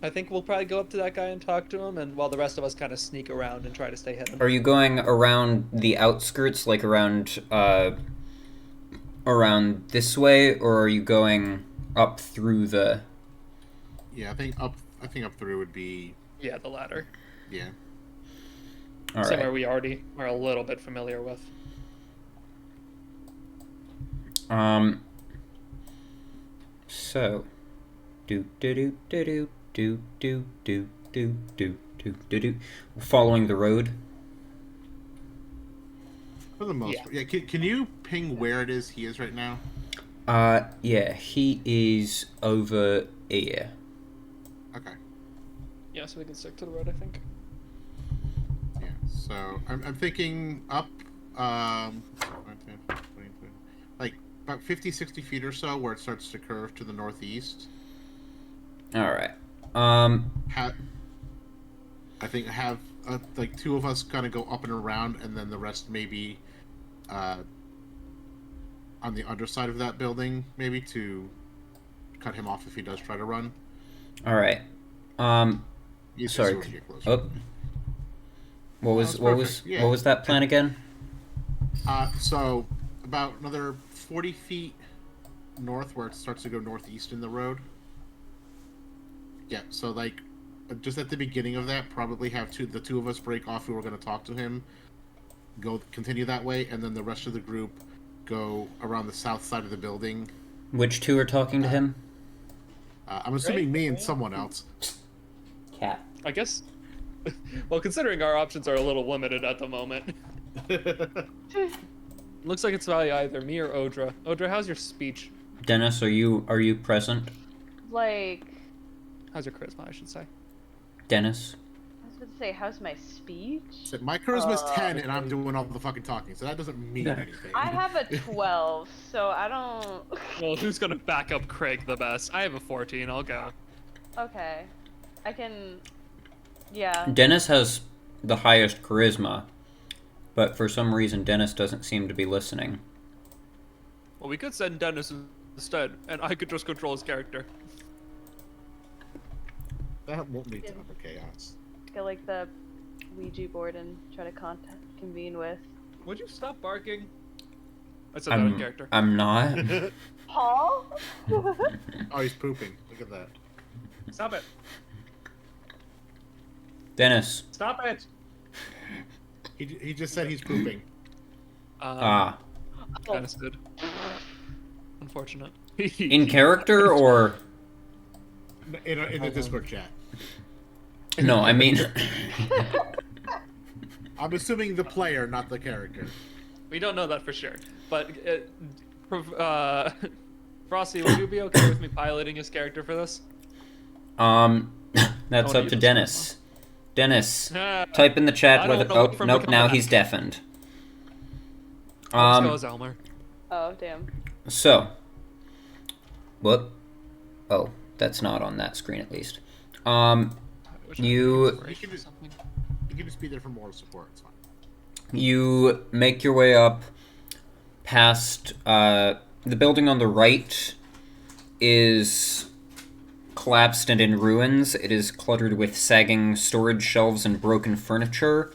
I think we'll probably go up to that guy and talk to him, and while the rest of us kind of sneak around and try to stay hidden. Are you going around the outskirts, like around this way, or are you going up through the... Yeah, I think up through would be... Yeah, the latter. Yeah. All Somewhere right. we already are a little bit familiar with. So... Following the road. For the most part. Yeah, can you ping where it is he is right now? Yeah, he is over here. Okay. Yeah, so we can stick to the road, I think. Yeah, so I'm thinking up, like about 50, 60 feet or so, where it starts to curve to the northeast. All right. I think have like 2 of us kind of go up and around, and then the rest maybe on the underside of that building, maybe to cut him off if he does try to run. All right. Sorry. Oh. What was that plan again? So about another 40 feet north, where it starts to go northeast in the road. Yeah, so like just at the beginning of that, probably have the 2 of us break off who are going to talk to him, continue that way, and then the rest of the group go around the south side of the building. Which 2 are talking to him? I'm assuming me and someone else. Cat. I guess. Well, considering our options are a little limited at the moment. Looks like it's probably either me or Odra. Odra, how's your speech? Dennis, are you present? Like... How's your charisma, I should say? Dennis? How's to say, how's my speech? So my charisma's 10 and I'm doing all the fucking talking, so that doesn't mean anything. I have a 12, so I don't... Well, who's gonna back up Craig the best? I have a 14, I'll go. Okay. I can... Yeah. Dennis has the highest charisma, but for some reason Dennis doesn't seem to be listening. Well, we could send Dennis instead, and I could just control his character. That won't lead to upper chaos. Get like the Ouija board and try to convene with... Would you stop barking? I said that in character. I'm not. Paul? Oh, he's pooping. Look at that. Stop it. Dennis. Stop it. He just said he's pooping. Dennis did. Unfortunate. In character or? In the Discord chat. No, I mean... I'm assuming the player, not the character. We don't know that for sure. But, Frosty, would you be okay with me piloting his character for this? That's up to Dennis. Dennis, type in the chat whether... Oh, nope, now he's deafened. Let's go as Elmer. Oh, damn. So. What? Oh, that's not on that screen at least. You can just be there for moral support, it's fine. You make your way up past, the building on the right is collapsed and in ruins. It is cluttered with sagging storage shelves and broken furniture,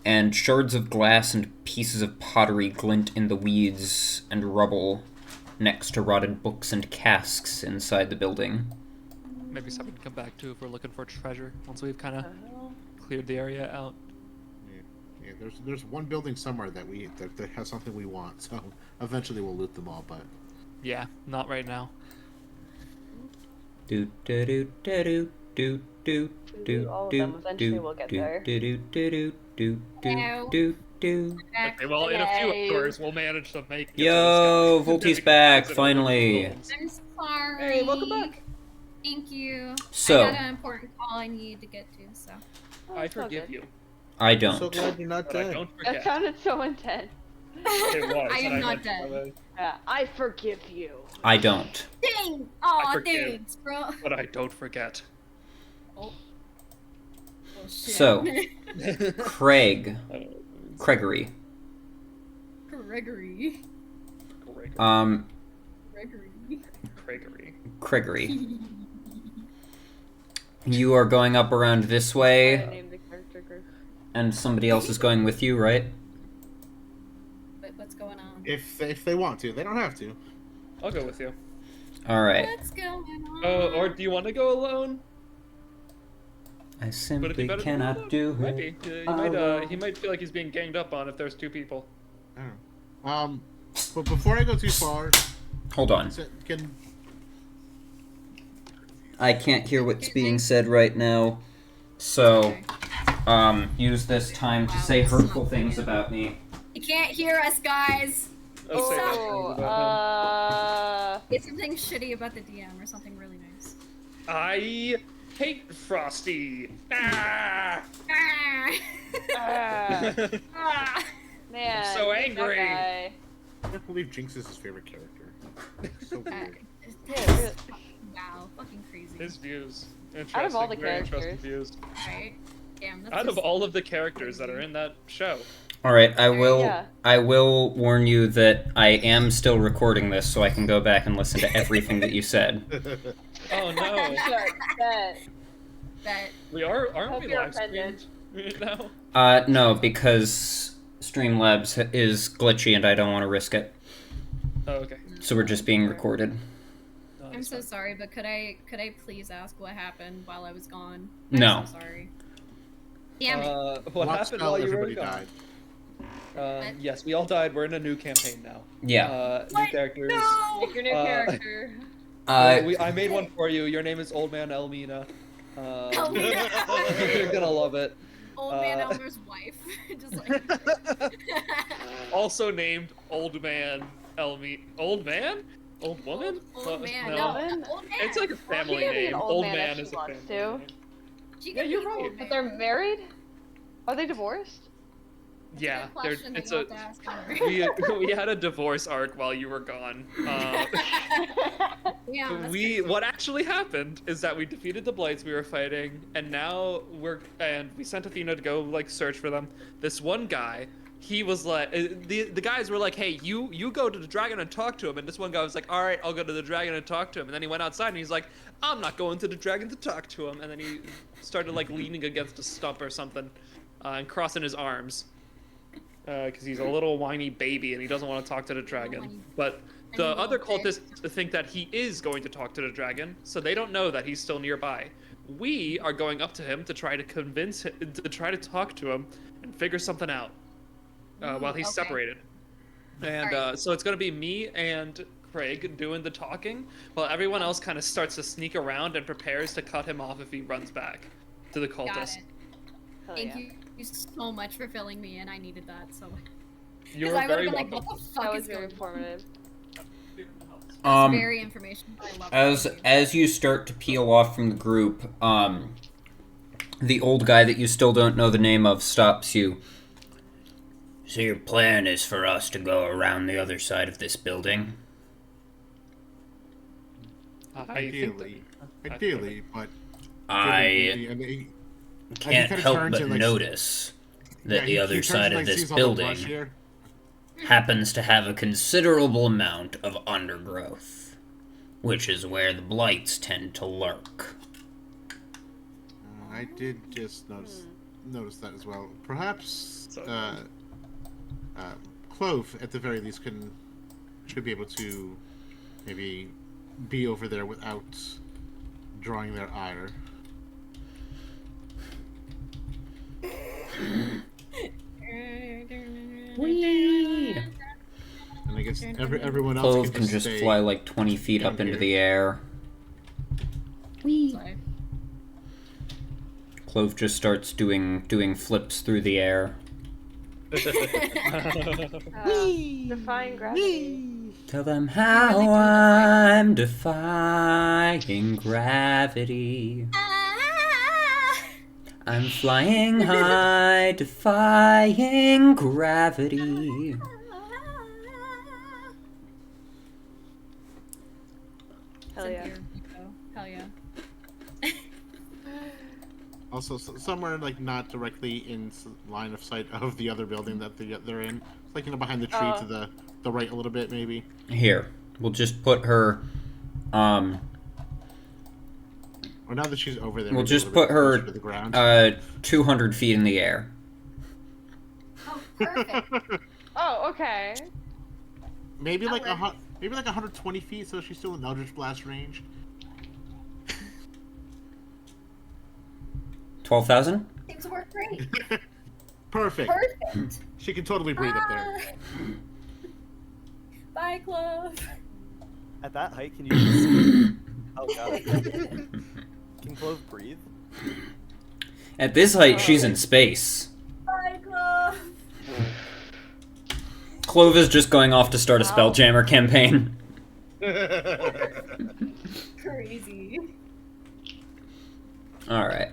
and shards of glass and pieces of pottery glint in the weeds and rubble next to rotted books and casks inside the building. Maybe something to come back to if we're looking for treasure, once we've kind of cleared the area out. Yeah, there's one building somewhere that has something we want, so eventually we'll loot them all, but... Yeah, not right now. Do do do do do do do All of do them. Eventually we'll get there. do do do do do do do. Okay, well, in a few hours, we'll manage to make it. Yo, Volti's back finally. I'm sorry. Hey, welcome back. Thank you. So- I got an important call I need to get to, so. I forgive you. I I'm don't. so glad you're not But I dead. don't That forget. sounded so intense. It was, I and am not went, dead. Yeah, I forgive you. I don't. Dang! Aw, forgive. thanks, bro. But I don't forget. Oh. Oh, shit. So, Craig. Gregory. Gregory. Gregory. You are going up around this I way, named the character Group. and somebody else is going with you, right? What's going on? If they want to, they don't have to. I'll go with you. Alright. What's going on? Oh, or do you want to go alone? I Would it be simply better cannot than do Might it. be. He might feel like he's being ganged up on if there's two people. I don't know. But before I go too far, Hold on. can I can't hear what's being said right now. So, use this time to say hurtful things about me. You can't hear us, guys. I'll say that Oh, things about him. It's something shitty about the DM or something really nice. I hate Frosty. Ah! Ah. Man, so that angry. guy. I can't believe Jinx is his favorite character. It's so weird. Yeah, really. Wow, fucking crazy. His views. Interesting. Out of all the very interesting characters. views. Right? Damn, that's Out of just- all of the characters that are in that show. Alright, I will Yeah. I will warn you that I am still recording this so I can go back and listen to everything that you said. Oh no. that We aren't Hope we you're live offended. streamed right now? No, because Streamlabs is glitchy and I don't want to risk it. Oh, okay. So we're just being recorded. No, I'm that's so fine. sorry, but could I please ask what happened while I was gone? No. I'm so sorry. Damn it. What Watch happened how while you were everybody gone? died. Yes, we all died. We're in a new campaign now. Yeah. New characters. Make your new character. I made one for you. Your name is Old Man Elmina. Elmina. You're gonna love it. Old man Elmer's wife. Just like Also named Old Man Elmi. Old Man? Old Woman? Old man. No. No, old man. It's like a She family can be an name. old Old man Man if is she a wants family to. name. Yeah, you're right. But they're married? Are they divorced? Yeah, Question it's that a. you'll have to ask We had a divorce arc while you were gone. Yeah. What actually happened is that we defeated the blights we were fighting, and now we sent Athena to go like search for them. This one guy, he was like, the guys were like, hey, you go to the dragon and talk to him, and this one guy was like, all right, I'll go to the dragon and talk to him, and then he went outside and he's like, I'm not going to the dragon to talk to him, and then he started like leaning against a stump or something, and crossing his arms. Because he's a little whiny baby and he doesn't want to talk to the dragon. But the other cultists think that he is going to talk to the dragon, so they don't know that he's still nearby. We are going up to him to try to convince him, to try to talk to him and figure something out while he's separated. And so it's going to be me and Craig doing the talking, while everyone else kind of starts to sneak around and prepares to cut him off if he runs back to the cultist. Thank you so much for filling me in. I needed that so much. You were very welcome. Like, what the fuck That was is very going informative. on? That's very informational. I love it. As you start to peel off from the group, the old guy that you still don't know the name of stops you. So your plan is for us to go around the other side of this building? Ideally, but I can't help but notice that the other side of this building happens to have a considerable amount of undergrowth, which is where the blights tend to lurk. I did just notice that as well. Perhaps Clove, at the very least, should be able to maybe be over there without drawing their ire. Whee! And I guess everyone else Clove can just fly like 20 feet up into the air. Whee! Clove just starts doing flips through the air. Defying gravity. Tell them how I'm defying gravity. I'm flying high, defying gravity. Hell yeah. Hell yeah. Also, somewhere like not directly in line of sight of the other building that they're in, like behind the tree to the right a little bit, maybe. Here, we'll just put her. Or now that she's over there, we'll just put her 200 feet in the air. Oh, perfect. Oh, okay. Maybe like 120 feet, so she's still in Eldritch Blast range. 12,000? Seems to work great. Perfect. Perfect. She can totally breathe up there. Bye, Clove. At that height, can you just... Oh, God. Can Clove breathe? At this height, she's in space. Bye, Clove. Clove is just going off to start a Spelljammer campaign. Crazy. Alright.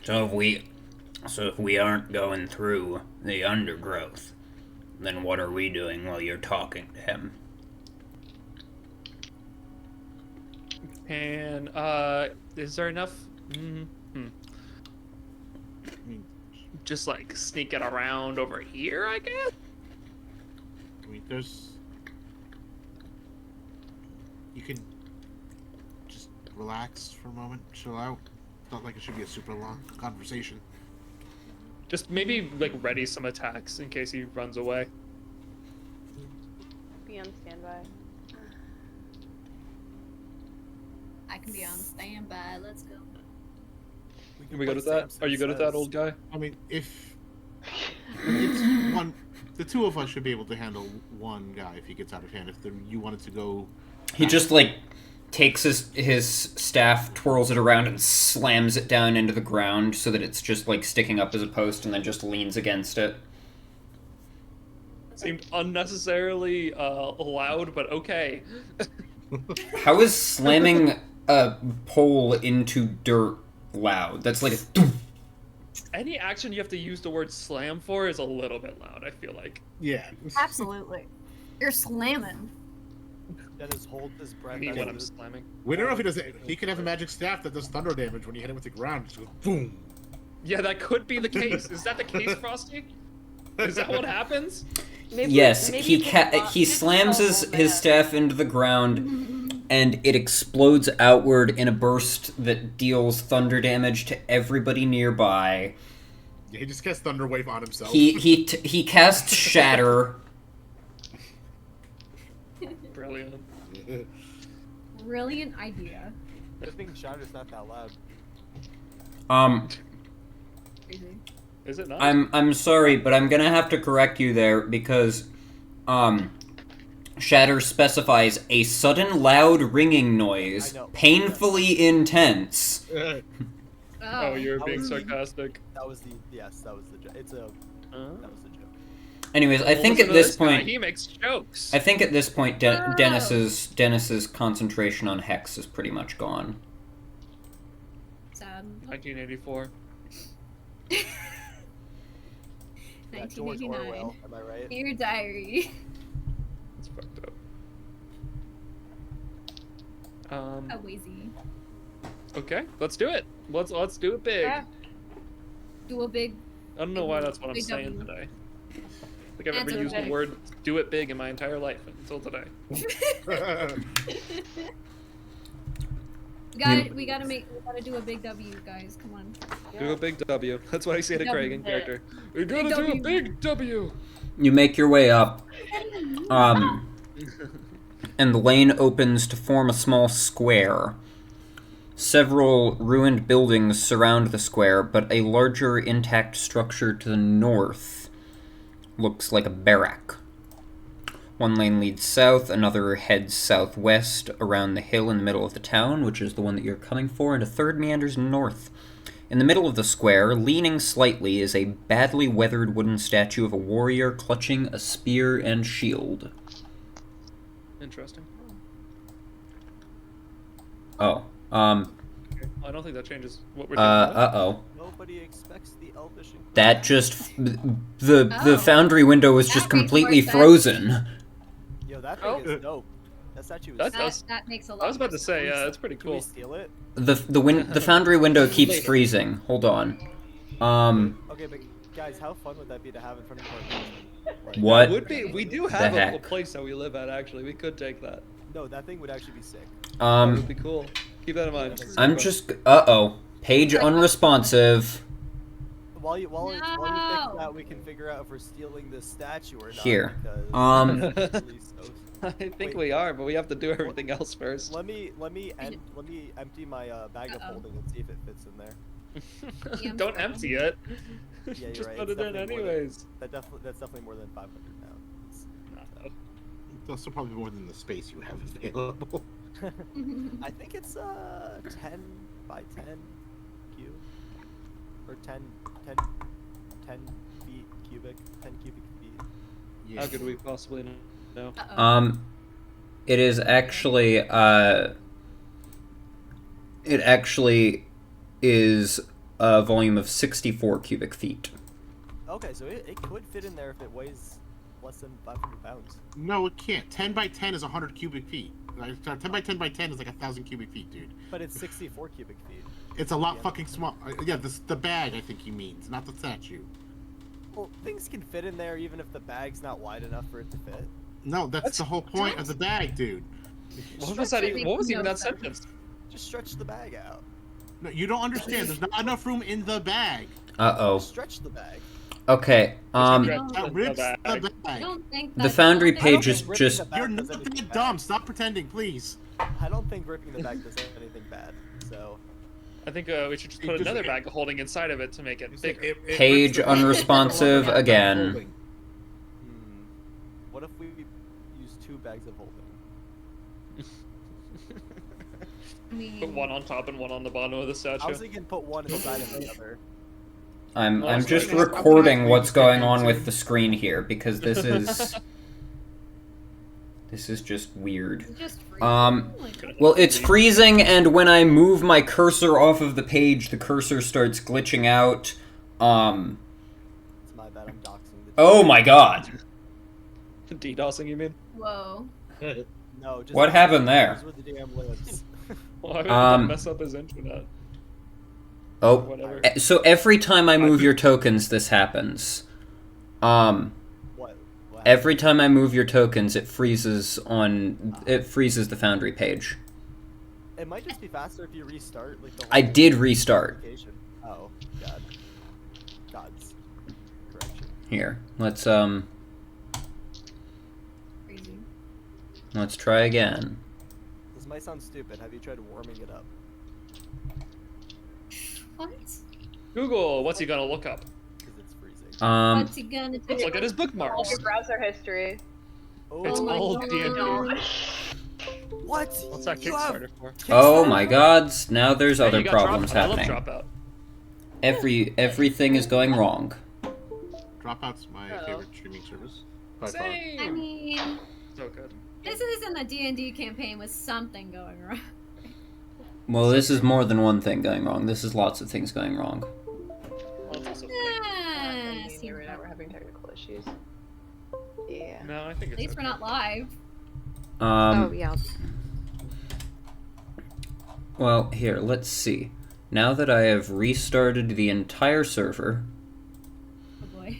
So if we aren't going through the undergrowth, then what are we doing while you're talking to him? And is there enough? Just like sneak it around over here, I guess. I mean, you could just relax for a moment, chill out. It's not like it should be a super long conversation. Just maybe like ready some attacks in case he runs away. Be on standby. I can be on standby. Let's go. Are we good at that? Are you good at that, old guy? I mean, if it's one, the two of us should be able to handle one guy if he gets out of hand. If you wanted to go, he just like takes his staff, twirls it around, and slams it down into the ground so that it's just like sticking up as a post, and then just leans against it. Seemed unnecessarily loud, but okay. How is slamming a pole into dirt loud? That's like a... Any action you have to use the word slam for is a little bit loud, I feel like. Yeah. Absolutely. You're slamming. Dennis holds his breath. Me as when he- I'm slamming. We don't know if he does it. He could have a magic staff that does thunder damage when you hit him with the ground. Just goes boom. Yeah, that could be the case. Is that the case, Frosty? Is that what happens? Yes, maybe he you can he slams his Oh, man. staff into the ground, and it explodes outward in a burst that deals thunder damage to everybody nearby. Yeah, he just casts thunder wave on himself. He casts Shatter. Brilliant. Brilliant idea. Just being shouted not that loud. Crazy. Is it not? I'm sorry, but I'm gonna have to correct you there because, Shatter specifies a sudden loud ringing noise, I know. painfully intense. Oh, you're That being was- sarcastic. That was the joke. It's a that was the joke. Anyways, I Well, think listen at to this guy, point, he makes jokes. I think at this point, Oh. Dennis's concentration on Hex is pretty much gone. Sad. 1984. Yeah, George 1989. Orwell, am I right? Dear diary. It's fucked up. A wheezy. Okay, let's do it. Let's do it big. Yeah. Do a big. I don't know why that's what I'm Big saying W. today. I think I've That's ever used okay. the word "do it big" in my entire life until today. We gotta do a big W, guys. Come on. Do a big W. That's what I say to W. Craig in character. We gotta Big do a W. big W. You make your way up, and the lane opens to form a small square. Several ruined buildings surround the square, but a larger intact structure to the north looks like a barrack. One lane leads south, another heads southwest around the hill in the middle of the town, which is the one that you're coming for, and a third meanders north. In the middle of the square, leaning slightly, is a badly weathered wooden statue of a warrior clutching a spear and shield. Interesting. Oh, Okay. I don't think that changes what we're doing. uh-oh. Nobody expects the elvish. That just... The Oh. Foundry window was That just makes completely more sense. frozen. Yo, that Oh. thing is dope. That statue is. That Makes a lot. I was about to more say, sense. it's pretty Can we cool. steal it? The Foundry window keeps freezing. Hold on. Okay, but guys, how fun would that be to have in front of our basement? Like, What? Would be. We do have a heck? place that we live at. Actually, we could take that. No, that thing would actually be sick. That would be cool. Keep that in mind. I'm just... Uh-oh. Page unresponsive. While you No. fix that, we can figure out if we're stealing this statue or not. Here. Because I Please, think Wait. we are, but we have to do everything else first. let me empty my bag of holding and see if it fits in there. Yeah, Don't I'm empty it. Yeah, you're Just right. put it's it in definitely more than- anyways. That's definitely more than 500 pounds. No. Also probably more than the space you have available. I think it's 10 by 10 cube, or 10 feet cubic, 10 cubic feet. Yeah. How could we possibly know? Uh-oh. It is actually, it actually is a volume of 64 cubic feet. Okay, so it could fit in there if it weighs less than 500 pounds. No, it can't. 10 by 10 is 100 cubic feet. Like, 10 by 10 by 10 is like 1,000 cubic feet, dude. But it's 64 cubic feet. It's a lot Yeah. fucking small. Yeah, the bag, I think he means, not the statue. Well, things can fit in there even if the bag's not wide enough for it to fit. No, that's the whole point of the bag, dude. What was that? What was even that sentence? Just stretch the bag out. No, you don't understand. There's not enough room in the bag. Uh-oh. Stretch the bag. Okay, That rips the I bag. don't think the that's Foundry not- page is ripping just... the bag You're does not anything that bad. dumb. Stop pretending, please. I don't think ripping the bag does anything bad. So I think we should just put just- another bag of holding inside of it to make it bigger. Page unresponsive again. What if we use 2 bags of holding? I mean, Put one on top and one on the bottom of the I statue. was thinking put one inside of the other. I'm Well, just it's- recording what's going on with the screen here, because this is... This is just weird. It's just freezing. Well, it's freezing, and when I move my cursor off of the page, the cursor starts glitching out. It's my bad. I'm doxing the. Oh my god. DDoSing, you mean? Whoa. No. Just What happened there? Those were the damn libs. Well, I would mess up his internet. Oh, Whatever. so every time I move your tokens, this happens. What? Every time I move your tokens, it freezes the Foundry page. It might just be faster if you restart. Like the I whole did restart. application. Oh god. God's correction. Here, let's Crazy. let's try again. This might sound stupid. Have you tried warming it up? What? Google, what's he gonna look up? Because it's freezing. What's he gonna do? Let's look at his All bookmarks. your browser history. Oh, It's my all God. D&D. What? What's that You have Kickstarter for? Oh my gods, now there's Hey, other you got problems Dropout. I love happening. Dropout. Everything is going wrong. Dropout's my Uh-oh. favorite streaming service. By far. I Same. mean, So good. this isn't a D&D campaign with something going wrong. Well, this is more than one thing going wrong. This is lots of things going wrong. Well, it's also funny. Ah, seems Right now we're having technical issues. Yeah. No, I think At it's least we're okay. not live. Oh yeah. Well, here, let's see. Now that I have restarted the entire server, Oh boy.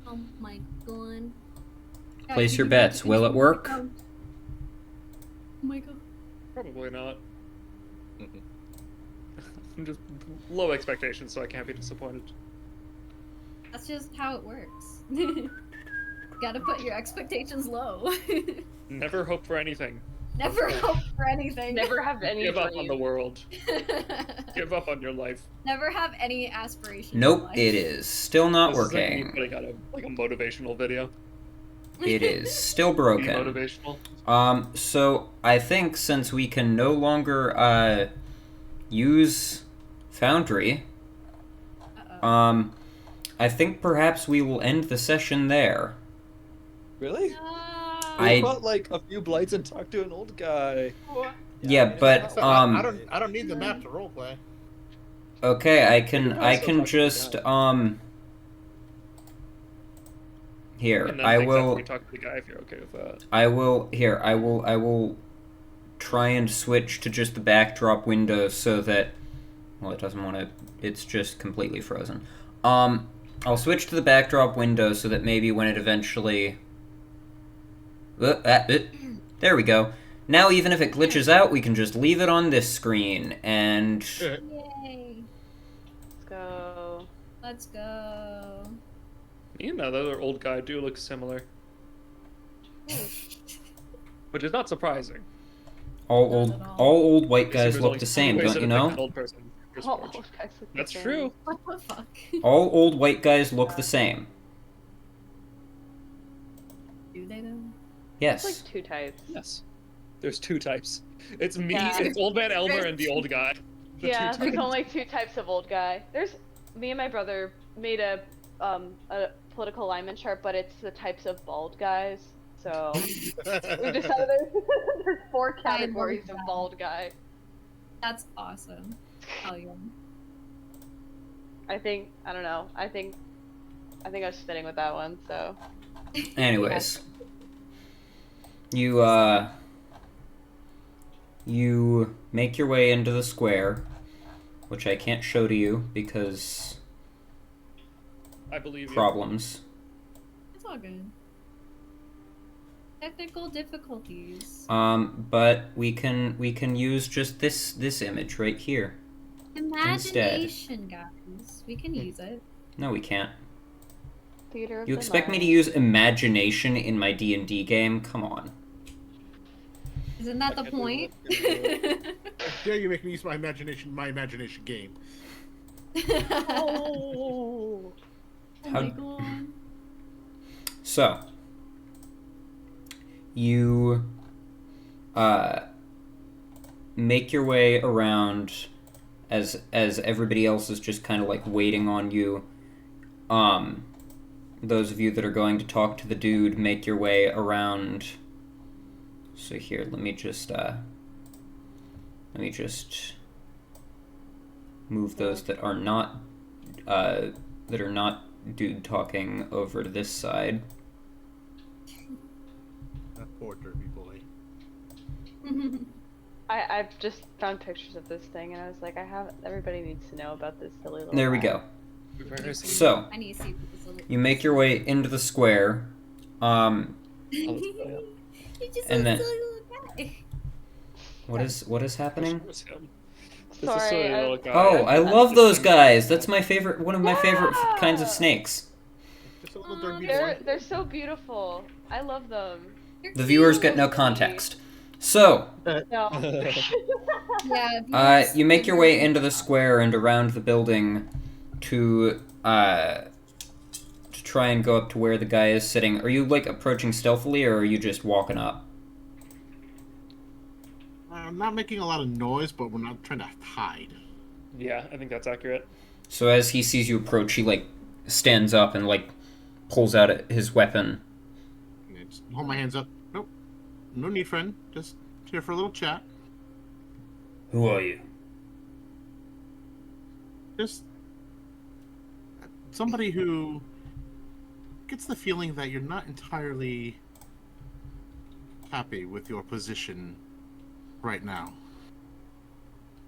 Oh my god. place your bets. Will it work? Oh my god. Probably not. I'm just low expectations, so I can't be disappointed. That's just how it works. Gotta put your expectations low. Never hope for anything. Never hope for anything. Never have any Give up on dreams. the world. Give up on your life. Never have any aspirations. in Nope, life. it is still not This is like me working. putting out a motivational video. It is still Be broken. motivational. So I think since we can no longer use Foundry, Uh-oh. I think perhaps we will end the session there. Really? Ah. We I- brought like a few blights and talked to an old guy. Yeah, but So, I don't need the map to roleplay. okay, I can also talk to the just guy. here, And then I things after will we talk to the guy if you're okay with that. I will try and switch to just the backdrop window so that, well, it doesn't want to, it's just completely frozen. I'll switch to the backdrop window so that maybe when it eventually, there we go. Now even if it glitches out, we can just leave it on this screen, and Yay. Let's go. Let's go. You know, the other old guy do look similar. Which is not surprising. all Not at all. old white guys There's look only the two same, ways don't that you affect know? an old person. Chris Oh, Forge. guys look the That's same. true. What the fuck? All old white guys look the same. Do they though? There's Yes. like two types. Yes. There's two types. It's me, Yeah. it's old man Elmer, and the old guy. The Yeah, two there's types. only two types of old guy. There's me and my brother made a political alignment chart, but it's the types of bald guys. So we decided there's four categories of bald guy. That's awesome. Hell yeah. I don't know. I think I was spinning with that one. So Anyways, you you make your way into the square, which I can't show to you because I believe you. problems. It's all good. Technical difficulties. But we can use just this image right here. Imagination, guys. We can use it. No, we can't. theater of You the expect me to mind. use imagination in my D&D game? Come on. Isn't that the point? Dare you make me use my imagination game. Oh my god. So, make your way around as everybody else is just kind of like waiting on you. Those of you that are going to talk to the dude, make your way around. So here, let me just move those that are not dude talking over to this side. That poor derby boy. I've just found pictures of this thing, and I was like, everybody needs to know about this silly little There we guy. go. So, I need to see this little. you make your way into the square. You just And then- a silly little guy. What is happening? Sorry. Oh, I love those guys. That's my favorite. One of my favorite kinds of snakes. Just a little derby They're boy. they're so beautiful. I love them. They're The viewers cute. get no context. So, No. Yeah. you make your way into the square and around the building to try and go up to where the guy is sitting. Are you like approaching stealthily, or are you just walking up? I'm not making a lot of noise, but we're not trying to hide. Yeah, I think that's accurate. So as he sees you approach, he like stands up and like pulls out his weapon. And just hold my hands up. Nope. No need, friend. Just here for a little chat. Who are you? Just somebody who gets the feeling that you're not entirely happy with your position right now.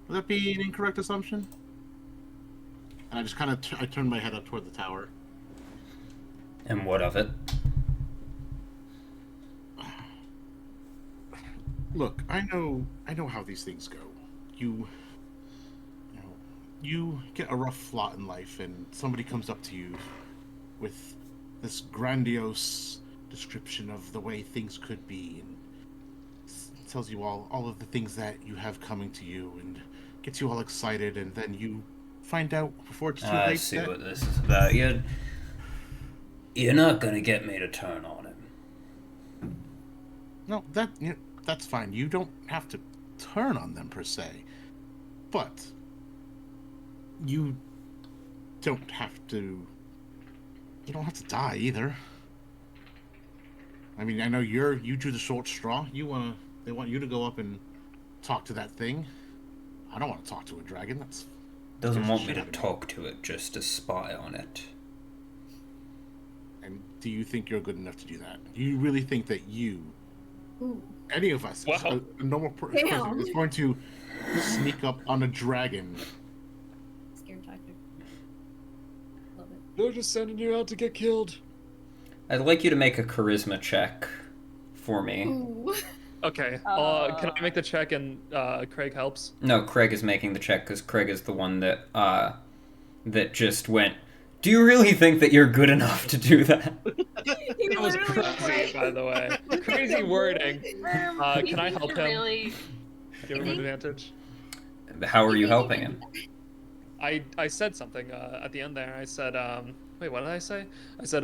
Would that be an incorrect assumption? And I just kind of I turn my head up toward the tower. And what of it? Look, I know how these things go. You get a rough lot in life, and somebody comes up to you with this grandiose description of the way things could be, and tells you all of the things that you have coming to you, and gets you all excited, and then you find out before it's too late. I see what this is about. You're not gonna get me to turn on him. No, that's fine. You don't have to turn on them per se, but you don't have to. You don't have to die either. I mean, I know you drew the short straw. They want you to go up and talk to that thing. I don't want to talk to a dragon. That's Doesn't want me to talk to it, just to spy on it. And do you think you're good enough to do that? Do you really think that Ooh. any of us, Wow. a normal person, Damn. is going to sneak up on a dragon? Scare tactic. Love it. They're just sending you out to get killed. I'd like you to make a charisma check for me. Ooh. Okay. Can I make the check and Craig helps? No, Craig is making the check because Craig is the one that just went. Do you really think that you're good enough to do that? He That was literally crazy, by the way. Crazy wording. Can I help him? Really? Give him advantage. How are you helping him? I said something at the end there. I said, wait, what did I say? I said,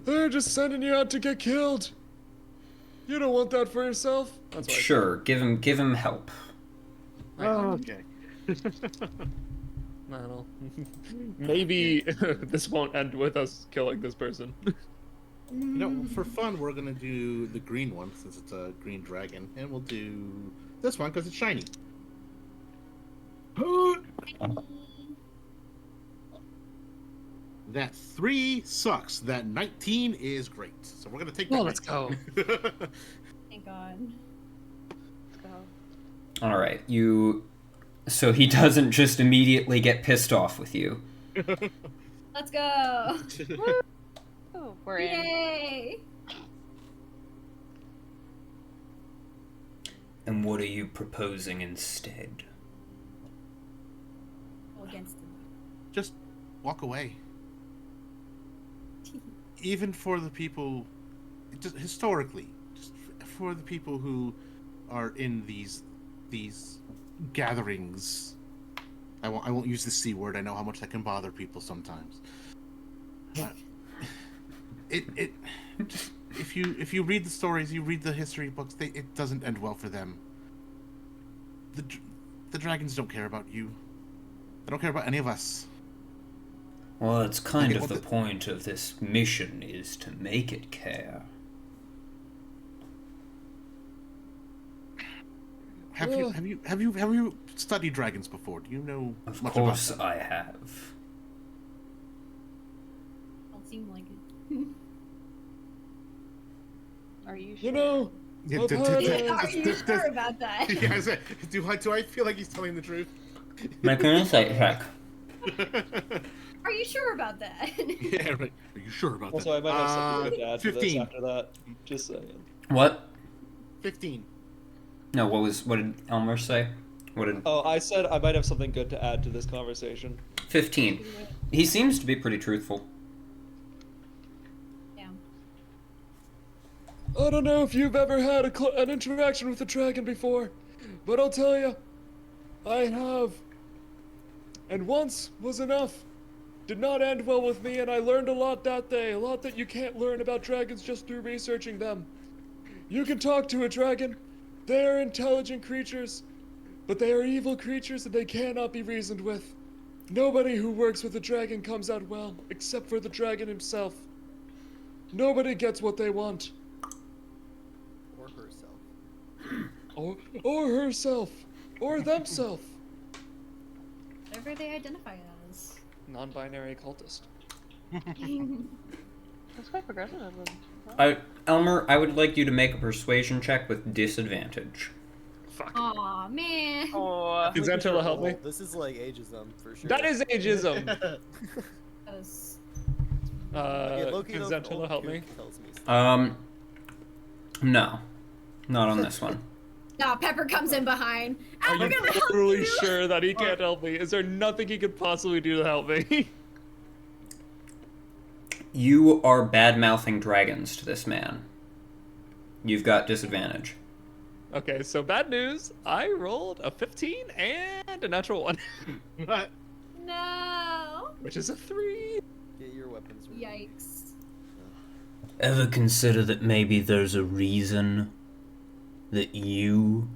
they're just sending you out to get killed. You don't want that for yourself? That's what Sure, give him help. Okay. I don't know. Maybe this won't end with us killing this person. You know, for fun, we're gonna do the green one since it's a green dragon, and we'll do this one because it's shiny. That 3 sucks. That 19 is great. So we're gonna take that. Oh, let's go. Thank God. Let's go. All right, so he doesn't just immediately get pissed off with you. Let's go. Oh, we're in. Yay. And what are you proposing instead? Go against him. Just walk away. Even for the people, just historically, just for the people who are in these gatherings. I won't use the C word. I know how much that can bother people sometimes. But if you read the stories, you read the history books, it doesn't end well for them. the dragons don't care about you. They don't care about any of us. Well, it's kind of the point of this mission is to make it care. Have you studied dragons before? Do you know Of much course about them? I have. Don't seem like it. Are you sure? You know, Yeah, Are you sure about that? Yeah, do I feel like he's telling the truth? Make an insight check. Are you sure about that? Yeah, right. Are you sure about also, that? I might have something good to add to this 15. after that. Just saying. What? 15. No, what did Elmer say? What did... Oh, I said I might have something good to add to this conversation. 15. He seems to be pretty truthful. Yeah. I don't know if you've ever had an interaction with a dragon before, but I'll tell you, I have. And once was enough. Did not end well with me, and I learned a lot that day. A lot that you can't learn about dragons just through researching them. You can talk to a dragon. They are intelligent creatures, but they are evil creatures and they cannot be reasoned with. Nobody who works with a dragon comes out well, except for the dragon himself. Nobody gets what they want. Or herself. Or herself. Or themself. Whatever they identify as. Non-binary cultist. That's quite progressive of them. Elmer, I would like you to make a persuasion check with disadvantage. Fuck. Aw, man. Oh. Can Xantilo help me? This is like ageism for sure. That is ageism. Because Okay, Loki can though, Xantilo old help me? Cook tells me stuff. No. Not on this one. nah, Pepper comes in behind. Are I'm you gonna help totally you. sure that he can't help me? Is there nothing he could possibly do to help me? You are bad-mouthing dragons to this man. You've got disadvantage. Okay, so bad news. I rolled a 15 and a natural 1. What? No. Which is a 3. Get your weapons ready. Yikes. Ever consider that maybe there's a reason that you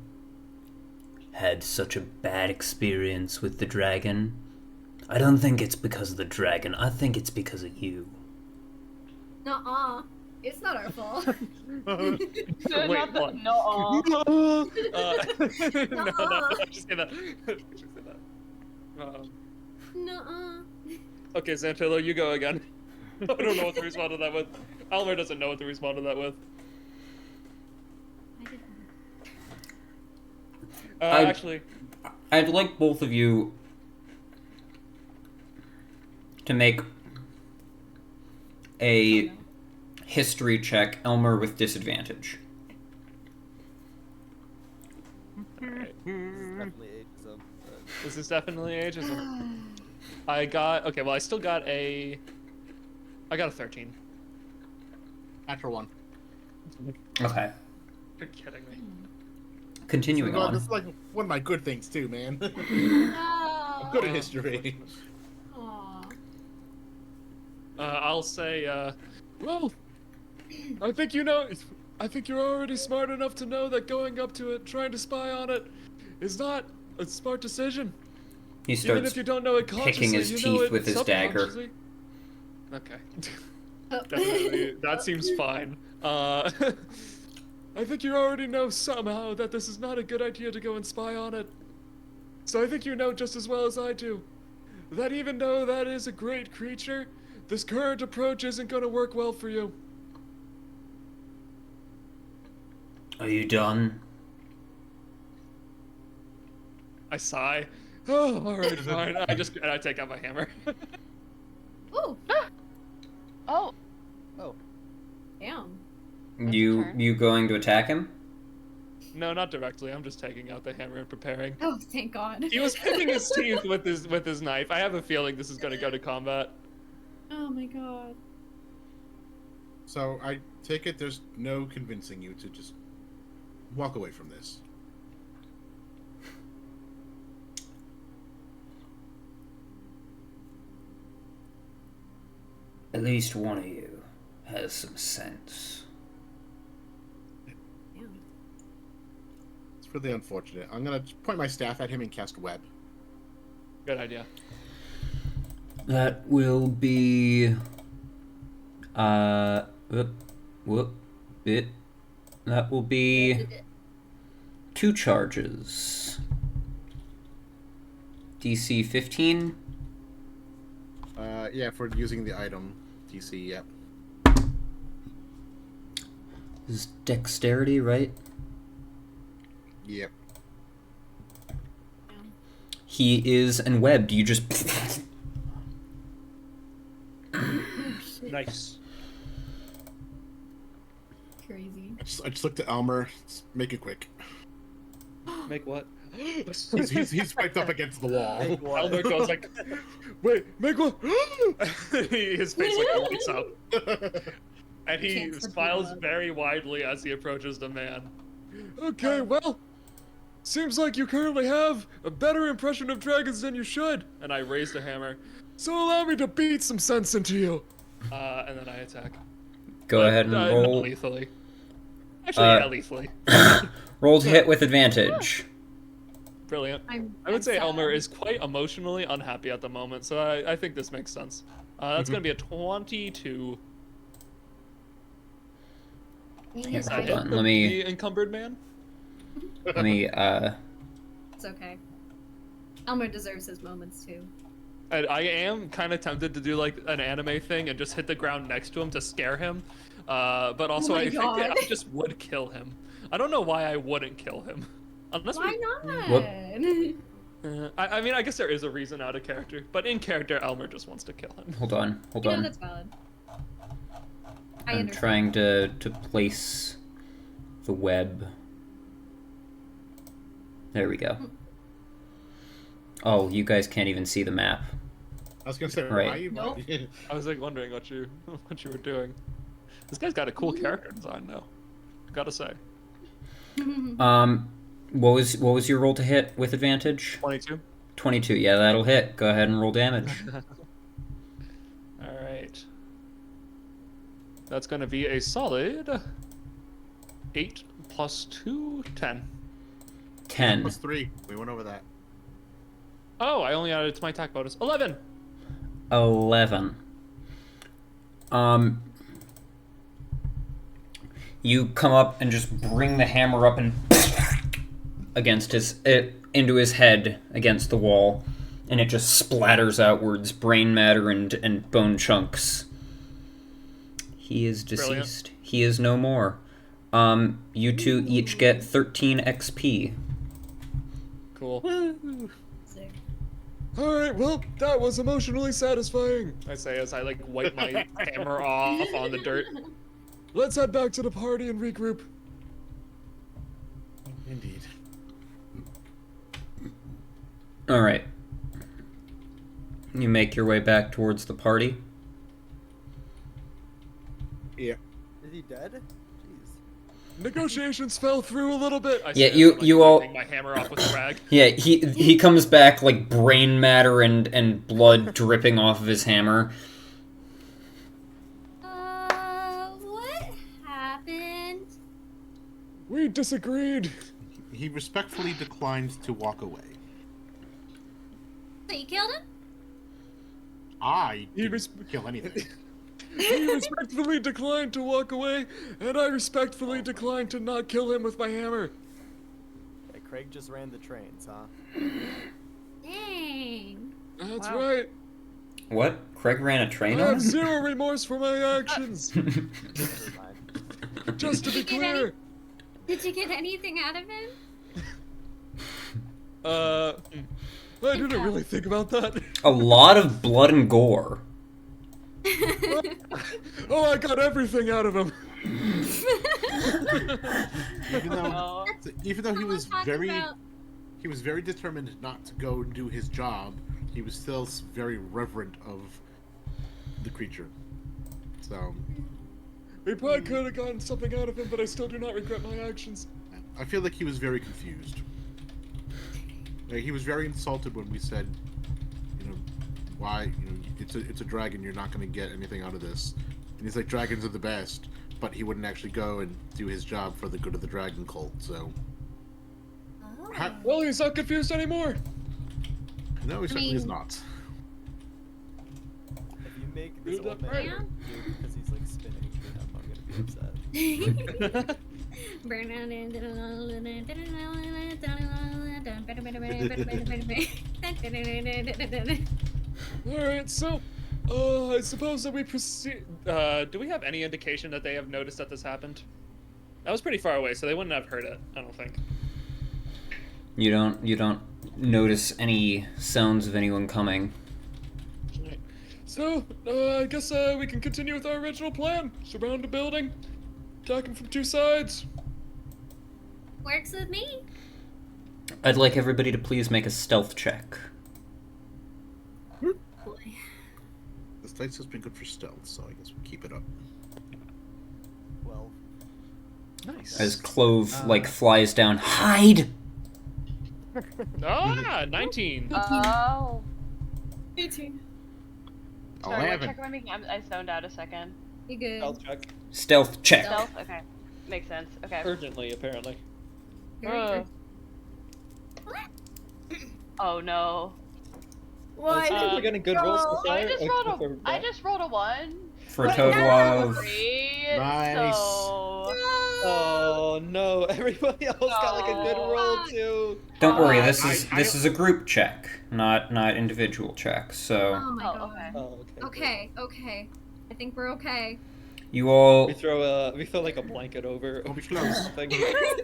had such a bad experience with the dragon? I don't think it's because of the dragon. I think it's because of you. Nuh-uh. It's not our fault. Wait, what? No. No, just say that. Just say that. Nuh-uh. Okay, Xantilo, you go again. I don't know what to respond to that with. Elmer doesn't know what to respond to that with. I didn't. Actually, I'd like both of you to make a history check, Elmer with disadvantage. Definitely ageism. this is definitely ageism. I got I still got I got a 13. Natural 1. Okay. You're kidding me. Continuing Well, on. this is like one of my good things too, man. No. I'm good at history. Aw. I'll say, well, I think you know. I think you're already smart enough to know that going up to it, trying to spy on it, is not a smart decision. He Even starts if you don't know it consciously, picking his you know teeth it with his dagger. subconsciously. Okay. Oh. Definitely, that seems fine. I think you already know somehow that this is not a good idea to go and spy on it. So I think you know just as well as I do that even though that is a great creature, this current approach isn't going to work well for you. Are you done? I sigh. Oh, all right, fine. I take out my hammer. Ooh. Oh. Oh. Damn. You going to attack him? No, not directly. I'm just taking out the hammer and preparing. Oh, thank God. He was picking his teeth with his knife. I have a feeling this is going to go to combat. Oh my God. So I take it there's no convincing you to just walk away from this. At least one of you has some sense. Damn. really unfortunate. I'm gonna point my staff at him and cast web. Good idea. That will be that will be 2 charges. DC 15. Yeah, for using the item DC. Yep. This is dexterity, right? Yep. He is enwebbed. You just Nice. Crazy. I just looked at Elmer. Make it quick. Make what? he's spiked up against the wall. Elmer goes like, wait, make what? His face like lights up. And he smiles very widely as he approaches the man. Okay, well, seems like you currently have a better impression of dragons than you should. And I raise the hammer. So allow me to beat some sense into you. And then I attack. go ahead and roll. Not lethally. Actually, yeah, lethally. Roll to hit with advantage. Brilliant. I would I'm say sad. Elmer is quite emotionally unhappy at the moment, so I think this makes sense. That's going to be a 22. He's Hold fine. on, let me- The encumbered man? Let me It's okay. Elmer deserves his moments too. I am kind of tempted to do like an anime thing and just hit the ground next to him to scare him. But also Oh my I think God. that I just would kill him. I don't know why I wouldn't kill him. Unless Why we... not? What? I mean, I guess there is a reason out of character, but in character, Elmer just wants to kill him. hold on. You know, that's valid. I I'm understand. trying to place the web. There we go. Oh, you guys can't even see the map. I was gonna say, Right. why are you? Nope. I was like wondering what you were doing. This guy's got a cool character design though. Gotta say. What was your roll to hit with advantage? 22. 22. Yeah, that'll hit. Go ahead and roll damage. All right. That's gonna be a solid 8 plus 2, 10. 10. Plus 3. We went over that. Oh, I only added it to my attack bonus. 11. 11. You come up and just bring the hammer up and against into his head against the wall, and it just splatters outwards, brain matter and bone chunks. He is deceased. Brilliant. He is no more. You two each get 13 XP. Cool. Sick. All right, well, that was emotionally satisfying. I say as I like wipe my hammer off on the dirt. Let's head back to the party and regroup. Indeed. All right. You make your way back towards the party. Yeah. Is he dead? Jeez. Negotiations fell through a little bit. I Yeah, say, you like, all- wiping my hammer off with a rag. Yeah, he comes back like brain matter and blood dripping off of his hammer. What happened? We disagreed. He respectfully declined to walk away. So you killed him? I He didn't kill anything. He respectfully declined to walk away, and I respectfully declined to not kill him with my hammer. Yeah, Craig just ran the trains, huh? Dang. That's Wow. right. What? Craig ran a I train on have him? zero remorse for my actions. Never mind. Just to be Did you get clear. Did you get anything out of him? I didn't really think about that. A lot of blood and gore. Oh, I got everything out of him. Even though he was Someone talk very, about- he was very determined not to go and do his job. He was still very reverent of the creature. So We probably could have gotten something out of him, but I still do not regret my actions. I feel like he was very confused. Like, he was very insulted when we said, you know, why, you know, it's a dragon. You're not going to get anything out of this. And he's like, dragons are the best, but he wouldn't actually go and do his job for the good of the dragon cult. So Well, he's not confused anymore. No, he certainly is not. If you make this Dude, old that man hurt. because he's like spinning, then I'm gonna be upset. Alright, so, I suppose that we proceed. Do we have any indication that they have noticed that this happened? That was pretty far away, so they wouldn't have heard it, I don't think. You don't notice any sounds of anyone coming. Right. So, I guess we can continue with our original plan. Surround the building, attack them from two sides. Works with me. I'd like everybody to please make a stealth check. Boy. This dice has been good for stealth, so I guess we'll keep it up. Well, Nice. As Clove flies down. Hide! Ah, 19. Oh. 18. Sorry, what check am I making? I zoned out a second. You good? Stealth check. Stealth check. Stealth? Okay. Makes sense. Okay. Urgently, apparently. Oh no. What? We're getting good rolls so far. I just rolled a 1. For a total of... 3. Nice. So... Oh no! Everybody else got like a good roll too. Don't worry, this is a group check, not individual check. So Oh my god. Okay. Oh, okay. Okay. I think we're okay. you all We throw like a blanket over. Don't be close.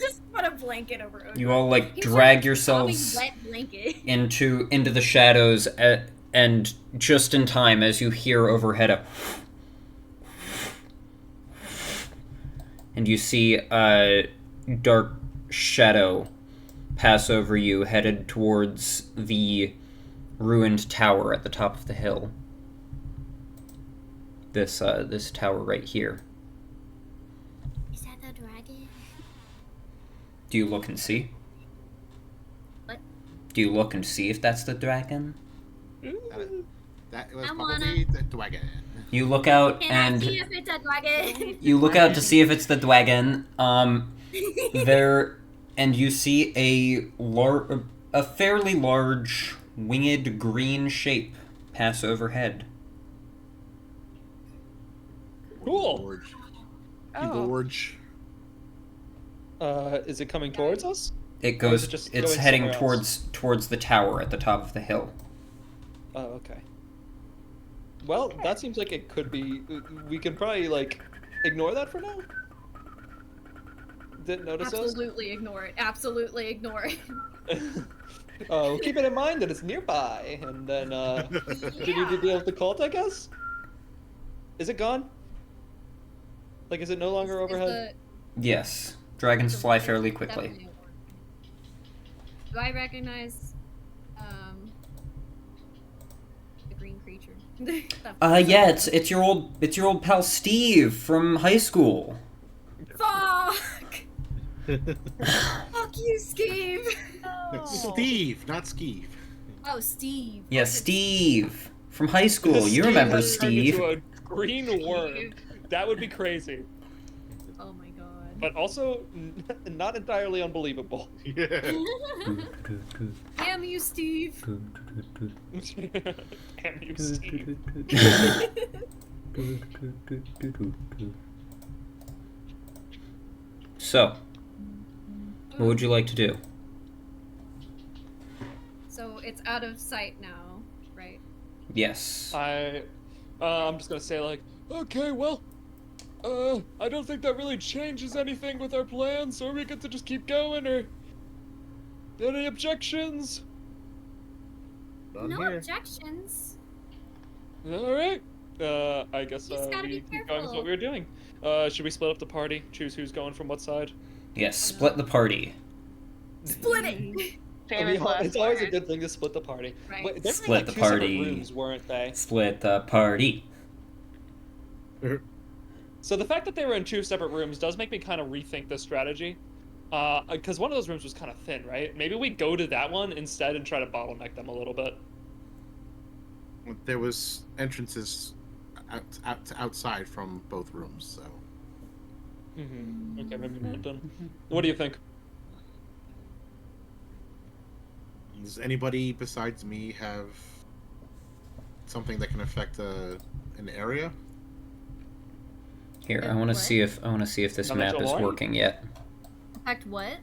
Just put a blanket over Odra. you all like He's drag like yourselves wet blanket. into the shadows, and just in time as you hear overhead a and you see a dark shadow pass over you, headed towards the ruined tower at the top of the hill. This tower right here. Is that the dragon? Do you look and see? What? Do you look and see if that's the dragon? That was I probably the dragon. You look out Can and I see if it's a dragon? you look out to see if it's the dragon. There, and you see a fairly large winged green shape pass overhead. Cool. Gorge. Oh. Gorge. Is it coming towards us? It goes. just It's going heading somewhere towards the tower at the top of the hill. Oh, okay. Well, that seems like it could be. We can probably like ignore that for now. Didn't notice Absolutely ignore it. Absolutely ignore it. us. We'll keep it in mind that it's nearby, and then continue to deal with the cult, I guess. Is it gone? Like, is it no longer overhead? Yes, dragons fly fairly quickly. Definitely. Do I recognize the green creature? Yeah, it's your old pal Steve from high school. Fuck! Fuck you, Steve! Steve, not Skeeve. Oh, Steve. Yeah, Steve from high school. You remember has turned Steve? into a green worm. That would be crazy, Oh my god. but also not entirely unbelievable. Yeah. Damn you, Steve. Damn you, Steve. So, what would you like to do? So it's out of sight now, right? Yes. I'm just gonna say like, okay, well, I don't think that really changes anything with our plans, so we get to just keep going, or any objections? Done No here. objections. All right. I guess Just gotta we be keep going with careful. what we were doing. Should we split up the party? Choose who's going from what side? Yes, split the party. Split it! Famous last It's always a word. good thing to split the party. Right. Wait, they're Split like the two separate party. rooms, weren't they? Split the party. So the fact that they were in two separate rooms does make me kind of rethink this strategy. Because one of those rooms was kind of thin, right? Maybe we go to that one instead and try to bottleneck them a little bit. There was entrances outside from both rooms, so. Mm-hmm. Okay, maybe not done. What do you think? Does anybody besides me have something that can affect an area? Here, I want to see if this map is working yet. Affect what?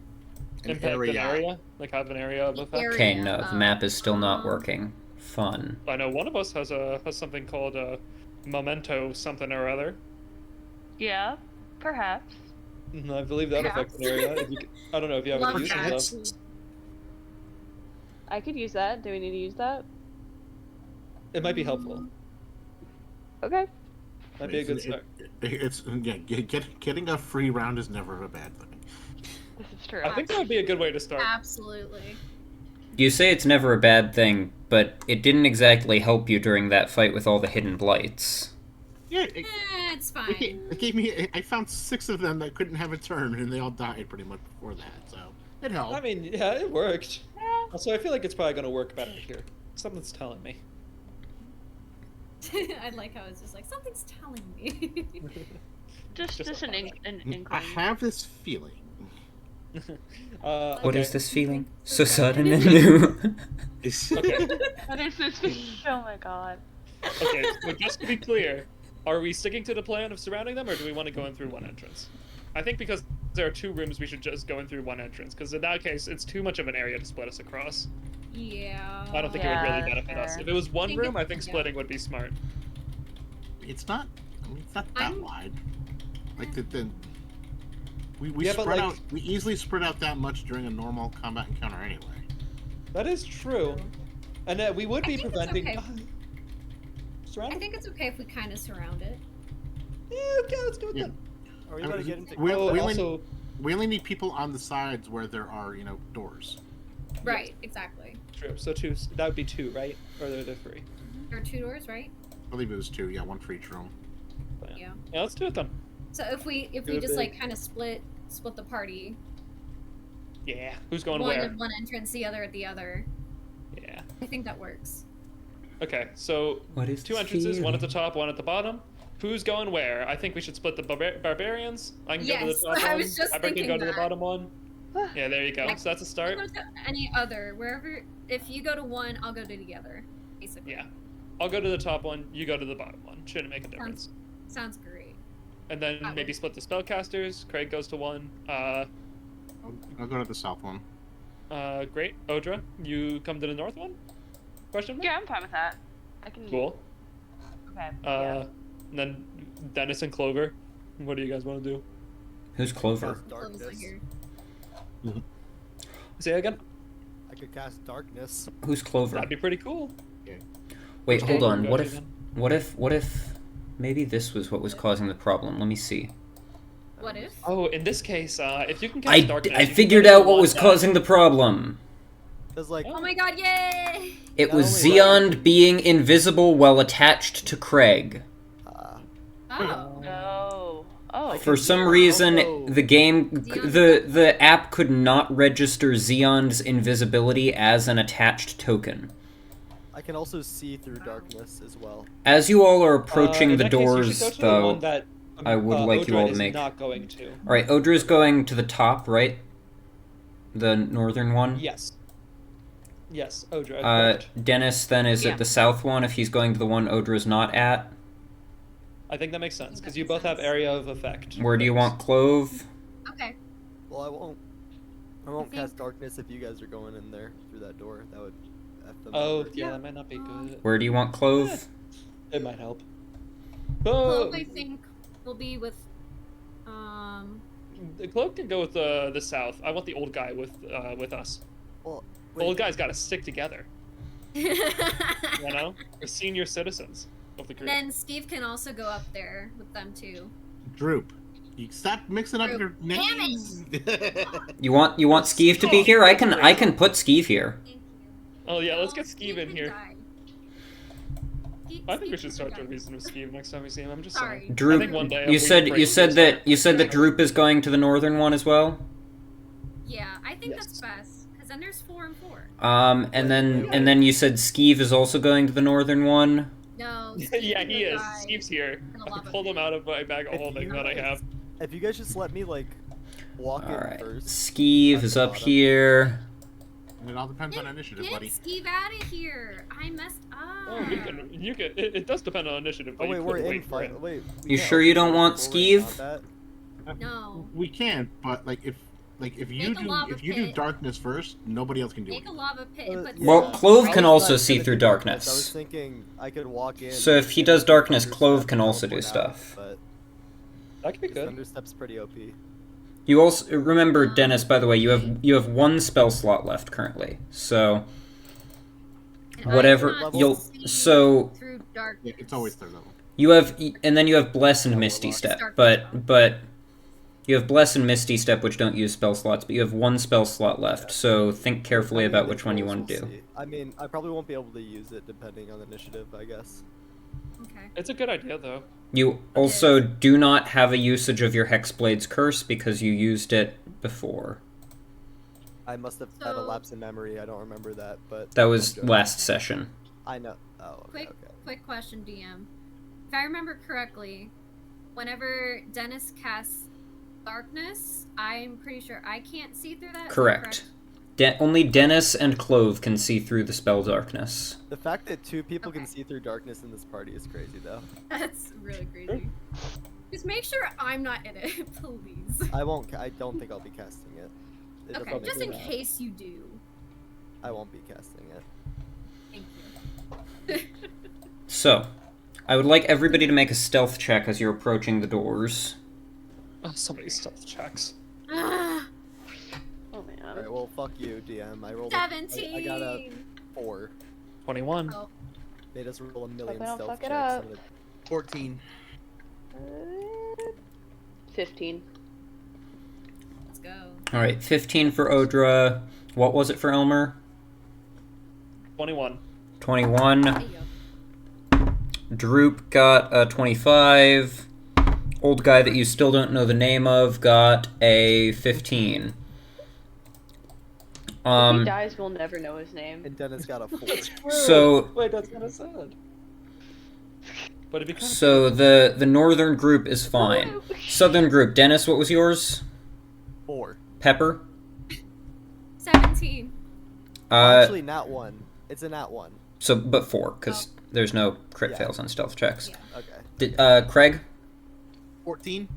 Impact an area? Like have an area of effect? Okay, no, the map is still not working. Fun. I know one of us has something called a memento something or other. Yeah, perhaps. I believe that affects an area. I don't know if you have any use of stuff. I could use that. Do we need to use that? It might be helpful. Okay. Might be a good start. Getting a free round is never a bad thing. This is true. I think that would be a good way to start. Absolutely. You say it's never a bad thing, but it didn't exactly help you during that fight with all the hidden blights. Yeah, it's fine. It gave me. I found 6 of them that couldn't have a turn, and they all died pretty much before that. So it helped. I mean, yeah, it worked. Yeah. Also, I feel like it's probably going to work better here. Something's telling me. I like how it's just like, something's telling me. just an inkling. I have this feeling. What is this feeling? So sudden and new. Okay. What is this feeling? Oh my god. Okay, so just to be clear, are we sticking to the plan of surrounding them, or do we want to go in through one entrance? I think because there are 2 rooms, we should just go in through one entrance, because in that case, it's too much of an area to split us across. Yeah. I don't think it would really benefit us. If it was one room, I think splitting would be smart. It's not. I mean, it's not that wide. Like we Yeah, but, spread like- out. We easily spread out that much during a normal combat encounter anyway. That is true. And we would be preventing... Okay. Surround I it? think it's okay if we kind of surround it. Yeah, okay, let's go with that. Are we about to get into? We also... we only need people on the sides where there are, doors. Right, exactly. True, so 2, that would be 2, right? Or are there 3? There are 2 doors, right? I believe it was 2. Yeah, 1 for each room. Yeah. Yeah, let's do it then. So if we Do it just big. like kind of split the party. Yeah, who's going One where? at one entrance, the other at the other. Yeah. I think that works. Okay, so What is 2 this entrances, one at the feeling? top, one at the bottom. Who's going where? I think we should split the barbarians. I can go to Yes, the top I one. was just Ever can thinking go to the that. bottom one. Yeah, there you go. So that's a start. Go to any other, wherever. If you go to one, I'll go to the other. Basically. Yeah. I'll go to the top one, you go to the bottom one. Shouldn't make a difference. Sounds great. And then That maybe works. split the spellcasters. Craig goes to one. I'll go to the south one. Great. Odra, you come to the north one? Question mark? Yeah, I'm fine with that. I can. Cool. Okay. And then Dennis and Clover. What do you guys want to do? Who's Clover? Clove's not here. Say that again? I could cast darkness. Who's Clover? That'd be pretty cool. Wait, hold on. Go What to if? then. What if? Maybe this was what was causing the problem. Let me see. What if? Oh, in this case, if you can cast darkness, I you can figured get out what one was die. causing the problem. Cause like, Oh my god! Yay! It Not was only Xeon being invisible while attached to Craig. Oh. No. Oh. For some reason, also- the game, Xeon- the app could not register Xeon's invisibility as an attached token. I can also see through darkness as well. As you all are approaching In the that case, you should doors, go to the though, one that, I would like you Odra all to is make. not going to. All right, Odra's going to the top, right? The northern one. Yes. Yes, Odra. correct. Dennis then is Yeah. at the south one if he's going to the one Odra's not at. I think that makes sense because you both have area of effect. Where do you want Clove? Okay. Well, I won't think- cast darkness if you guys are going in there through that door. That would F them Oh, over. yeah, that might not be good. Where do you want Clove? It might help. Clove, Oh, I think, will be with. the Clove can go with the south. I want the old guy with us. Well, The old guy's got to stick together. You know, we're senior citizens of the group. Then Steve can also go up there with them too. Droop. You stop mixing up Droop. your Damn names. You want Skeeve to be here? I can put Skeeve here. Thank you. Oh yeah, let's Oh, get Skeeve in can here. die. I think we Steve should start can to die. reason with Skeeve next time we see him. I'm just Sorry. saying. I Droop. think one day You said that Droop. Droop is going to the northern one as well. Yeah, I think Yes. that's best. Because then there's 4 and 4. And then you said Skeeve is also going to the northern one. No. Yeah, Steve he will is. die Skeeve's here. in a I lava pulled him pit. out of my bag of holding that I have. if you guys just let me like walk All in right. first. Skeeve at is the up bottom. here. It all depends on initiative, buddy. Get Skeeve out of here! I messed up. Oh, you can. It does depend on initiative. But Oh wait, you we're could in wait for fight. it. Wait. You sure you don't want Skeeve? No. We can't, but like if you Make a lava do pit. darkness first, nobody else can do it. Make a lava pit and put Well, Clove can I was also not see gonna through do darkness. I was darkness. thinking I could walk in. So if he does darkness, Clove can also do stuff. But That could be good. Thunderstep's pretty OP. You also remember, Dennis. By the way, you have one spell slot left currently. So And whatever I cannot you'll see so through darkness. Yeah, it's always third level. you have and then you have Bless and Misty Step, but you have Bless and Misty Step, which don't use spell slots, but you have one spell slot left. So think carefully about which one you want to do. I mean, I probably won't be able to use it depending on the initiative, I guess. Okay. It's a good idea though. You also do not have a usage of your Hexblade's Curse because you used it before. I must have had a lapse in memory. I don't remember that, but That was last session. I know. Oh, okay. Quick question, DM. If I remember correctly, whenever Dennis casts darkness, I'm pretty sure I can't see through that. Is that Correct. Only Dennis and Clove can see through the spell darkness. The fact that two people can see through darkness in this party is crazy, though. That's really crazy. Just make sure I'm not in it, please. I won't. I don't think I'll be casting it. It'll Okay, probably just be in that. case you do. I won't be casting it. Thank you. So, I would like everybody to make a stealth check as you're approaching the doors. Oh, so many stealth checks. Ah, Oh man. Alright, well, fuck you, DM. I rolled. 17. I got a 4. 21. Oh. Made us roll a million Hope I don't stealth fuck it checks. up. I'm gonna- 14. 15. Let's go. Alright, 15 for Odra. What was it for Elmer? 21. 21. Hey, yo. Droop got a 25. Old guy that you still don't know the name of got a 15. If he dies, we'll never know his name. And Dennis got a 4. So Wait, that's kind of sad. But it'd be kind of So the northern group is fine. Southern group, Dennis, what was yours? 4. Pepper? 17. Actually, nat 1. It's a nat 1. So, but 4, because there's no crit fails on stealth checks. Okay. Craig? 14.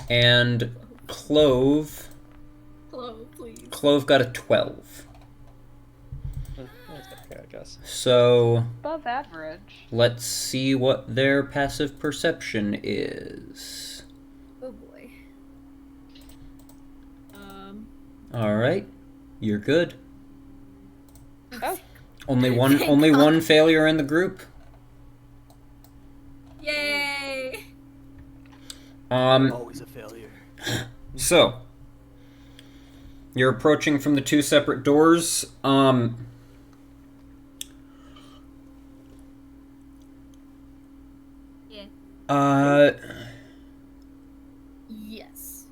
And Clove? Clove, please. Clove got a 12. That's okay, I guess. So, Above average. let's see what their passive perception is. Oh boy. Alright, you're good. Oh. Only one failure in the group. Yay! Always a failure. So, you're approaching from the two separate doors. Yeah. Yes.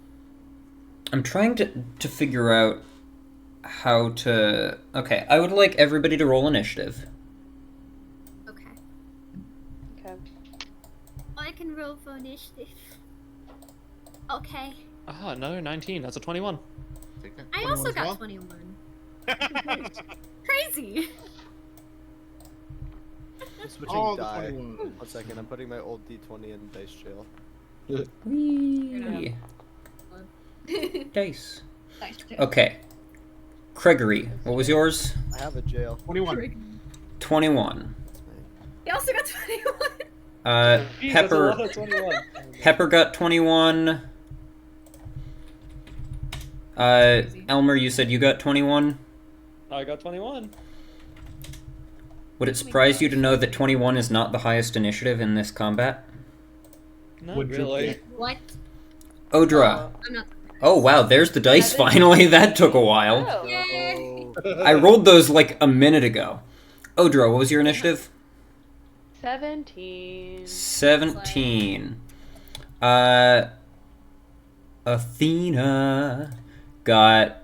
I'm trying to figure out how to... Okay, I would like everybody to roll initiative. Okay. Okay. I can roll for initiative. Okay. Ah, another 19. That's a 21. Take that. I 21 also as got well. 21. Crazy. I'm switching All the die. 21. 1 second, I'm putting my old D20 in dice jail. Whee! Dice. Nice. Okay. Gregory, what was yours? I have a jail. 21. 21. He also got 21. Jeez, that's a lot Pepper... of 21. Pepper got 21. Elmer, you said you got 21? I got 21. Would it surprise you to know that 21 is not the highest initiative in this combat? Not Would you- really. What? Odra. I'm not. Oh wow, there's the dice finally. That took a while. Oh. Yay! I rolled those like a minute ago. Odra, what was your initiative? 17. 17. Athena got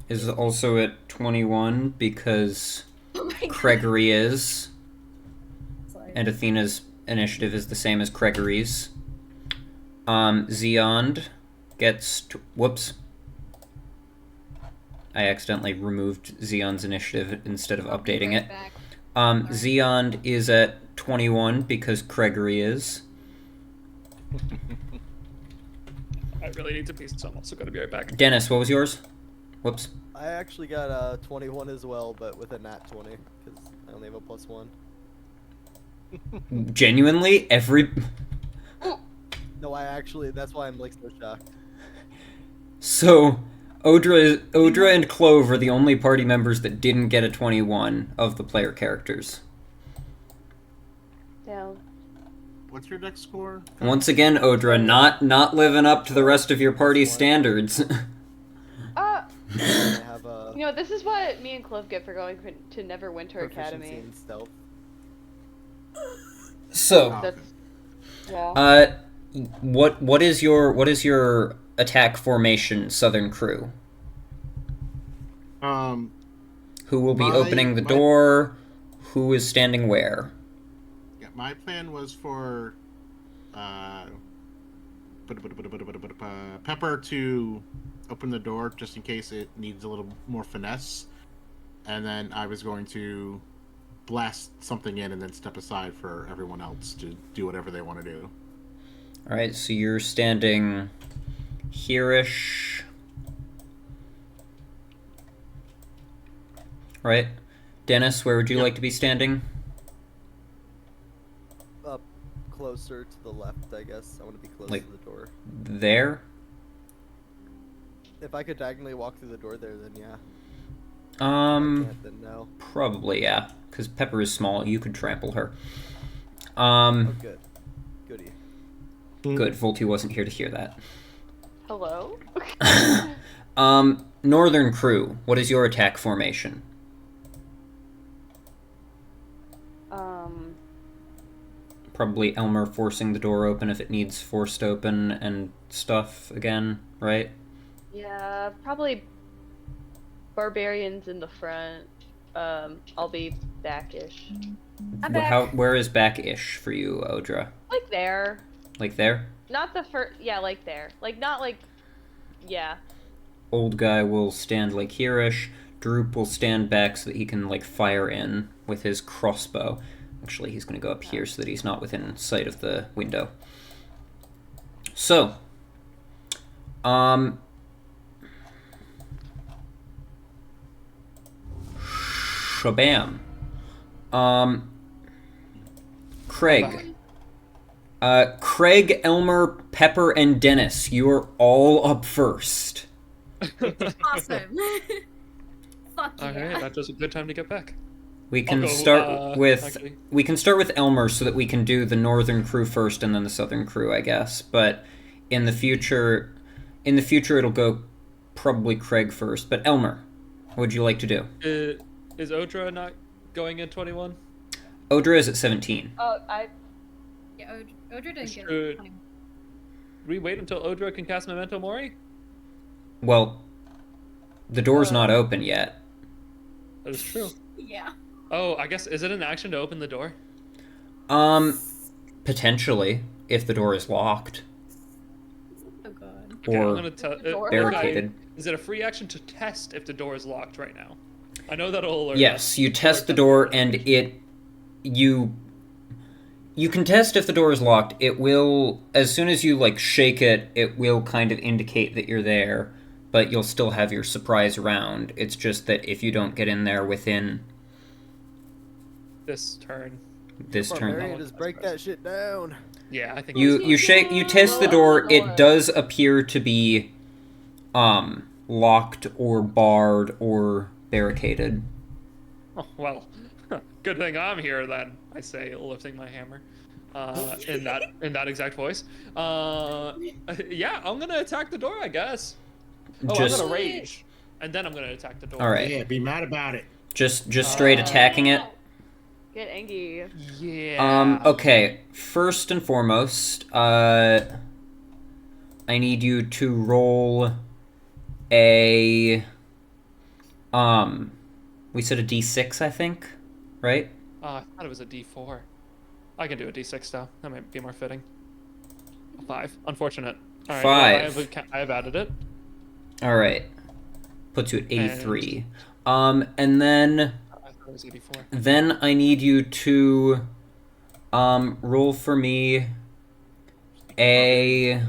is also at 21 because Oh my god. Gregory is, and Athena's initiative is the same as Gregory's. Zeond gets whoops. I accidentally removed Xeon's initiative instead of updating it. Back. Xeon is at 21 because Gregory is. I really need to pee, so I'm also gonna be right back. Dennis, what was yours? Whoops. I actually got 21 as well, but with a nat 20 because I only have a +1. Genuinely, every... No, that's why I'm like so shocked. So, Odra and Clove are the only party members that didn't get a 21 of the player characters. Down. What's your dex score? Once again, Odra, not living up to the rest of your party's standards. I have You know, this is what me and Clove get for going to Neverwinter proficiency Academy. in stealth. So, That's, yeah. what is your attack formation, Southern Crew? Who will be opening the door? Who is standing where? Yeah, my plan was for Pepper to open the door just in case it needs a little more finesse, and then I was going to blast something in and then step aside for everyone else to do whatever they want to do. Alright, so you're standing here-ish. Right? Dennis, where would you like to be standing? Up closer to the left, I guess. I want to be close Like- to the door. There? If I could diagonally walk through the door there, then yeah. If I can't, then no. Probably, yeah. Because Pepper is small, you could trample her. Oh, good. Goody. Good, Volty wasn't here to hear that. Hello? Northern Crew, what is your attack formation? Probably Elmer forcing the door open if it needs forced open and stuff again, right? Yeah, probably barbarians in the front. I'll be back-ish. I'm back. Where is back-ish for you, Odra? Like there. Like there? Not the first. Yeah, like there. Like not like. Yeah. Old guy will stand like here-ish. Droop will stand back so that he can like fire in with his crossbow. Actually, he's going to go up here so that he's not within sight of the window. So, shabam. Craig. Craig, Elmer, Pepper, and Dennis, you're all up first. Awesome. Fuck yeah. Alright, that's just a good time to get back. We can go, start with actually. we can start with Elmer so that we can do the Northern Crew first and then the Southern Crew, I guess. But in the future it'll go probably Craig first. But Elmer, what would you like to do? Is Odra not going in 21? Odra is at 17. Yeah, Odra didn't get Should it. we wait until Odra can cast Memento Mori? Well, the door's not open yet. That is true. Yeah. Oh, I guess, is it an action to open the door? Potentially, if the door is locked Oh god. Okay, I'm or gonna tell. barricaded. Is it a free action to test if the door is locked right now? I know that'll alert. Yes, you test the door and you can test if the door is locked. It will, as soon as you like shake it, it will kind of indicate that you're there, but you'll still have your surprise round. It's just that if you don't get in there within this turn. Barbarian, just break that shit down. Yeah, I think you test the door. It does appear to be locked or barred or barricaded. Oh, well, good thing I'm here then. I say, lifting my hammer, in that exact voice. Yeah, I'm gonna attack the door, I guess. Oh, I'm gonna rage, and then I'm gonna attack the door. All right. Yeah, be mad about it. Just straight attacking it. Get angry. Yeah. Okay. First and foremost, I need you to roll a we said a D6, I think, right? I thought it was a D4. I can do a D6 though. That might be more fitting. 5. Unfortunate. All right, 5. Well, I have added it. All right. Puts you at 83. And then... I thought it was 84. Then I need you to roll for me a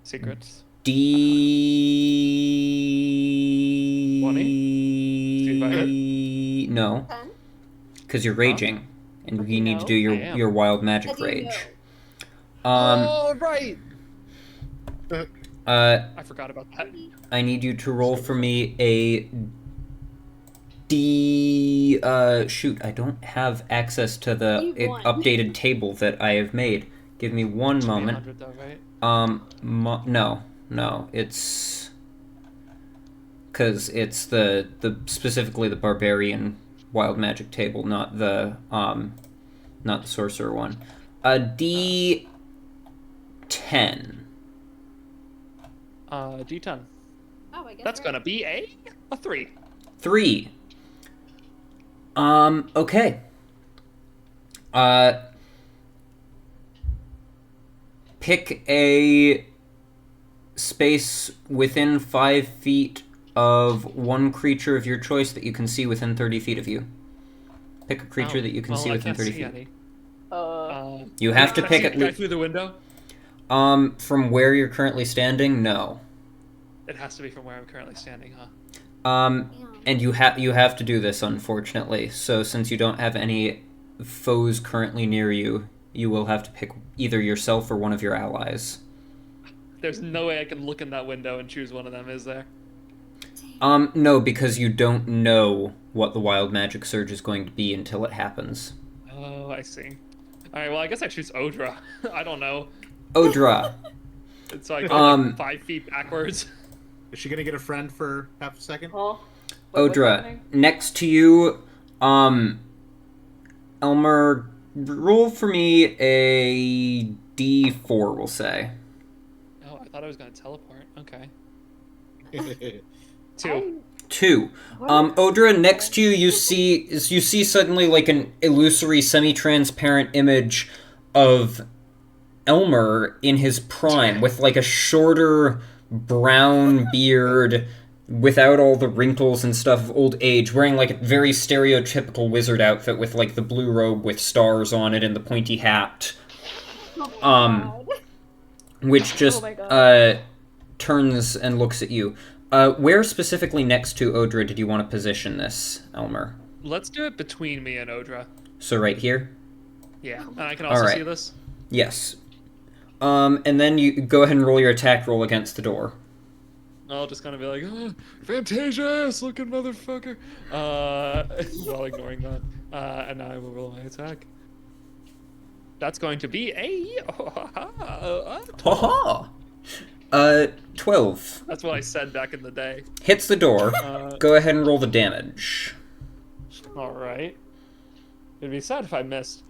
Secrets. D... 20? See if I hit? No. 10? Because you're raging. And you need to do I am. your wild magic How do you rage. Oh, right! I forgot about that. I need you to roll for me a D... shoot, I don't have access to the D1. updated table that I have made. Give me one moment. 100 though, right? No, it's... Because it's the specifically the barbarian wild magic table, not the sorcerer one. A D10. D10. Oh, I guess That's we're- gonna be a 3. 3. Okay. Pick a space within 5 feet of one creature of your choice that you can see within 30 feet of you. Pick a creature that you can see within 30 feet. Any. You have to Can I pick see at the guy least... through the window. From where you're currently standing, no. It has to be from where I'm currently standing, huh? And you have to do this, unfortunately. So since you don't have any foes currently near you, you will have to pick either yourself or one of your allies. There's no way I can look in that window and choose one of them, is there? No, because you don't know what the wild magic surge is going to be until it happens. Oh, I see. Alright, well, I guess I choose Odra. I don't know. Odra. So I go like 5 feet backwards. Is she gonna get a friend for half a second? Oh. Wait, what's Odra, happening? next to you, Elmer, roll for me a D4, we'll say. Oh, I thought I was gonna teleport. Okay. 2. Oh. 2. Odra, next to you, you see suddenly like an illusory, semi-transparent image of Elmer in his prime, with like a shorter brown beard, without all the wrinkles and stuff of old age, wearing like a very stereotypical wizard outfit with like the blue robe with stars on it and the pointy hat. Which just turns and looks at you. Where specifically next to Odra did you want to position this, Elmer? Let's do it between me and Odra. So right here? Yeah, and I can also Alright. see this. Yes. And then you go ahead and roll your attack roll against the door. I'll just kind of be like, oh, Fantasious looking motherfucker. While ignoring that. And now I will roll my attack. That's going to be a... Ha-ha! 12. That's what I said back in the day. Hits the door. Go ahead and roll the damage. Alright. It'd be sad if I missed.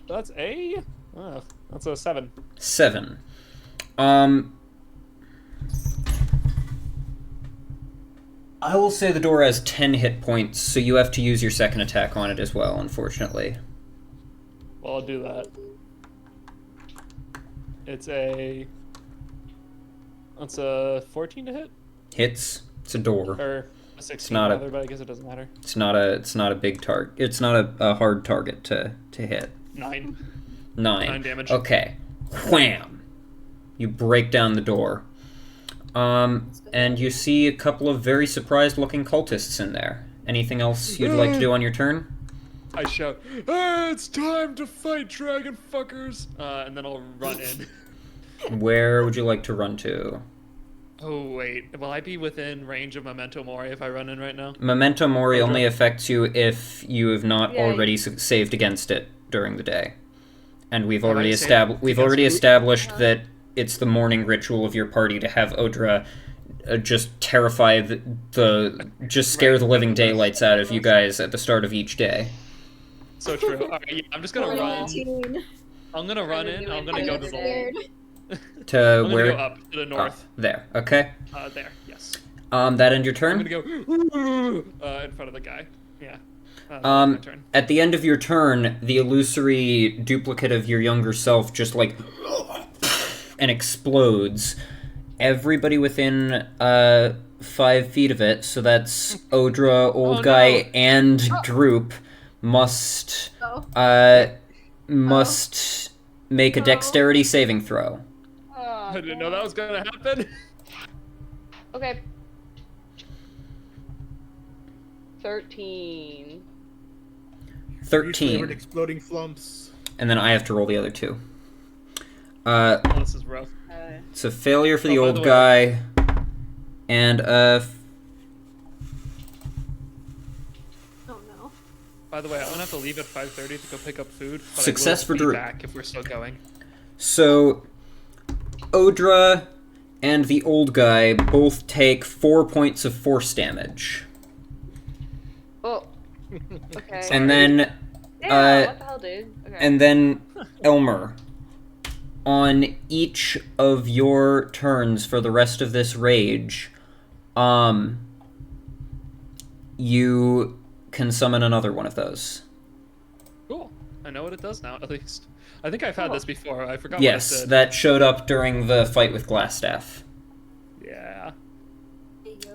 That's a... Oh, that's a 7. 7. I will say the door has 10 hit points, so you have to use your second attack on it as well, unfortunately. Well, I'll do that. It's a 14 to hit? Hits. It's a door. Or a 16 It's not rather, but I guess it doesn't matter. It's not a big target. It's not a hard target to hit. 9. 9. 9 damage. Okay. Wham! You break down the door. And you see a couple of very surprised-looking cultists in there. Anything else you'd like to do on your turn? I shout, "Hey, it's time to fight, dragon fuckers!" And then I'll run in. Where would you like to run to? Oh, wait. Will I be within range of Memento Mori if I run in right now? Memento Mori only affects you if you have not Yeah, already saved against it during the day. And we've Have I already saved established that it's the morning ritual of your party to have Odra just terrify just scare the living daylights out of you guys at the start of each day. So true. Alright, yeah, I'm just gonna run. 19. I'm gonna run in. I'm gonna go to the... Scared. To I'm gonna where? go up to the north. There. Okay. There, yes. That end your I'm turn? gonna go in front of the guy. Yeah. My turn. At the end of your turn, the illusory duplicate of your younger self just like and explodes, everybody within 5 feet of it, so that's Odra, Old Guy, and Droop, must make a dexterity saving throw. I didn't know that was gonna happen. Okay. 13. 13. Exploding flumps. And then I have to roll the other 2. This is rough. It's a failure for the by old the way- guy, and Oh no. By the way, I'm gonna have to leave at 5:30 to go pick up food. But Success I for will Drew. be back if we're still going. So Odra and the old guy both take 4 points of force damage. Oh. Okay. And then Yeah, what the hell, dude? Okay. and then Elmer, on each of your turns for the rest of this rage, you can summon another one of those. Cool. I know what it does now, at least. I think I've had this before. I forgot Yes, what it did. that showed up during the fight with Glassstaff. Yeah.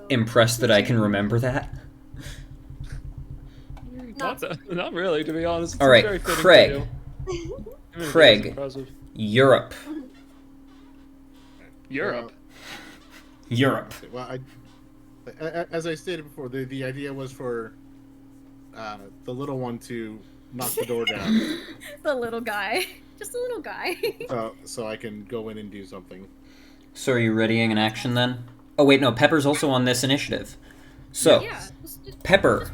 Impressed that I can remember that. Not really, to be honest. It's All right, very fitting Craig. to you. I mean, Craig. it's impressive. Europe. Europe. Europe. Well, as I stated before, the idea was for the little one to knock the door down, The little guy. Just a little guy. so I can go in and do something. So are you readying an action then? Oh wait, no, Pepper's also on this initiative. So, Yeah. Pepper.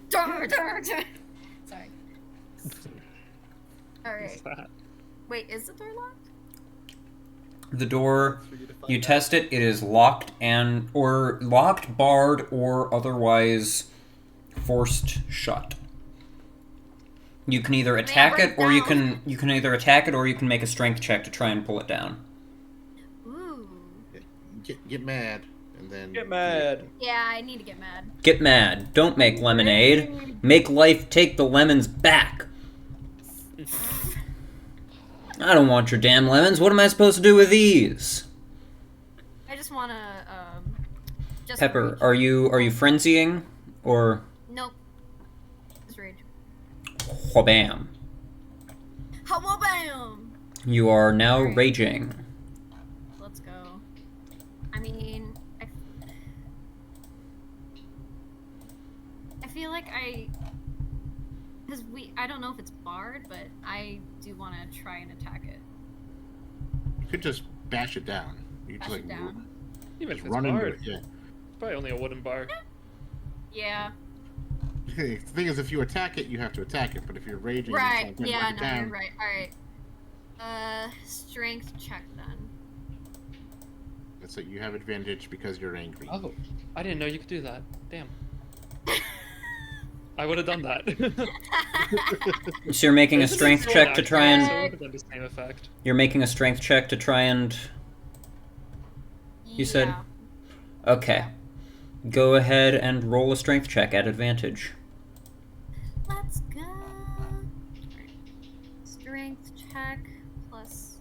Whatever. Sorry. Alright. Wait, is the door locked? The door, you test it, it is locked or locked, barred, or otherwise forced shut. You can either attack it, or you can either attack it, or you can make a strength check to try and pull it down. Ooh. Get mad, and then Get mad. Yeah, I need to get mad. Get mad. Don't make lemonade. Make life take the lemons back. I don't want your damn lemons. What am I supposed to do with these? I just wanna, just Pepper, rage. are you frenzying or Nope. Just rage. whabam? Bam! You are now Alright. raging. Let's go. I mean, I feel like because I don't know if it's barred, but I do want to try and attack it. you could just bash it down. You Bash could, it down. Even if it's run into barred. it. Yeah. It's probably only a wooden bar. Yeah. The thing is, if you attack it, you have to attack it. But if you're raging, Right. it's like, Yeah. knock it No, down. you're right. All right. Strength check then. So you have advantage because you're angry. Oh, I didn't know you could do that. Damn. I would have done that. So you're making a This is strength still check an to action, try so it and would have done the same effect. you're making a strength check to try and you said Yeah. okay. Go ahead and roll a strength check at advantage. Let's go. Strength check plus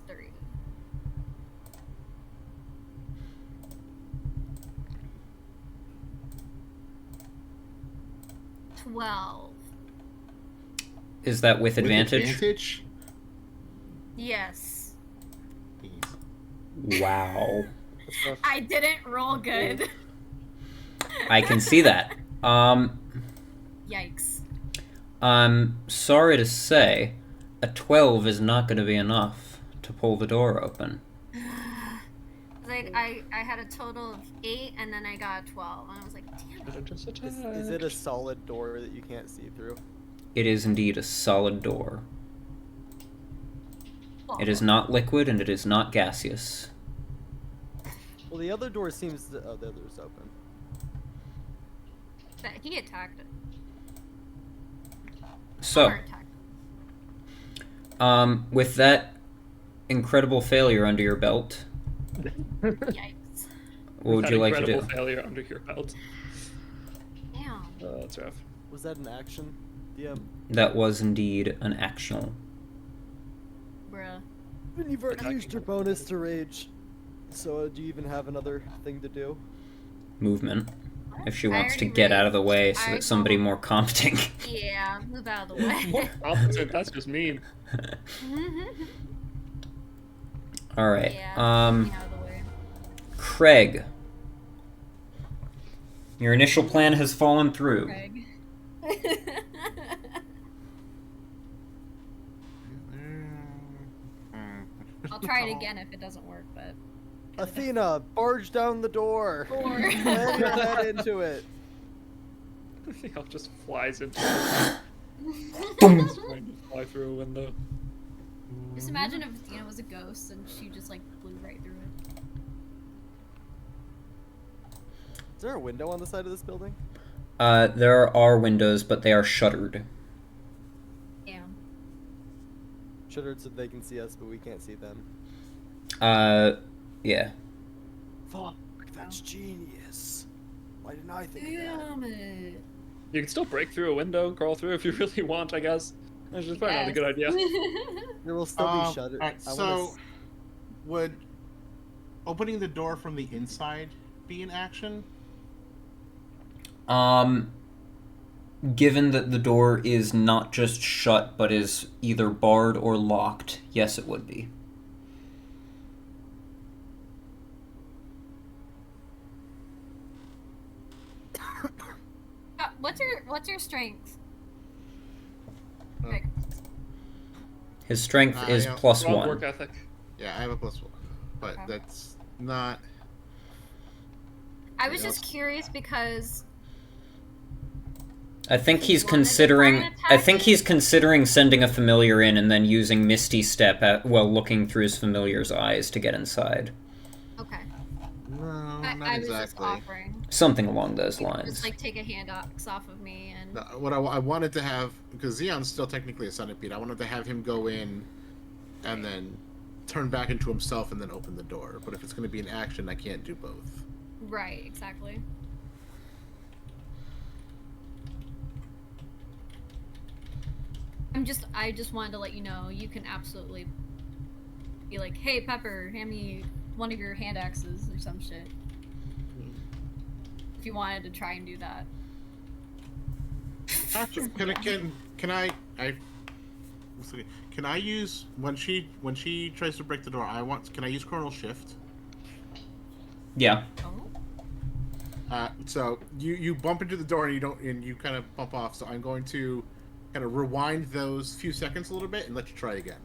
3. $12. Is that with advantage? Advantage? Yes. Wow. I didn't roll good. I can see that. Yikes. I'm sorry to say, a 12 is not going to be enough to pull the door open. Like, I had a total of 8, and then I got 12. And I was like, damn it. Just Is it a solid door that you can't see through? It is indeed a solid door. It is not liquid and it is not gaseous. Well, the other door seems to... Oh, the other's open. But he attacked it. So, Or attacked. with that incredible failure under your belt, Yikes. what would you like to do? Incredible failure under your belt. Damn. That's rough. Was that an action? DM? That was indeed an actional. Bruh. You've already used your bonus to rage. So do you even have another thing to do? Movement. If she wants to already get out of the raged. way so I that somebody don't- more competent. Yeah, move out of the way. More competent, that's just mean. Alright. Yeah, moving out of the way. Craig. Your initial plan has fallen through. Craig. I'll try it again if it doesn't work, but. Athena, barge down the door. Door. Slam your head into it. Theo just flies into Boom. He's trying to fly through a window. Just imagine if Athena was a ghost and she just like flew right through it. Is there a window on the side of this building? There are windows, but they are shuttered. Yeah. Shuttered so they can see us, but we can't see them. Yeah. Fuck, that's genius. Why didn't I think of Damn it. You can still break through a window and crawl through if you really want, I guess. That's just probably not a good idea. that? There will still be shuttered. Alright, so would opening the door from the inside be an action? Given that the door is not just shut, but is either barred or locked, yes, it would be. What's your strength? Oh. Like, His strength is yeah. plus Strong 1. work ethic. Yeah, I have a +1, but Okay. that's not. I was Anything just curious because I think he's wanted to try considering. and I attack think it? he's considering sending a familiar in and then using Misty Step while looking through his familiar's eyes to get inside. okay. No, I not was just exactly. offering. Something along those You could lines. Just like take a hand off of me and. No, what I wanted to have, because Xeon's still technically a centipede, I wanted to have him go in and then turn back into himself and then open the door. But if it's going to be an action, I can't do both. Right, exactly. I just wanted to let you know you can absolutely be like, hey Pepper, hand me one of your hand axes or some shit. If you wanted to try and do that. Actually, can I use when she tries to break the door? Can I use Chronal Shift? Yeah. Oh. So you bump into the door and you kind of bump off. So I'm going to kind of rewind those few seconds a little bit and let you try again.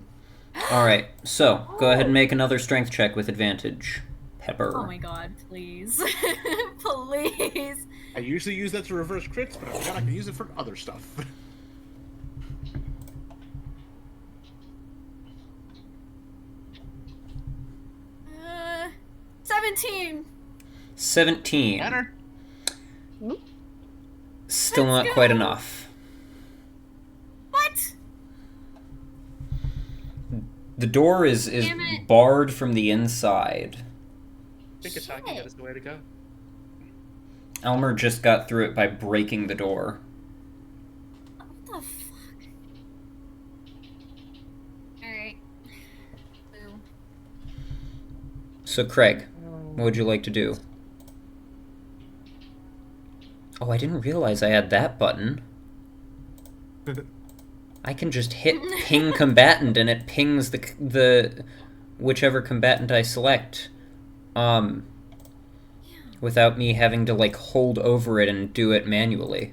Alright, so go ahead and make another strength check with advantage. Pepper. Oh my god, please. Please. I usually use that to reverse crits, but I forgot I can use it for other stuff. 17. 17. Better. Still Let's not go. quite enough. What? The door is Damn it. barred from the inside. I think attacking it is the way to go. Elmer just got through it by breaking the door. What the fuck? Alright. Boo. So, Craig, what would you like to do? Oh, I didn't realize I had that button. I can just hit ping combatant and it pings the whichever combatant I select. Without me having to like hold over it and do it manually.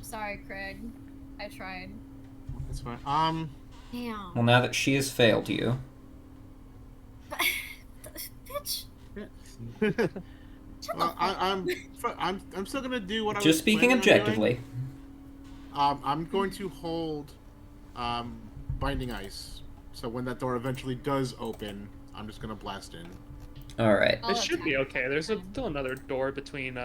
Sorry, Craig. I tried. That's fine. Damn. Well, now that she has failed you. Bitch. Well, I'm still gonna do what I was Just speaking planning on doing. objectively. I'm going to hold Binding Ice. So when that door eventually does open, I'm just gonna blast in. Alright. Oh, It that's should be fine. okay. There's still another door between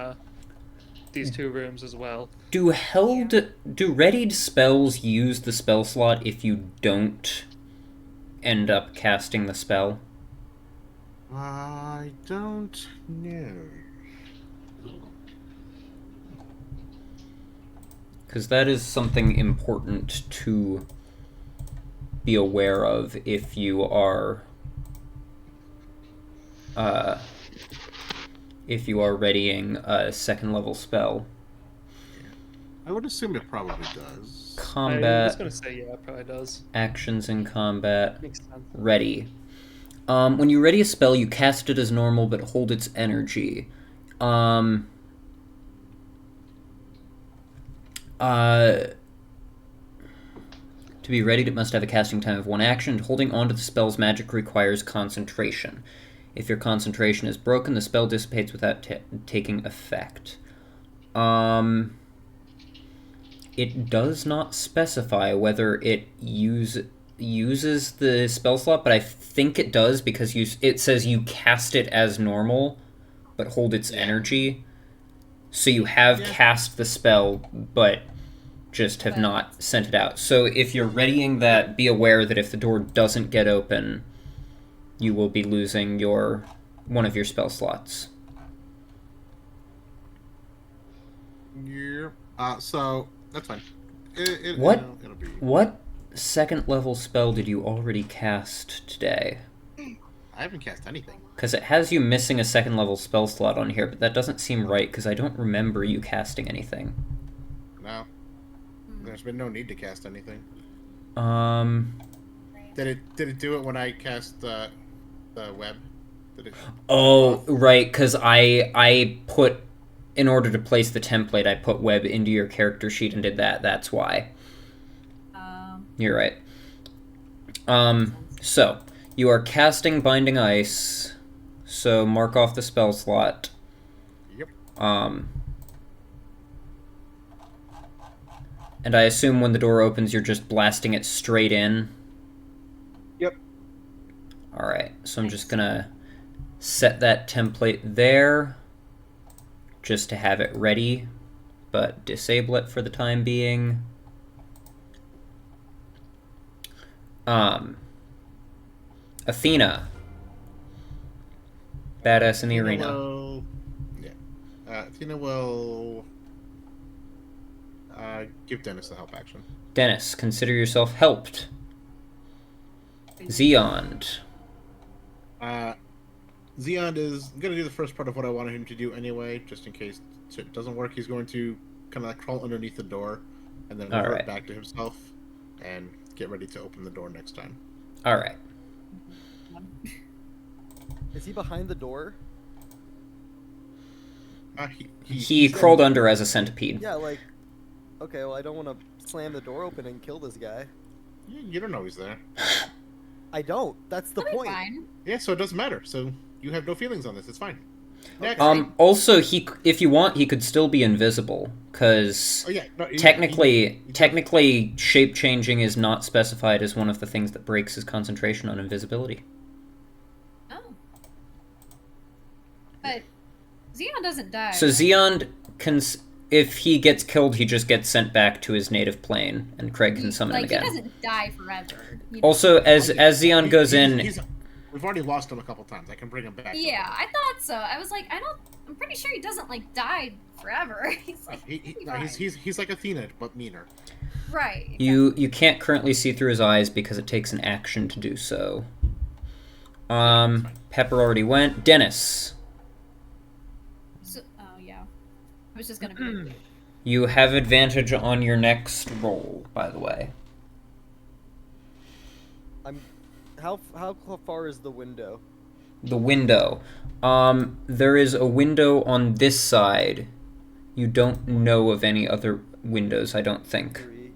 these two rooms as well. Do readied spells use the spell slot if you don't end up casting the spell? I don't know. Because that is something important to be aware of if you are readying a second level spell. I would assume it probably does. Combat. I was gonna say, yeah, it probably does. Actions in combat. Makes sense. Ready. When you ready a spell, you cast it as normal, but hold its energy. To be readied, it must have a casting time of 1 action. Holding onto the spell's magic requires concentration. If your concentration is broken, the spell dissipates without taking effect. It does not specify whether it uses the spell slot, but I think it does because it says you cast it as normal, but hold its energy. So you have cast the spell, but just have not sent it out. So if you're readying that, be aware that if the door doesn't get open, you will be losing one of your spell slots. Yeah. So that's fine. What second level spell did you already cast today? I haven't cast anything. Because it has you missing a second level spell slot on here, but that doesn't seem right because I don't remember you casting anything. No. There's been no need to cast anything. Did it do it when I cast the web? Did it? Oh, right, because I put, in order to place the template, I put web into your character sheet and did that. That's why. You're right. So, you are casting Binding Ice, so mark off the spell slot. Yep. And I assume when the door opens, you're just blasting it straight in? Yep. Alright, so I'm just gonna set that template there, just to have it ready, but disable it for the time being. Athena. Badass in the arena. Athena will give Dennis the help action. Dennis, consider yourself helped. Xeond. Xeond is going to do the first part of what I wanted him to do anyway, just in case it doesn't work. He's going to kind of like crawl underneath the door and then revert back to himself and get ready to open the door next time. Alright. Is he behind the door? He crawled under as a centipede. Yeah, like... Okay, well, I don't want to slam the door open and kill this guy. You don't know he's there. I don't. That's the point. Fine. Yeah, so it doesn't matter. So you have no feelings on this. It's fine. Next. Also, if you want, he could still be invisible, because technically, shape changing is not specified as one of the things that breaks his concentration on invisibility. Oh. But Xeon doesn't die. So Xeon can, if he gets killed, he just gets sent back to his native plane, and Craig can summon him again. He doesn't die forever. Also, as Xeon goes in... We've already lost him a couple times. I can bring him back. Yeah, I thought so. I was like, I'm pretty sure he doesn't like die forever. He's like, he's like Athena, but meaner. Right. Exactly. You can't currently see through his eyes because it takes an action to do so. Pepper already went. Dennis. So, oh yeah, I was just gonna be. You have advantage on your next roll, by the way. How far is the window? The window. There is a window on this side. You don't know of any other windows, I don't think. 3,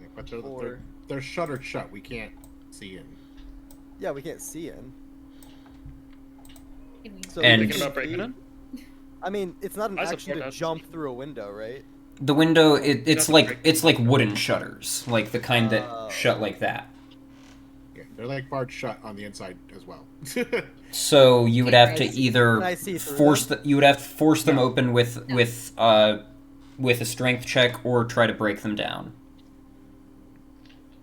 yeah, but they're shuttered shut. We can't see in. Yeah, we can't see in. So thinking about breaking in? I mean, it's not an action to jump through a window, right? The window, it's like wooden shutters, like the kind that shut like that. They're like barred shut on the inside as well. So you would have to either force them open with a strength check or try to break them down.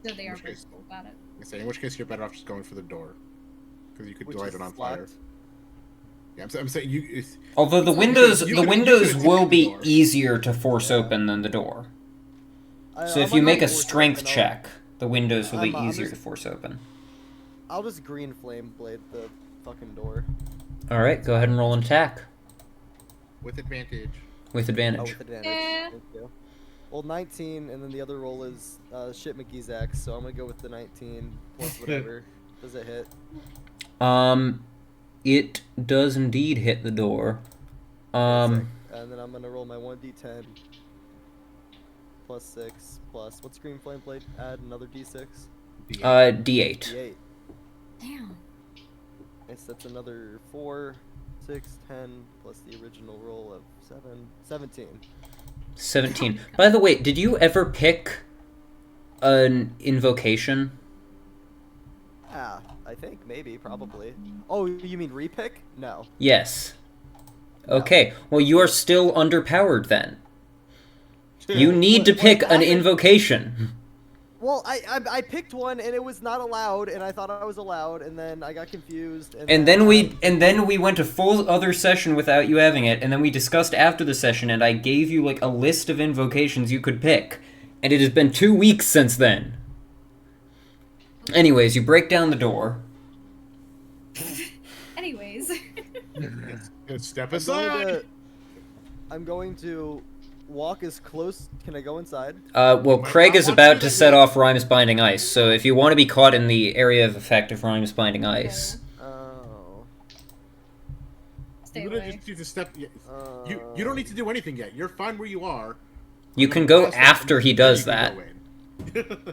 So they are breakable about it. I say, in which case you're better off just going for the door, because you could light it on fire. Yeah, I'm saying you. Although the windows will be easier to force open than the door. So if you make a strength check, The windows will be I'm easier just- to force open. I'll just green flame blade the fucking door. Alright, go ahead and roll an attack. With advantage. With Oh, advantage. with advantage. Yeah. Thank you. Well, 19, and then the other roll is shit McGee's axe, so I'm gonna go with the 19 plus whatever. Does it hit? It does indeed hit the door. And then I'm gonna roll my 1d10 plus 6 plus what's green flame blade? Add another d6. D8. D8. Damn. Yes, that's another 4, 6, 10 plus the original roll of 17. 17. By the way, did you ever pick an invocation? Ah, I think maybe, probably. Oh, you mean repick? No. Yes. Okay, well you are still underpowered then. You need to pick an invocation. Well, I picked one and it was not allowed, and I thought I was allowed, and then I got confused. And then we went a full other session without you having it, and then we discussed after the session, and I gave you like a list of invocations you could pick, and it has been 2 weeks since then. Anyways, you break down the door. Anyways. Step aside. I'm going to walk as close. Can I go inside? Well, Craig is about to set off Rhymes Binding Ice, so if you want to be caught in the area of effect of Rhymes Binding Ice... Oh. Stay You away. just need to step. You don't need to do anything yet. You're fine where you are. You can go after he does that.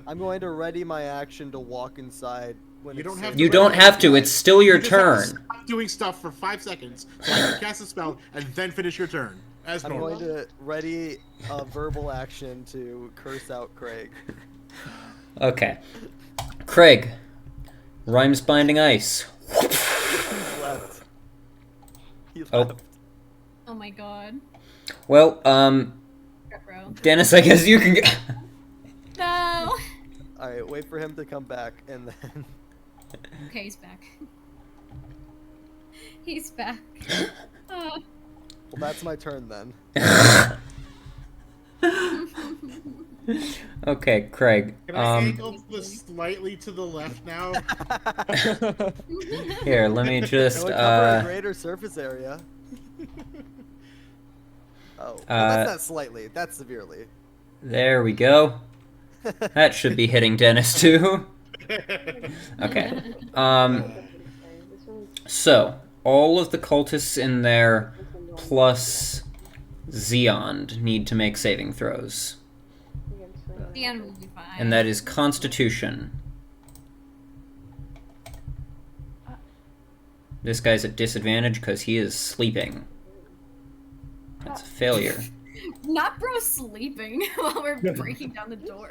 I'm going to ready my action to walk inside. When You it's don't have safe. You don't have to, it's still your You just have to turn. stop doing stuff for 5 seconds so I can cast a spell and then finish your turn. As I'm normal. going to ready a verbal action to curse out Craig. Okay. Craig. Rhymes Binding Ice. He left. He left. Oh. Oh my god. Well, Bro. Dennis, I guess you can go... No! Alright, wait for him to come back, and then... Okay, he's back. He's back. Oh. Well, that's my turn then. Okay, Craig. Can I angle this slightly to the left now? Here, let me just, It would cover a greater surface area. Oh, well, that's not slightly. That's severely. There we go. That should be hitting Dennis, too. Okay. So, all of the cultists in there, plus Zeond, need to make saving throws. The end will be fine. And that is Constitution. This guy's at disadvantage because he is sleeping. That's a failure. Not bro sleeping while we're breaking down the door.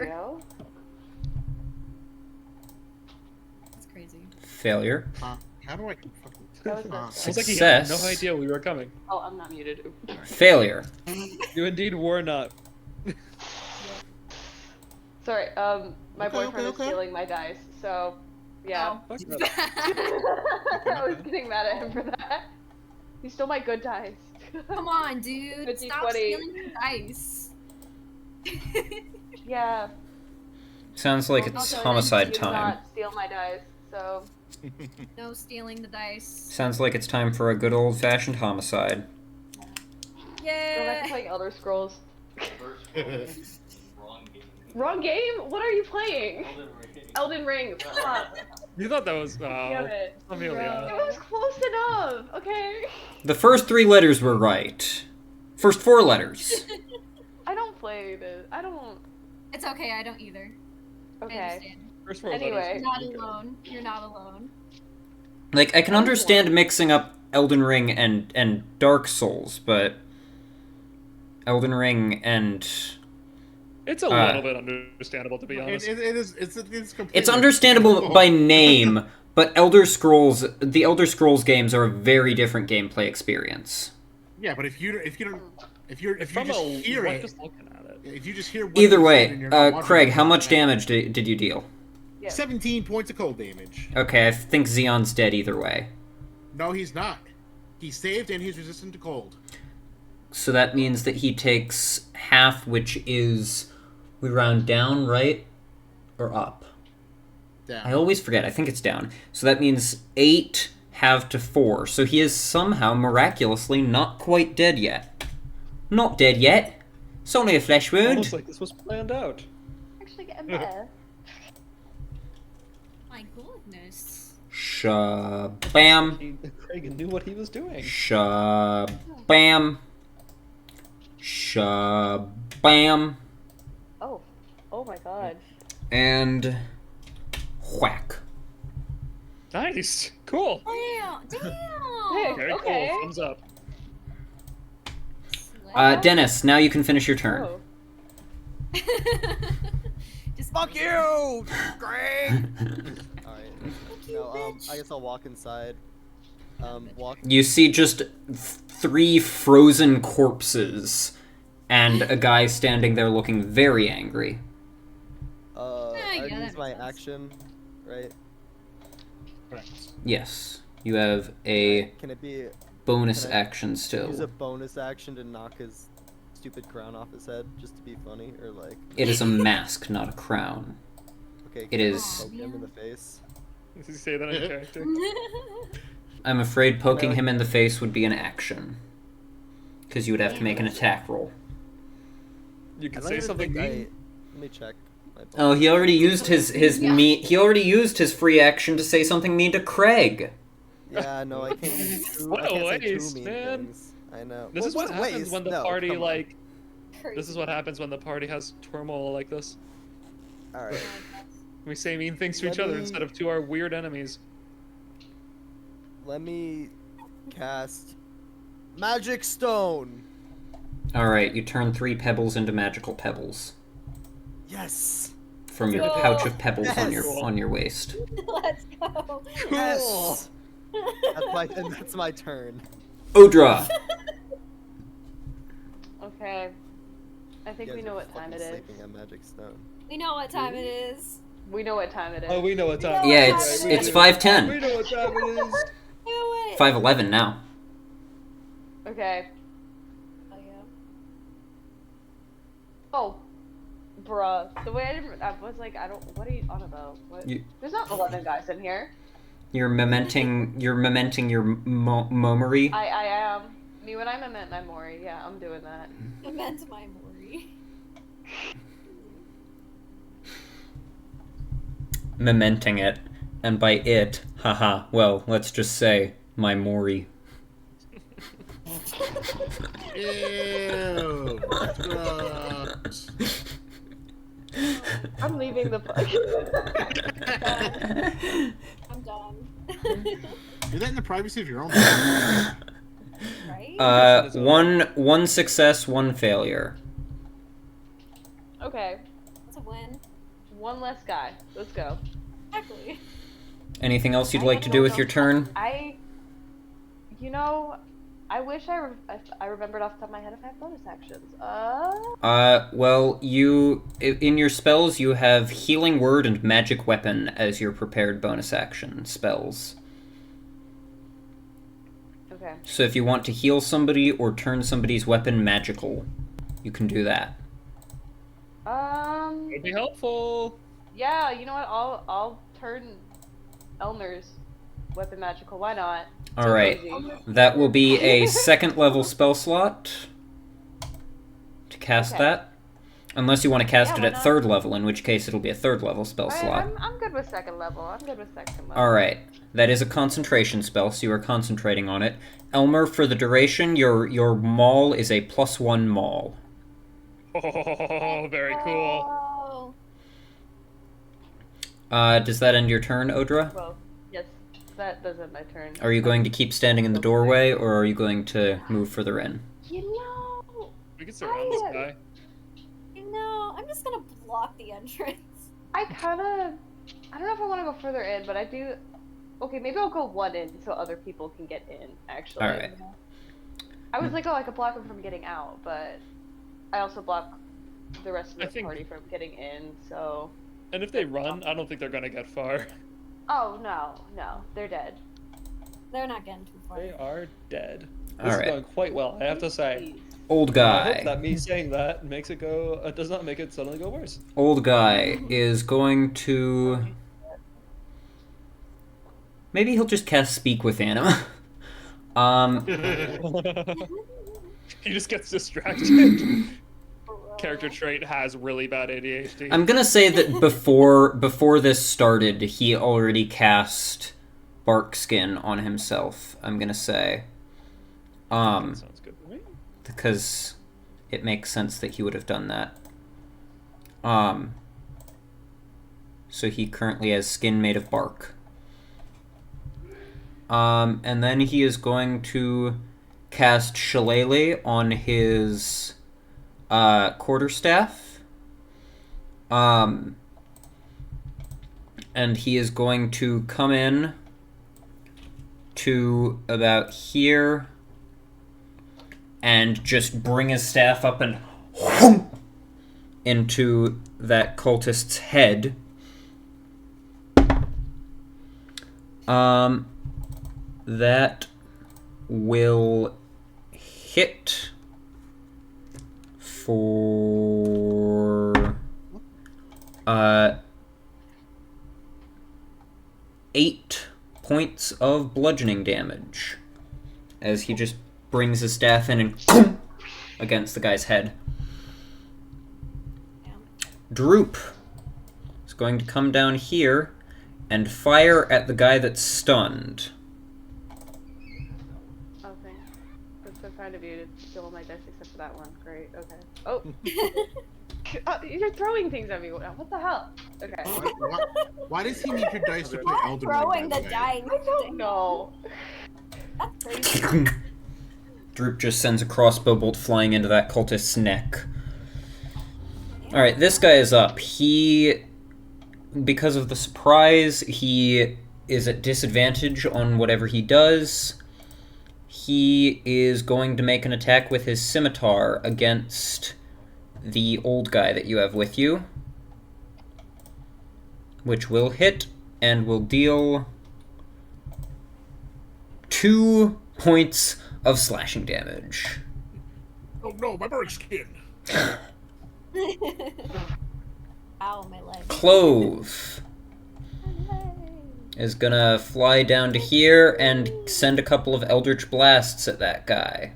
That's crazy. Failure. How do I fucking... Sounds like he had Success. no idea we were coming. Oh, I'm not muted. Failure. You indeed were not. Sorry, my Okay, boyfriend okay. is stealing my dice, so yeah. Oh. I was getting mad at him for that. He stole my good dice. Come on, dude. Good Stop D20. stealing the dice. Yeah. Sounds like Also, it's I homicide did time. not steal my dice, so No stealing the dice. Sounds like it's time for a good old-fashioned homicide. go back Yeah. to playing Elder Scrolls. Wrong game? What are you playing? Elden Ring. Fuck. You thought that was Damn it. It Amelia. was close enough. Okay. The first 3 letters were right. First 4 letters. I don't play this. I don't. It's okay, I don't either. I Okay. understand. First four Anyway. You're not alone. You're not alone. Like, I can understand mixing up Elden Ring and Dark Souls, but Elden Ring and... It's a little bit understandable, to be honest. It's completely... It's understandable by name, but the Elder Scrolls games are a very different gameplay experience. Yeah, but if you From just a hear it, just looking at it. if you just hear what Either they said way, and you're not watching Craig, it, how much damage did you deal? Yeah. 17 points of cold damage. Okay, I think Xeon's dead either way. No, he's not. He's saved and he's resistant to cold. So that means that he takes half, which is... We round down, right? or up? Down. I always forget. I think it's down. So that means 8 halved to 4. So he is somehow miraculously not quite dead yet. Not dead yet. It's only a flesh wound. Almost like this was planned out. Actually getting better. My goodness. Shabam. Craig knew what he was doing. Shabam. Shabam. Oh my god. And whack. Nice. Cool. Damn. Very Okay. cool. Thumbs up. Dennis, now you can finish your turn. Oh. Just Fuck you, Greg. All right. No, I guess I'll walk inside. Walk. You see just 3 frozen corpses and a guy standing there looking very angry. I yeah, that use my makes sense. action, right? Yes, you have a Can it be bonus can I action still. use a bonus action to knock his stupid crown off his head just to be funny, or like? It is a mask, not a crown. Okay. It can I is- poke him in the face. Did you say that in character? I'm afraid poking him in the face would be an action. Because you would have to make an attack roll. You can I don't say even something think mean. Let me check. My Oh, he already used his Yeah. he already used his free action to say something mean to Craig. Yeah, no, I can't use two. What I a can't say waste, two mean man. things. I know. This is what happens waste? when the No, party come on. like. This is what happens when the party has turmoil like this. All right. We say mean things to each Let other me- instead of to our weird enemies. Let me cast Magic Stone. Alright, you turn 3 pebbles into magical pebbles. Yes. From your Go. pouch of pebbles Yes. on your waist. Let's go. Yes. That's my turn. Odra! Okay. I think You we guys know are what time it fucking is. sleeping on Magic Stone. We know what time it is. We know what time it is. Oh, we know what time. Yeah, it is. it's We 5:10. know what time it is. Do it. 5:11 now. Okay. Oh, yeah. Oh, bruh. The way I was like, what are you on about? What? You- There's not 11 guys in here. You're mementing your memory. I am. Me when I memento my mori. Yeah, I'm doing that. I meant my Mori. Mementing it. And by it, haha, well, let's just say, my Mori. Ew. Gross. I'm leaving the. I'm done. Do that in the privacy of your own home. Right? One success, 1 failure. Okay, That's a win. one less guy. Let's go. Exactly. Anything else you'd I like to do don't with know. your turn? I wish if I remembered off the top of my head if I have bonus actions. Well, in your spells, you have Healing Word and Magic Weapon as your prepared bonus action spells. Okay. So if you want to heal somebody or turn somebody's weapon magical, you can do that. It'd be helpful. Yeah, you know what? I'll turn Elmer's weapon magical. Why not? Alright, Crazy. that will be a 2nd level spell slot to cast Okay. that. Unless you want to cast Yeah, it why at not? 3rd level, in which case it'll be a 3rd level spell slot. I'm good with second level. I'm good with second level. Alright, that is a concentration spell, so you are concentrating on it. Elmer, for the duration, your maul is a +1 maul. Oh, very cool. Oh. Does that end your turn, Odra? Well, yes, that does end my turn. Are you going to keep standing in the doorway, or are you going to move further in? You know, We can surround this guy. No, I'm just gonna block the entrance. I don't know if I want to go further in, but I do. Okay, maybe I'll go one in so other people can get in. Actually. Alright. I was like, oh, I could block them from getting out, but I also block the rest of I the think- party from getting in. So. And if they run, I don't think they're gonna get far. Oh no, they're dead. They're not getting too far. They are dead. This Alright. is going quite well, I have to say. Old I hope guy. that me saying that makes it go. Does not make it suddenly go worse. Old guy is going to. Maybe he'll just cast Speak with Anima. He just gets distracted. Character trait has really bad ADHD. I'm gonna say that before this started, he already cast Bark Skin on himself. I'm gonna say. Sounds good to me. Because it makes sense that he would have done that. So he currently has skin made of bark. And then he is going to cast Shillelagh on his quarterstaff. And he is going to come in to about here and just bring his staff up and into that cultist's head. That will hit for 8 points of bludgeoning damage as he just brings his staff in and against the guy's head. Droop is going to come down here and fire at the guy that's stunned. Okay. That's so kind of you to steal all my dice except for that one. Great, okay. Oh! You're throwing things at me. What the hell? Okay. Why does he need your dice to play Elder Ring? Throwing the dice. I don't know. That's crazy. Droop just sends a crossbow bolt flying into that cultist's neck. Alright, this guy is up. Because of the surprise, he is at disadvantage on whatever he does. He is going to make an attack with his scimitar against the old guy that you have with you, which will hit and will deal 2 points of slashing damage. Oh no, my bird skin! Ow, my leg. Clove is gonna fly down to here and send a couple of Eldritch Blasts at that guy.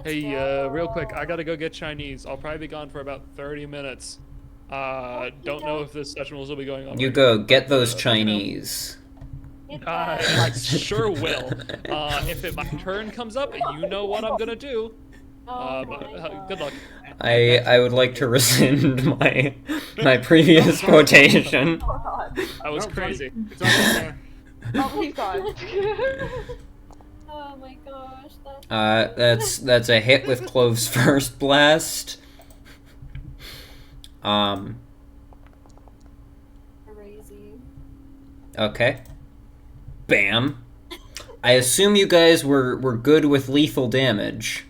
Hey, real quick, I gotta go get Chinese. I'll probably be gone for about 30 minutes. Don't know if this session will still be going on. You go, get those Chinese. I sure will. If my turn comes up, you know what I'm gonna do. Good luck. I would like to rescind my previous quotation. That was crazy. It's all there. Oh, he's gone. Oh my gosh. That's a hit with Clove's first blast. Crazy. Okay. Bam. I assume you guys were good with lethal damage.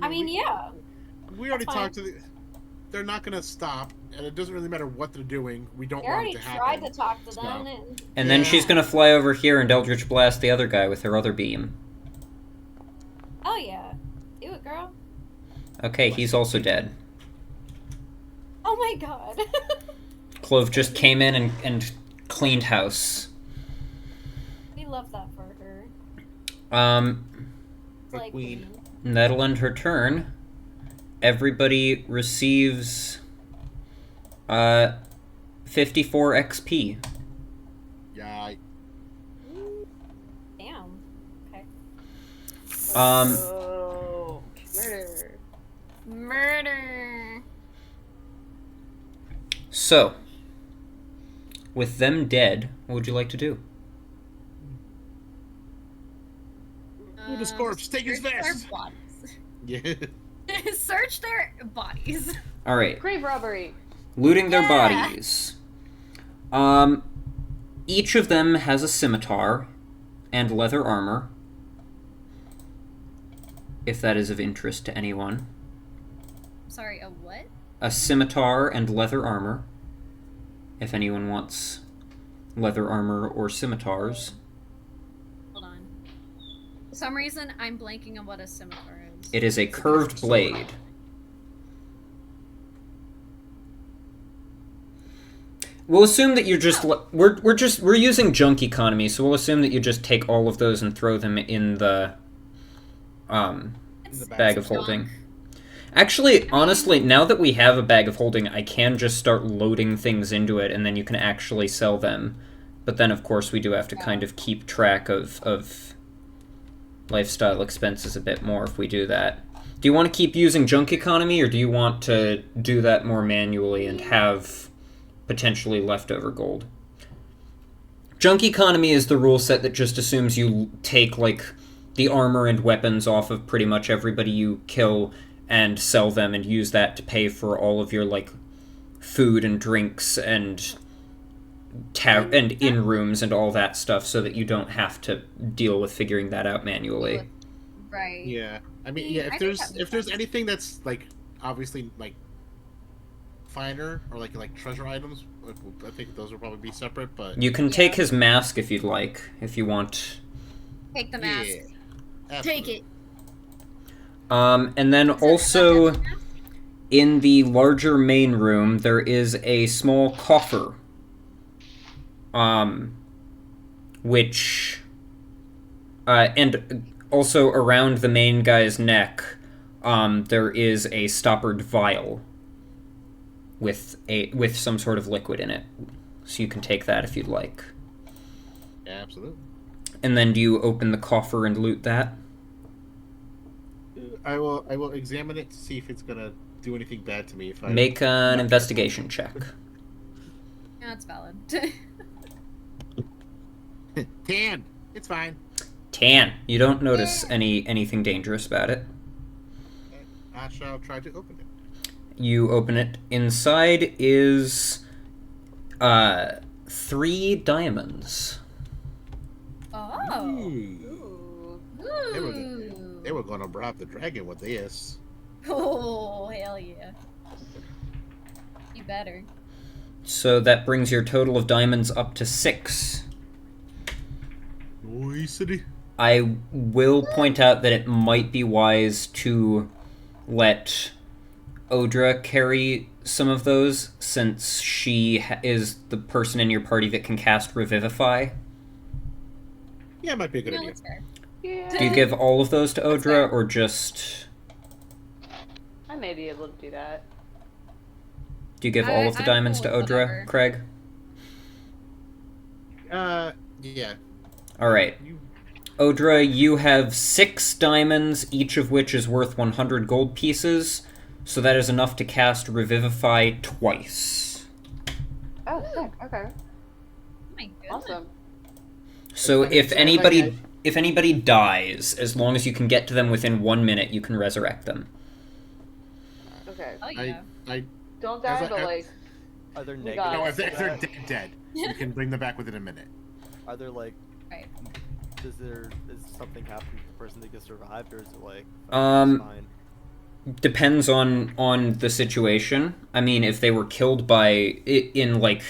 I mean, yeah. We already That's talked to the... They're not going to stop, and it doesn't really matter what they're doing. We don't We want already it to happen. tried to talk to them. So- And then she's gonna fly over here and Eldritch Blast the other guy with her other beam. Oh yeah. Do it, girl. Okay, he's also dead. Oh my god. Clove just came in and cleaned house. We love that for her. It's like queen. That'll end her turn. Everybody receives 54 XP. Yeah. Damn. Okay. Oh, murder. Murder. So, with them dead, what would you like to do? Move his corpse. Take his search their vest. bodies. Yeah. Search their bodies. Alright. Grave robbery. Looting their Yeah. bodies. Each of them has a scimitar and leather armor, if that is of interest to anyone. Sorry, a what? A scimitar and leather armor, if anyone wants leather armor or scimitars. Hold on. some reason, I'm blanking on what a scimitar is. It is a curved blade. We'll assume that you're just we're using junk economy, so we'll assume that you just take all of those and throw them in the bag of holding. Actually, honestly, now that we have a bag of holding, I can just start loading things into it, and then you can actually sell them. But then, of course, we do have to kind of keep track of lifestyle expenses a bit more if we do that. Do you want to keep using junk economy, or do you want to do that more manually and have potentially leftover gold? Junk economy is the rule set that just assumes you take, like, the armor and weapons off of pretty much everybody you kill and sell them and use that to pay for all of your, like, food and drinks and in rooms and all that stuff, so that you don't have to deal with figuring that out manually. Right. Yeah. I mean, yeah, if there's anything that's, like, obviously, like, finer or like treasure items, I think those will probably be separate, but... You can take his mask if you'd like, if you want. Take the mask. Yeah, take it. And then also, in the larger main room, there is a small coffer. Which... and also around the main guy's neck, there is a stoppered vial with some sort of liquid in it. So you can take that if you'd like. Yeah, absolutely. And then do you open the coffer and loot that? I will examine it to see if it's gonna do anything bad to me. If I make an investigation check. Yeah, that's valid. 10. It's fine. 10. You don't notice anything dangerous about it. I shall try to open it. You open it. Inside is 3 diamonds. Oh. Ooh. They were gonna rob the dragon with this. Oh, hell yeah. You better. So that brings your total of diamonds up to 6. I will point out that it might be wise to let Odra carry some of those, since she is the person in your party that can cast Revivify. Yeah, it might be a good idea. That's fair. Yeah. Do you give all of those to Odra, or just... I may be able to do that. Do you give all of the diamonds to Odra, Craig? Yeah. Alright. Odra, you have 6 diamonds, each of which is worth 100 gold pieces, so that is enough to cast Revivify twice. Oh, sick. Okay. My goodness. Awesome. So if anybody dies, as long as you can get to them within 1 minute, you can resurrect them. Okay. Oh, yeah. Don't die, but like... Are there We negatives? got No, it. if they're dead, you can bring them back within a minute. Are there like... Right. Does something happen to the person that gets survived, or is it like... Fine? Depends on the situation. I mean, if they were killed by in like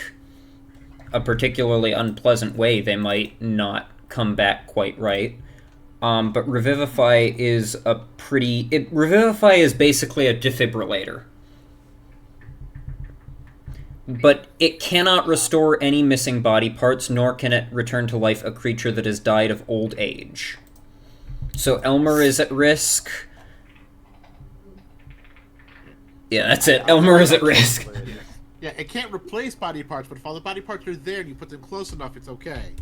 a particularly unpleasant way, they might not come back quite right. But Revivify is Revivify is basically a defibrillator. But it cannot restore any missing body parts, nor can it return to life a creature that has died of old age. So Elmer is at risk. Yeah, that's it. Elmer is at risk. Yeah, it can't replace body parts, but if all the body parts are there and you put them close enough, it's okay.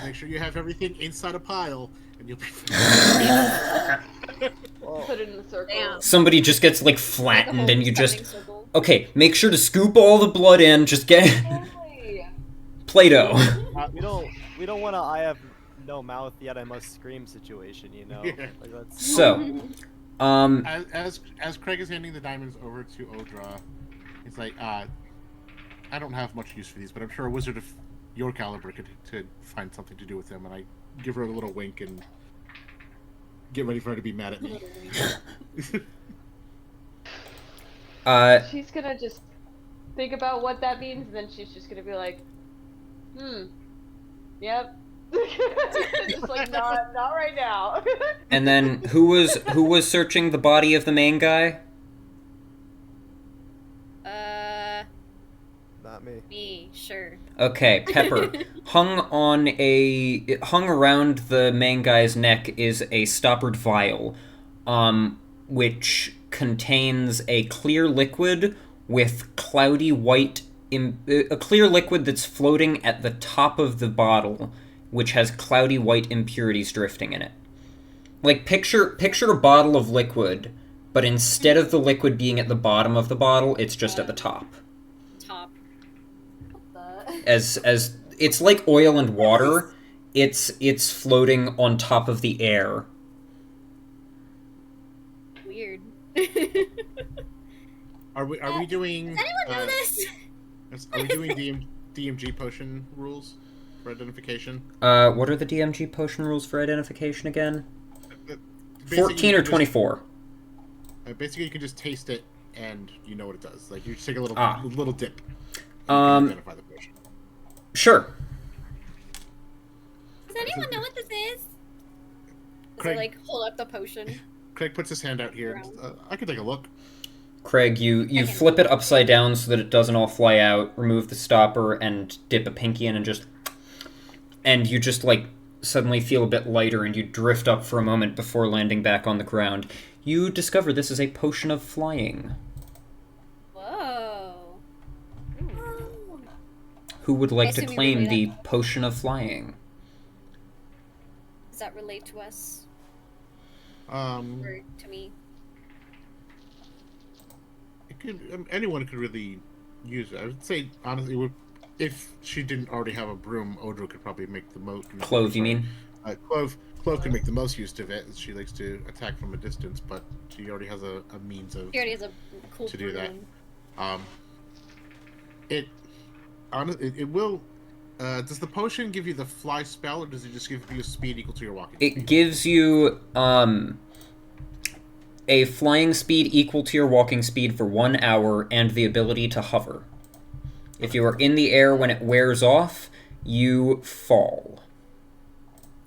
Make sure you have everything inside a pile, and you'll be Put it in the circle. Damn. Somebody just gets, like, flattened, and you just... Okay, make sure to scoop all the blood in, just get... Play-Doh. We don't want to I have no mouth yet I must scream situation, you know? Yeah. Like that's... So, as Craig is handing the diamonds over to Odra, he's like, I don't have much use for these, but I'm sure a wizard of your caliber could find something to do with them, and I give her a little wink and get ready for her to be mad at me. She's gonna just think about what that means, and then she's just gonna be like, yep, Just like not right now. And then who was searching the body of the main guy? Not me. Me, sure. Okay, Pepper. Hung around the main guy's neck is a stoppered vial, which contains a clear liquid with cloudy white, a clear liquid that's floating at the top of the bottle, which has cloudy white impurities drifting in it. Like, picture a bottle of liquid, but instead of the liquid being at the bottom of the bottle, it's just at the top. Top. As it's like oil and water, it's floating on top of the air. Weird. Are we doing? Does anyone know this? Are we doing DMG potion rules for identification? What are the DMG potion rules for identification again? 14 or 24. Basically, you can just taste it and you know what it does. Like, you just take a little dip. Identify the potion. Sure. Does anyone know what this is? Craig, it like hold up the potion? Craig puts his hand out here. I can take a look. Craig, you flip it upside down so that it doesn't all fly out, remove the stopper, and dip a pinky in and you just, like, suddenly feel a bit lighter and you drift up for a moment before landing back on the ground. You discover this is a potion of flying. Whoa. Who would like to claim the potion of flying? Does that relate to us? Or to me? It could, anyone could really use it. I would say, honestly, if she didn't already have a broom, Odra could probably make the most. Clove, you mean? Clove could make the most use of it. She likes to attack from a distance, but she already has a means of. She already has a cool to do that. broom. It will. Does the potion give you the fly spell, or does it just give you a speed equal to your walking? It gives you a flying speed equal to your walking speed for 1 hour and the ability to hover. If you are in the air when it wears off, you fall.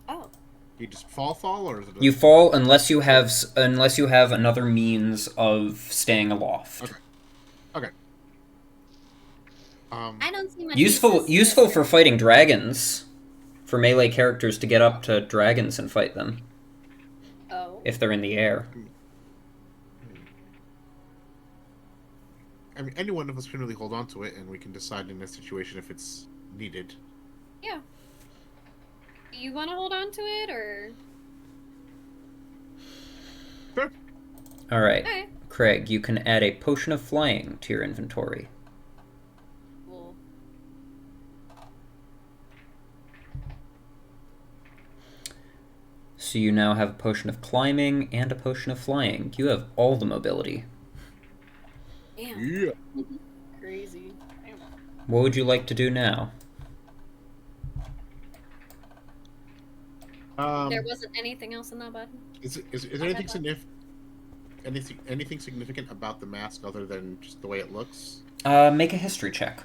Oh. You just fall, or is it? You fall unless you have another means of staying aloft. Okay. I don't see much useful for fighting dragons, for melee characters to get up to dragons and fight them. Oh. If they're in the air. I mean, any one of us can really hold on to it, and we can decide in this situation if it's needed. Yeah. Do you want to hold on to it, or? Sure. Alright. Okay. Craig, you can add a potion of flying to your inventory. Cool. So you now have a potion of climbing and a potion of flying. You have all the mobility. Damn. Yeah. Crazy. What would you like to do now? There wasn't anything else in that button? Is there anything significant about the mask other than just the way it looks? Make a history check.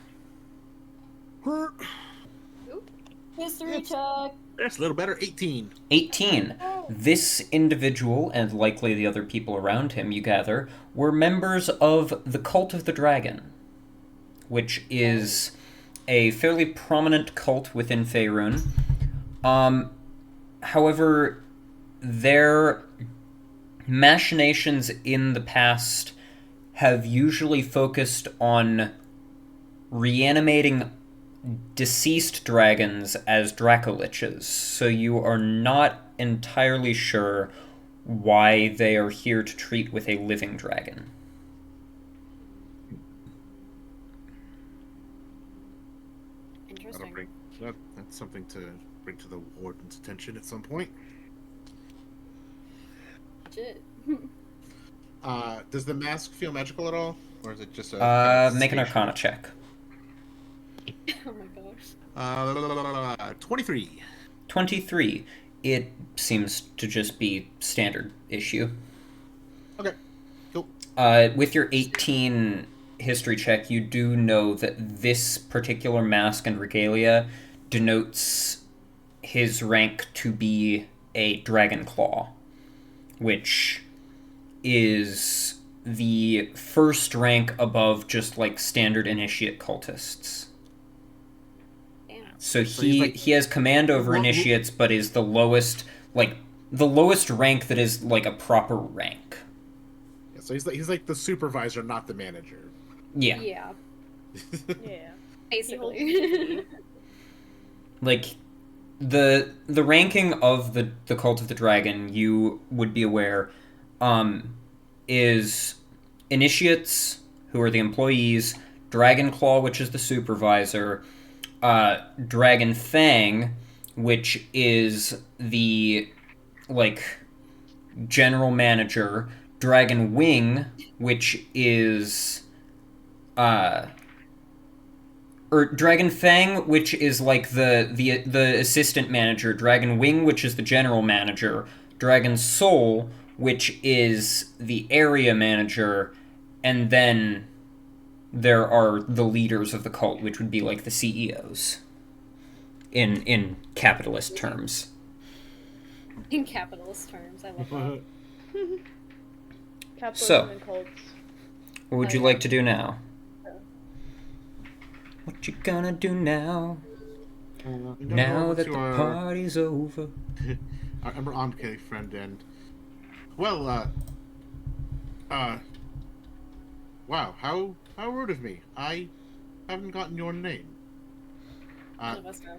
History check. That's a little better. 18. 18. This individual, and likely the other people around him, you gather, were members of the Cult of the Dragon, which is a fairly prominent cult within Faerun. However, their machinations in the past have usually focused on reanimating deceased dragons as Dracoliches, so you are not entirely sure why they are here to treat with a living dragon. Interesting. That's something to bring to the warden's attention at some point. Shit. Does the mask feel magical at all, or is it just a? Make an Arcana check. Oh my gosh. 23. 23. It seems to just be standard issue. Okay, cool. With your 18 history check, you do know that this particular mask and regalia denotes his rank to be a Dragon Claw, which is the first rank above just like standard initiate cultists. So he has command over initiates, but is the lowest rank that is like a proper rank. Yeah, so he's like the supervisor, not the manager. Yeah. Yeah. Yeah. Basically. Like the ranking of the Cult of the Dragon, you would be aware, is initiates, who are the employees, Dragon Claw, which is the supervisor, Dragon Fang, which is the like general manager, Dragon Wing, which is or Dragon Fang, which is like the assistant manager, Dragon Wing, which is the general manager, Dragon Soul, which is the area manager, and then there are the leaders of the cult, which would be like the CEOs in capitalist terms. In capitalist terms, I love that. Capitalism and cults. What would you like to do now? What you gonna do now? Now that the party's over. I'm Amke, friend, and well, wow, how rude of me. I haven't gotten your name. None of us know.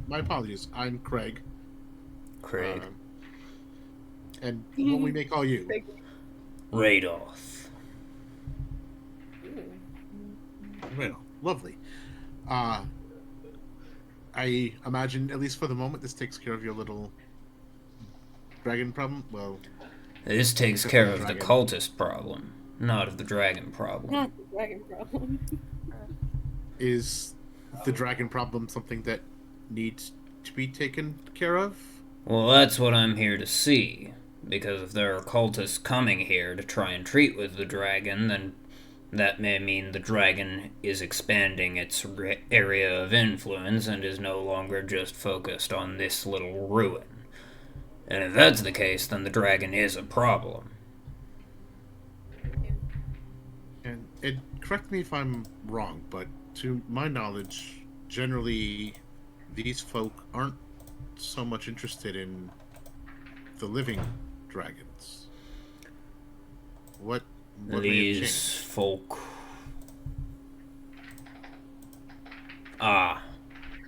My apologies. I'm Craig. Craig. And what we may call you? Radoth. Well, lovely. I imagine, at least for the moment, this takes care of your little dragon problem. Well, this takes care of the cultist problem, not of the dragon problem. Not the dragon problem. Is the dragon problem something that needs to be taken care of? Well, that's what I'm here to see. Because if there are cultists coming here to try and treat with the dragon, then that may mean the dragon is expanding its area of influence and is no longer just focused on this little ruin. And if that's the case, then the dragon is a problem. And correct me if I'm wrong, but to my knowledge, generally, these folk aren't so much interested in the living dragons. What these folk? Ah,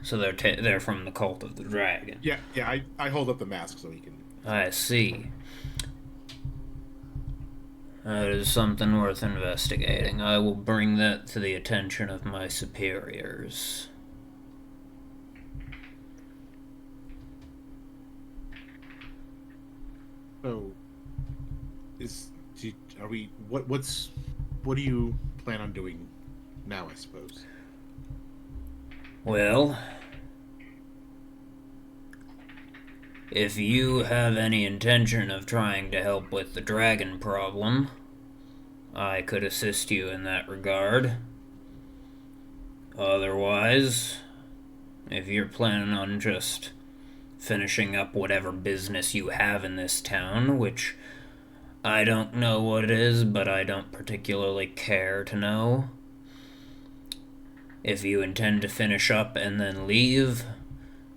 so they're from the Cult of the Dragon. Yeah. I hold up the mask so he can. I see. That is something worth investigating. I will bring that to the attention of my superiors. So, what do you plan on doing now, I suppose? Well, if you have any intention of trying to help with the dragon problem, I could assist you in that regard. Otherwise, if you're planning on just finishing up whatever business you have in this town, which I don't know what it is, but I don't particularly care to know. If you intend to finish up and then leave,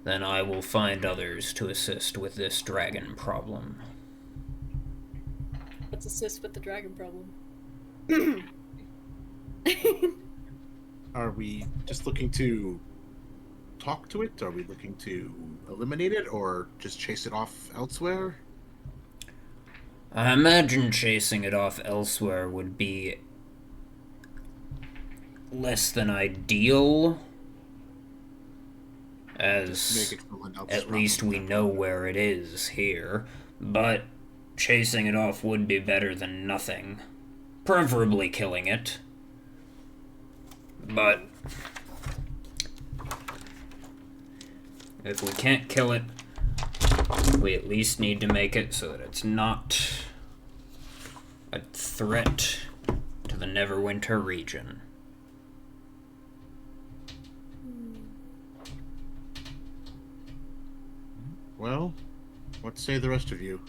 then I will find others to assist with this dragon problem. Let's assist with the dragon problem. Are we just looking to talk to it? Are we looking to eliminate it, or just chase it off elsewhere? I imagine chasing it off elsewhere would be less than ideal, as at least we know where it is here, but chasing it off would be better than nothing. Preferably killing it. But if we can't kill it, we at least need to make it so that it's not a threat to the Neverwinter region. Well, what say the rest of you?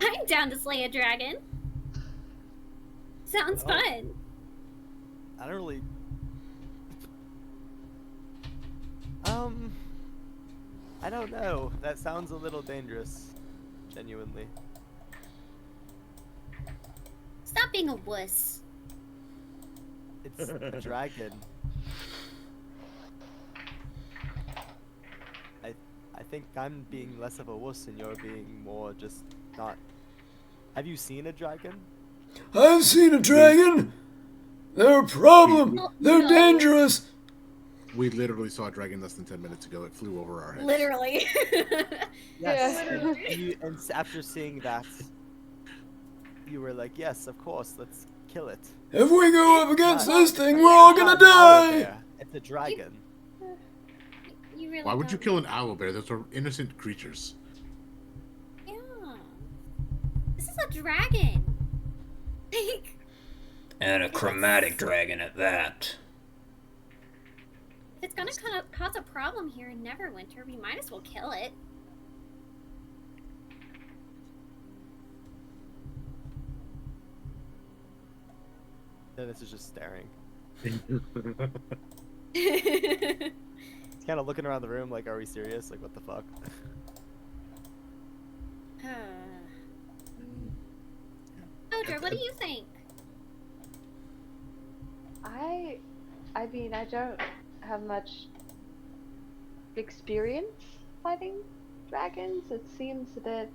I'm down to slay a dragon. Sounds fun. I don't really. I don't know. That sounds a little dangerous. Genuinely. Stop being a wuss. It's a dragon. I think I'm being less of a wuss and you're being more just not. Have you seen a dragon? I've seen a dragon! They're a problem! They're dangerous! We literally saw a dragon less than 10 minutes ago. It flew over our heads. Literally. Yes. Literally. And after seeing that, you were like, yes, of course, let's kill it. If we go up against this thing, we're all gonna die! It's a dragon. You really Why would you don't- kill an owlbear? Those are innocent creatures. Yeah. This is a dragon. Like, And a chromatic dragon at that. if it's gonna cause a problem here in Neverwinter, we might as well kill it. Dennis is just staring. Odra, He's kind of looking around the room like, are we serious? Like, what the fuck? what do you think? I mean, I don't have much experience fighting dragons. It seems a bit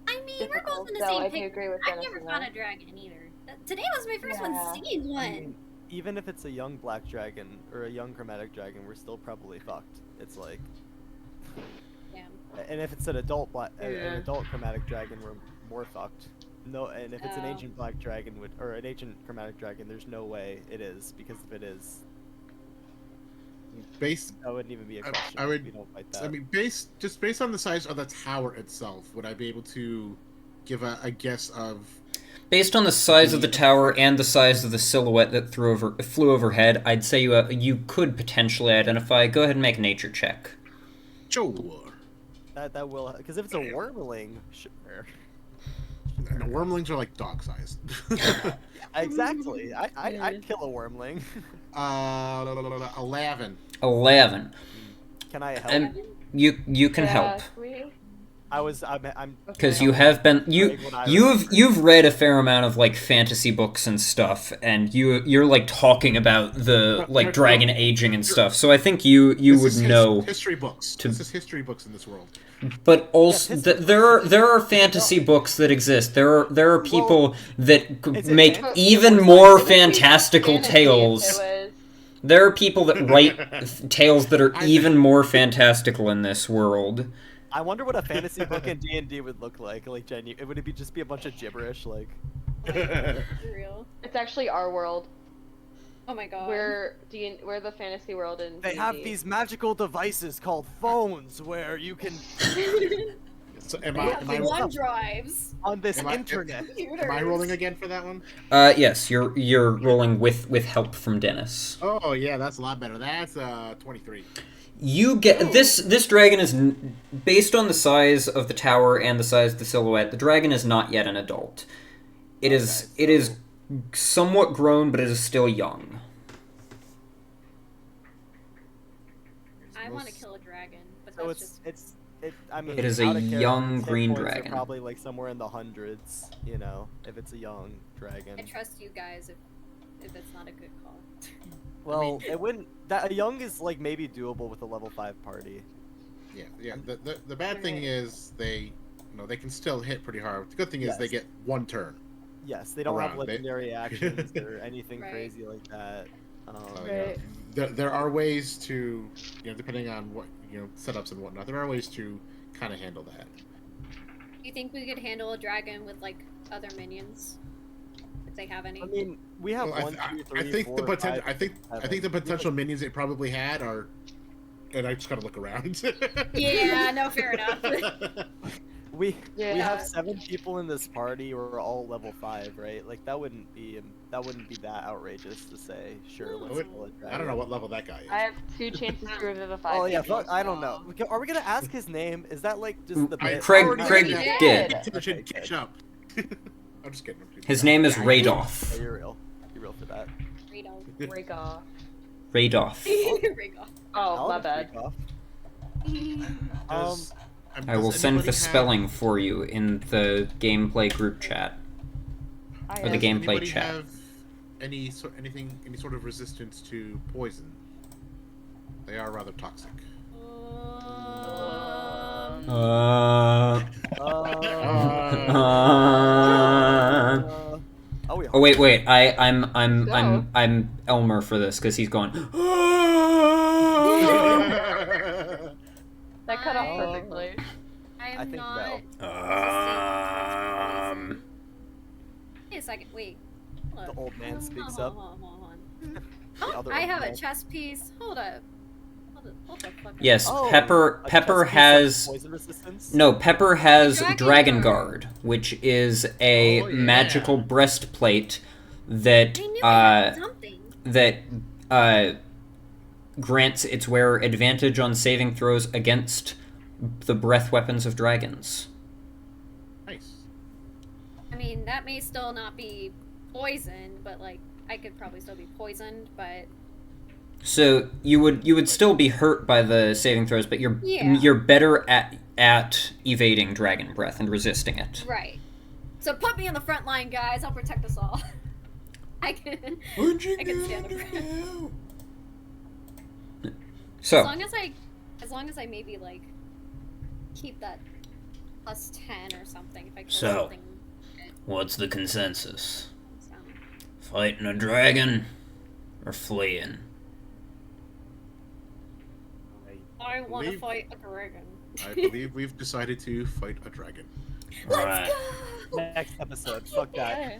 I mean, we're both in the so same I do picture. agree with I've Dennis never on fought that. a dragon either. Today was my first one Yeah. seeing one. I mean, even if it's a young black dragon or a young chromatic dragon, we're still probably fucked. It's like, Damn. and if it's an adult an Yeah. adult chromatic dragon, we're more fucked. No, and if it's an Oh. ancient black dragon or an ancient chromatic dragon, there's no way it is, because if it is, Based, that wouldn't even be a I- question. I would- We don't fight that. I mean, based on the size of the tower itself, would I be able to give a guess of? Based on the size of the tower and the size of the silhouette that flew overhead, I'd say you could potentially identify. Go ahead and make a nature check. Sure. That will, because if it's a wormling, sure. No, wormlings are like dog sized. Exactly. I'd kill a wormling. 11. 11. Can I help? And you can help. I'm Because you have been you've read a fair amount of like fantasy books and stuff, and you're like talking about the like dragon aging and stuff. So I think you would know History books. This is history books in this world. But also, there are fantasy books that exist. There are people that make even more fantastical tales. There are people that write tales that are even more fantastical in this world. I wonder what a fantasy book in D&D would look like. Like, would it just be a bunch of gibberish? Like, For real. It's actually our world. Oh my god. We're the fantasy world in they have these magical devices called phones where you can So They have OneDrives. on this Am I- internet. Am I rolling again for that one? Yes, you're rolling with help from Dennis. Oh yeah, that's a lot better. That's 23. You get this dragon is based on the size of the tower and the size of the silhouette. The dragon is not yet an adult. It is somewhat grown, but it is still young. I want to kill a dragon, but So that's just... I mean, It is a out of character, young hit green points are dragon. Probably like somewhere in the hundreds, you know, if it's a young dragon. I trust you guys if it's not a good call. Well, it wouldn't. A young is like maybe doable with a level 5 party. Yeah. The bad thing is they can still hit pretty hard. The good thing is they get one turn. Yes, they don't have Around. legendary actions or anything Right. crazy like that. There are ways to, depending on what setups and whatnot. There are ways to kind of handle that. Do you think we could handle a dragon with like other minions? If they have any? I mean, we have Well, 1, 2, 3, I think 4, the potential. 5, I think 7. the potential minions they probably had are, and I just gotta look around. Yeah, no, fair enough. we Yeah. have 7 people in this party. We're all level 5, right? Like that wouldn't be that outrageous to say. Sure, let's kill it. I don't know what level that guy is. I have 2 chances to revivify. Oh yeah, people, fuck, I don't know. Are we gonna ask his name? Is that like just the bit? Craig did. Catch up. I'm just kidding. His name is Radoff. Oh, you're real. You're real for that. Radoff. Radoff. Oh, my bad. I will send the spelling for you in the gameplay group chat. Or the gameplay chat. Have any sort of resistance to poison? They are rather toxic. Oh wait. I'm Elmer for this because he's going. That cut off perfectly. I am think not. Wait a second. Wait. Hold The up. old man speaks Hold up. on. The Oh, other I old have a man. chess piece. Hold up. Hold the fuck up. Yes, Oh, Pepper a Pepper chest piece of has poison resistance? no Pepper has Dragon Dragon Guard. Guard, which is a Oh, yeah. magical breastplate that I knew I had something. that grants its wearer advantage on saving throws against the breath weapons of dragons. Nice. I mean, that may still not be poison, but like I could probably still be poisoned. But So you would still be hurt by the saving throws, but Yeah. you're better at evading dragon breath and resisting it. right. So put me on the front line, guys. I'll protect us all. I can stand the breath. So As long as I maybe like keep that plus 10 or something. If I kill So. something. what's the consensus? So. Fighting a dragon or fleeing? I want to believe- fight a dragon. I believe we've decided to fight a dragon. Right. Next episode. Fuck that.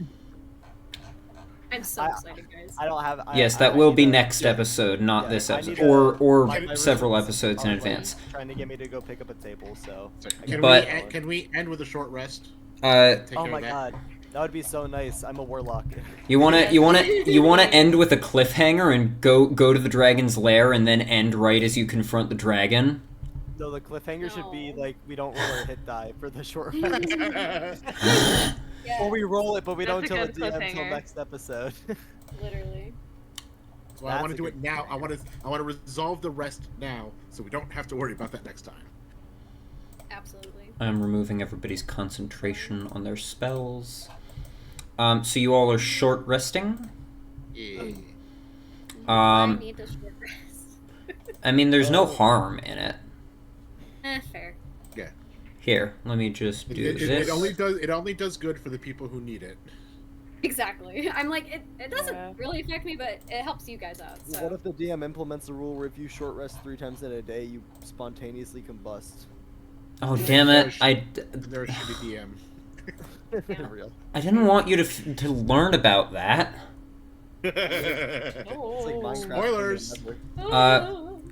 I'm so excited, guys. I don't have. Yes, that will be next episode, not this episode, or several episodes in advance. Trying to get me to go pick up a table, so. Can we end with a short rest? Take Oh my god, that would be so nice. I'm a warlock. You wanna end with a cliffhanger and go to the dragon's lair and then end right as you confront the dragon? No, the cliffhanger should be like we don't roll a hit die for the short rest. Or we roll it, but we don't tell the DM until next episode. Literally. So I want to do it now. I want to resolve the rest now, so we don't have to worry about that next time. Absolutely. I'm removing everybody's concentration on their spells. So you all are short resting? Yeah. I need to short rest. I mean, there's no harm in it. Fair. Yeah. Here, let me just do this. It only does good for the people who need it. Exactly. I'm like, it doesn't really affect me, but it helps you guys out. So. What if the DM implements a rule where if you short rest 3 times in a day, you spontaneously combust? Oh damn it! There should be DM. Real. I didn't want you to learn about that. It's like Minecraft. Spoilers.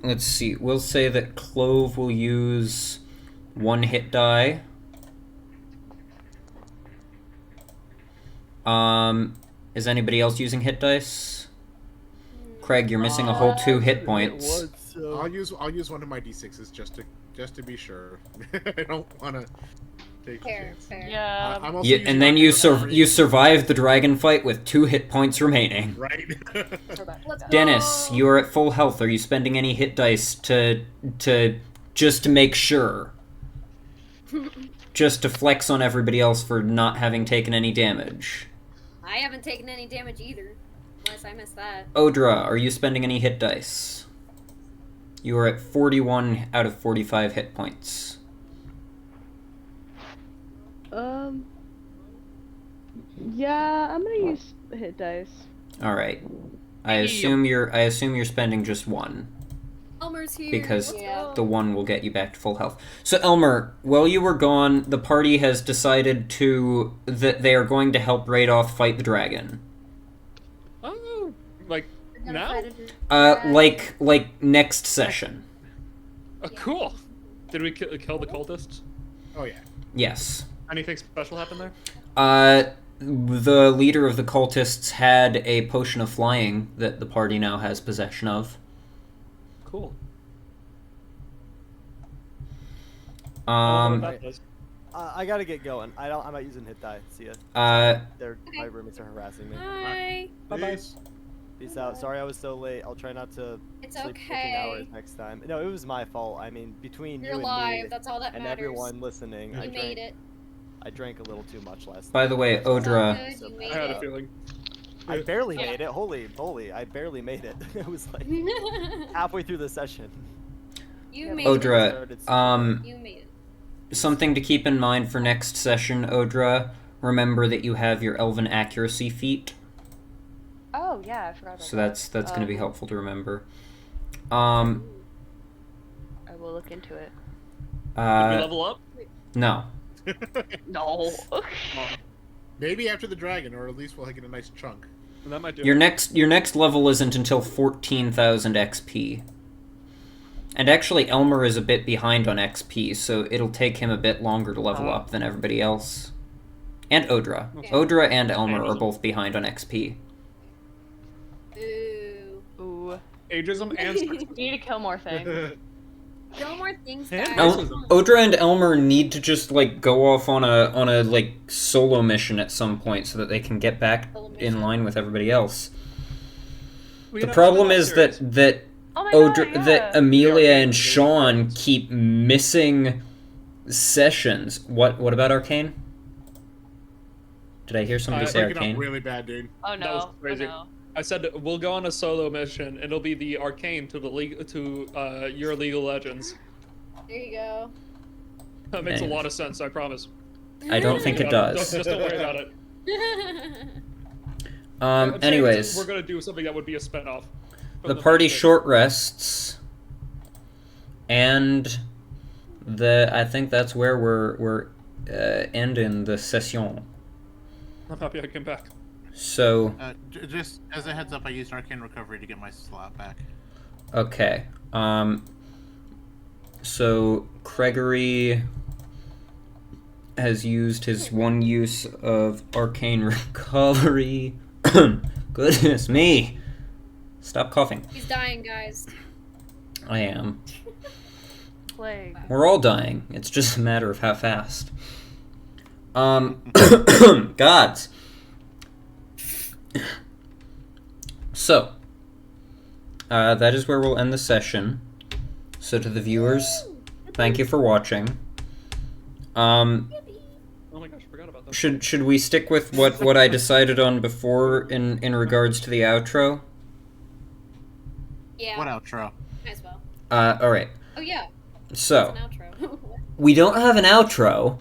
Let's see. We'll say that Clove will use 1 hit die. Is anybody else using hit dice? Craig, you're missing a whole 2 hit points. I'll use one of my d6s just to be sure. I don't want to take a chance. Fair. Yeah. I'm also Yeah, and then you survived the dragon fight with 2 hit points remaining. Right. Dennis, you are at full health. Are you spending any hit dice to just to make sure? Just to flex on everybody else for not having taken any damage. I haven't taken any damage either, unless I missed that. Odra, are you spending any hit dice? You are at 41 out of 45 hit points. Yeah, I'm gonna use hit dice. All right. I assume you're spending just 1. Elmer's here. Because Let's go. the 1 will get you back to full health. So Elmer, while you were gone, the party has decided that they are going to help Radoff fight the dragon. Oh, like now? Like next session. Cool. Did we kill the cultists? Oh yeah. Yes. Anything special happened there? The leader of the cultists had a potion of flying that the party now has possession of. Cool. I gotta get going. I'm not using hit die. See ya. My roommates are harassing me. Bye. Bye. Peace out. Sorry I was so late. I'll try not to sleep 15 hours next time. No, it was my fault. I mean, between You're you and alive. me That's all that and matters. everyone listening, You made it. I drank a little too much last night. By the way, Odra. I had a feeling. I barely made it. Holy moly, I barely made it. It was like halfway through the session. You made Odra, it. You made it. Something to keep in mind for next session, Odra. Remember that you have your Elven Accuracy feat. Oh yeah, I forgot about So that. that's going to be helpful to remember. I will look into it. Did we level up? No. No. Maybe after the dragon, or at least we'll get a nice chunk. That might do Your next level isn't until 14,000 XP. And actually, Elmer is a bit behind on XP, so it'll take him a bit longer to level up than everybody else. And Odra. Okay. Odra and Elmer are both behind on XP. Ooh. Ooh. Ageism and sexism. We need to kill more things. No more things, guys. Odra and Elmer need to just like go off on a like solo mission at some point so that they can get back in line with everybody else. Well, The problem is that Oh my Odra, God, that yeah. Amelia and Shaun keep missing sessions. What about Arcane? Did I hear somebody say Looking Arcane? up really bad, dude. Oh That was no. crazy. Oh, no. I said we'll go on a solo mission, and it'll be the Arcane to your League of Legends. There you go. That makes a Thanks. lot of sense, I promise. I don't think it does. Just don't worry about it. Anyways, We're gonna do something that would be a spinoff. the party short rests, and I think that's where we're ending the session. I'm happy I came back. So, Just as a heads up, I used Arcane Recovery to get my slot back. okay. So Gregory has used his one use of Arcane Recovery. Goodness me. Stop coughing. He's dying, guys. I am. Plague. We're all dying. It's just a matter of how fast. Gods. So, that is where we'll end the session. So to the viewers, thank you for watching. Oh my gosh, I forgot about that. Should we stick with what I decided on before in regards to the outro? Yeah. What outro? Might as well. Alright. Oh yeah. So, It's an outro. we don't have an outro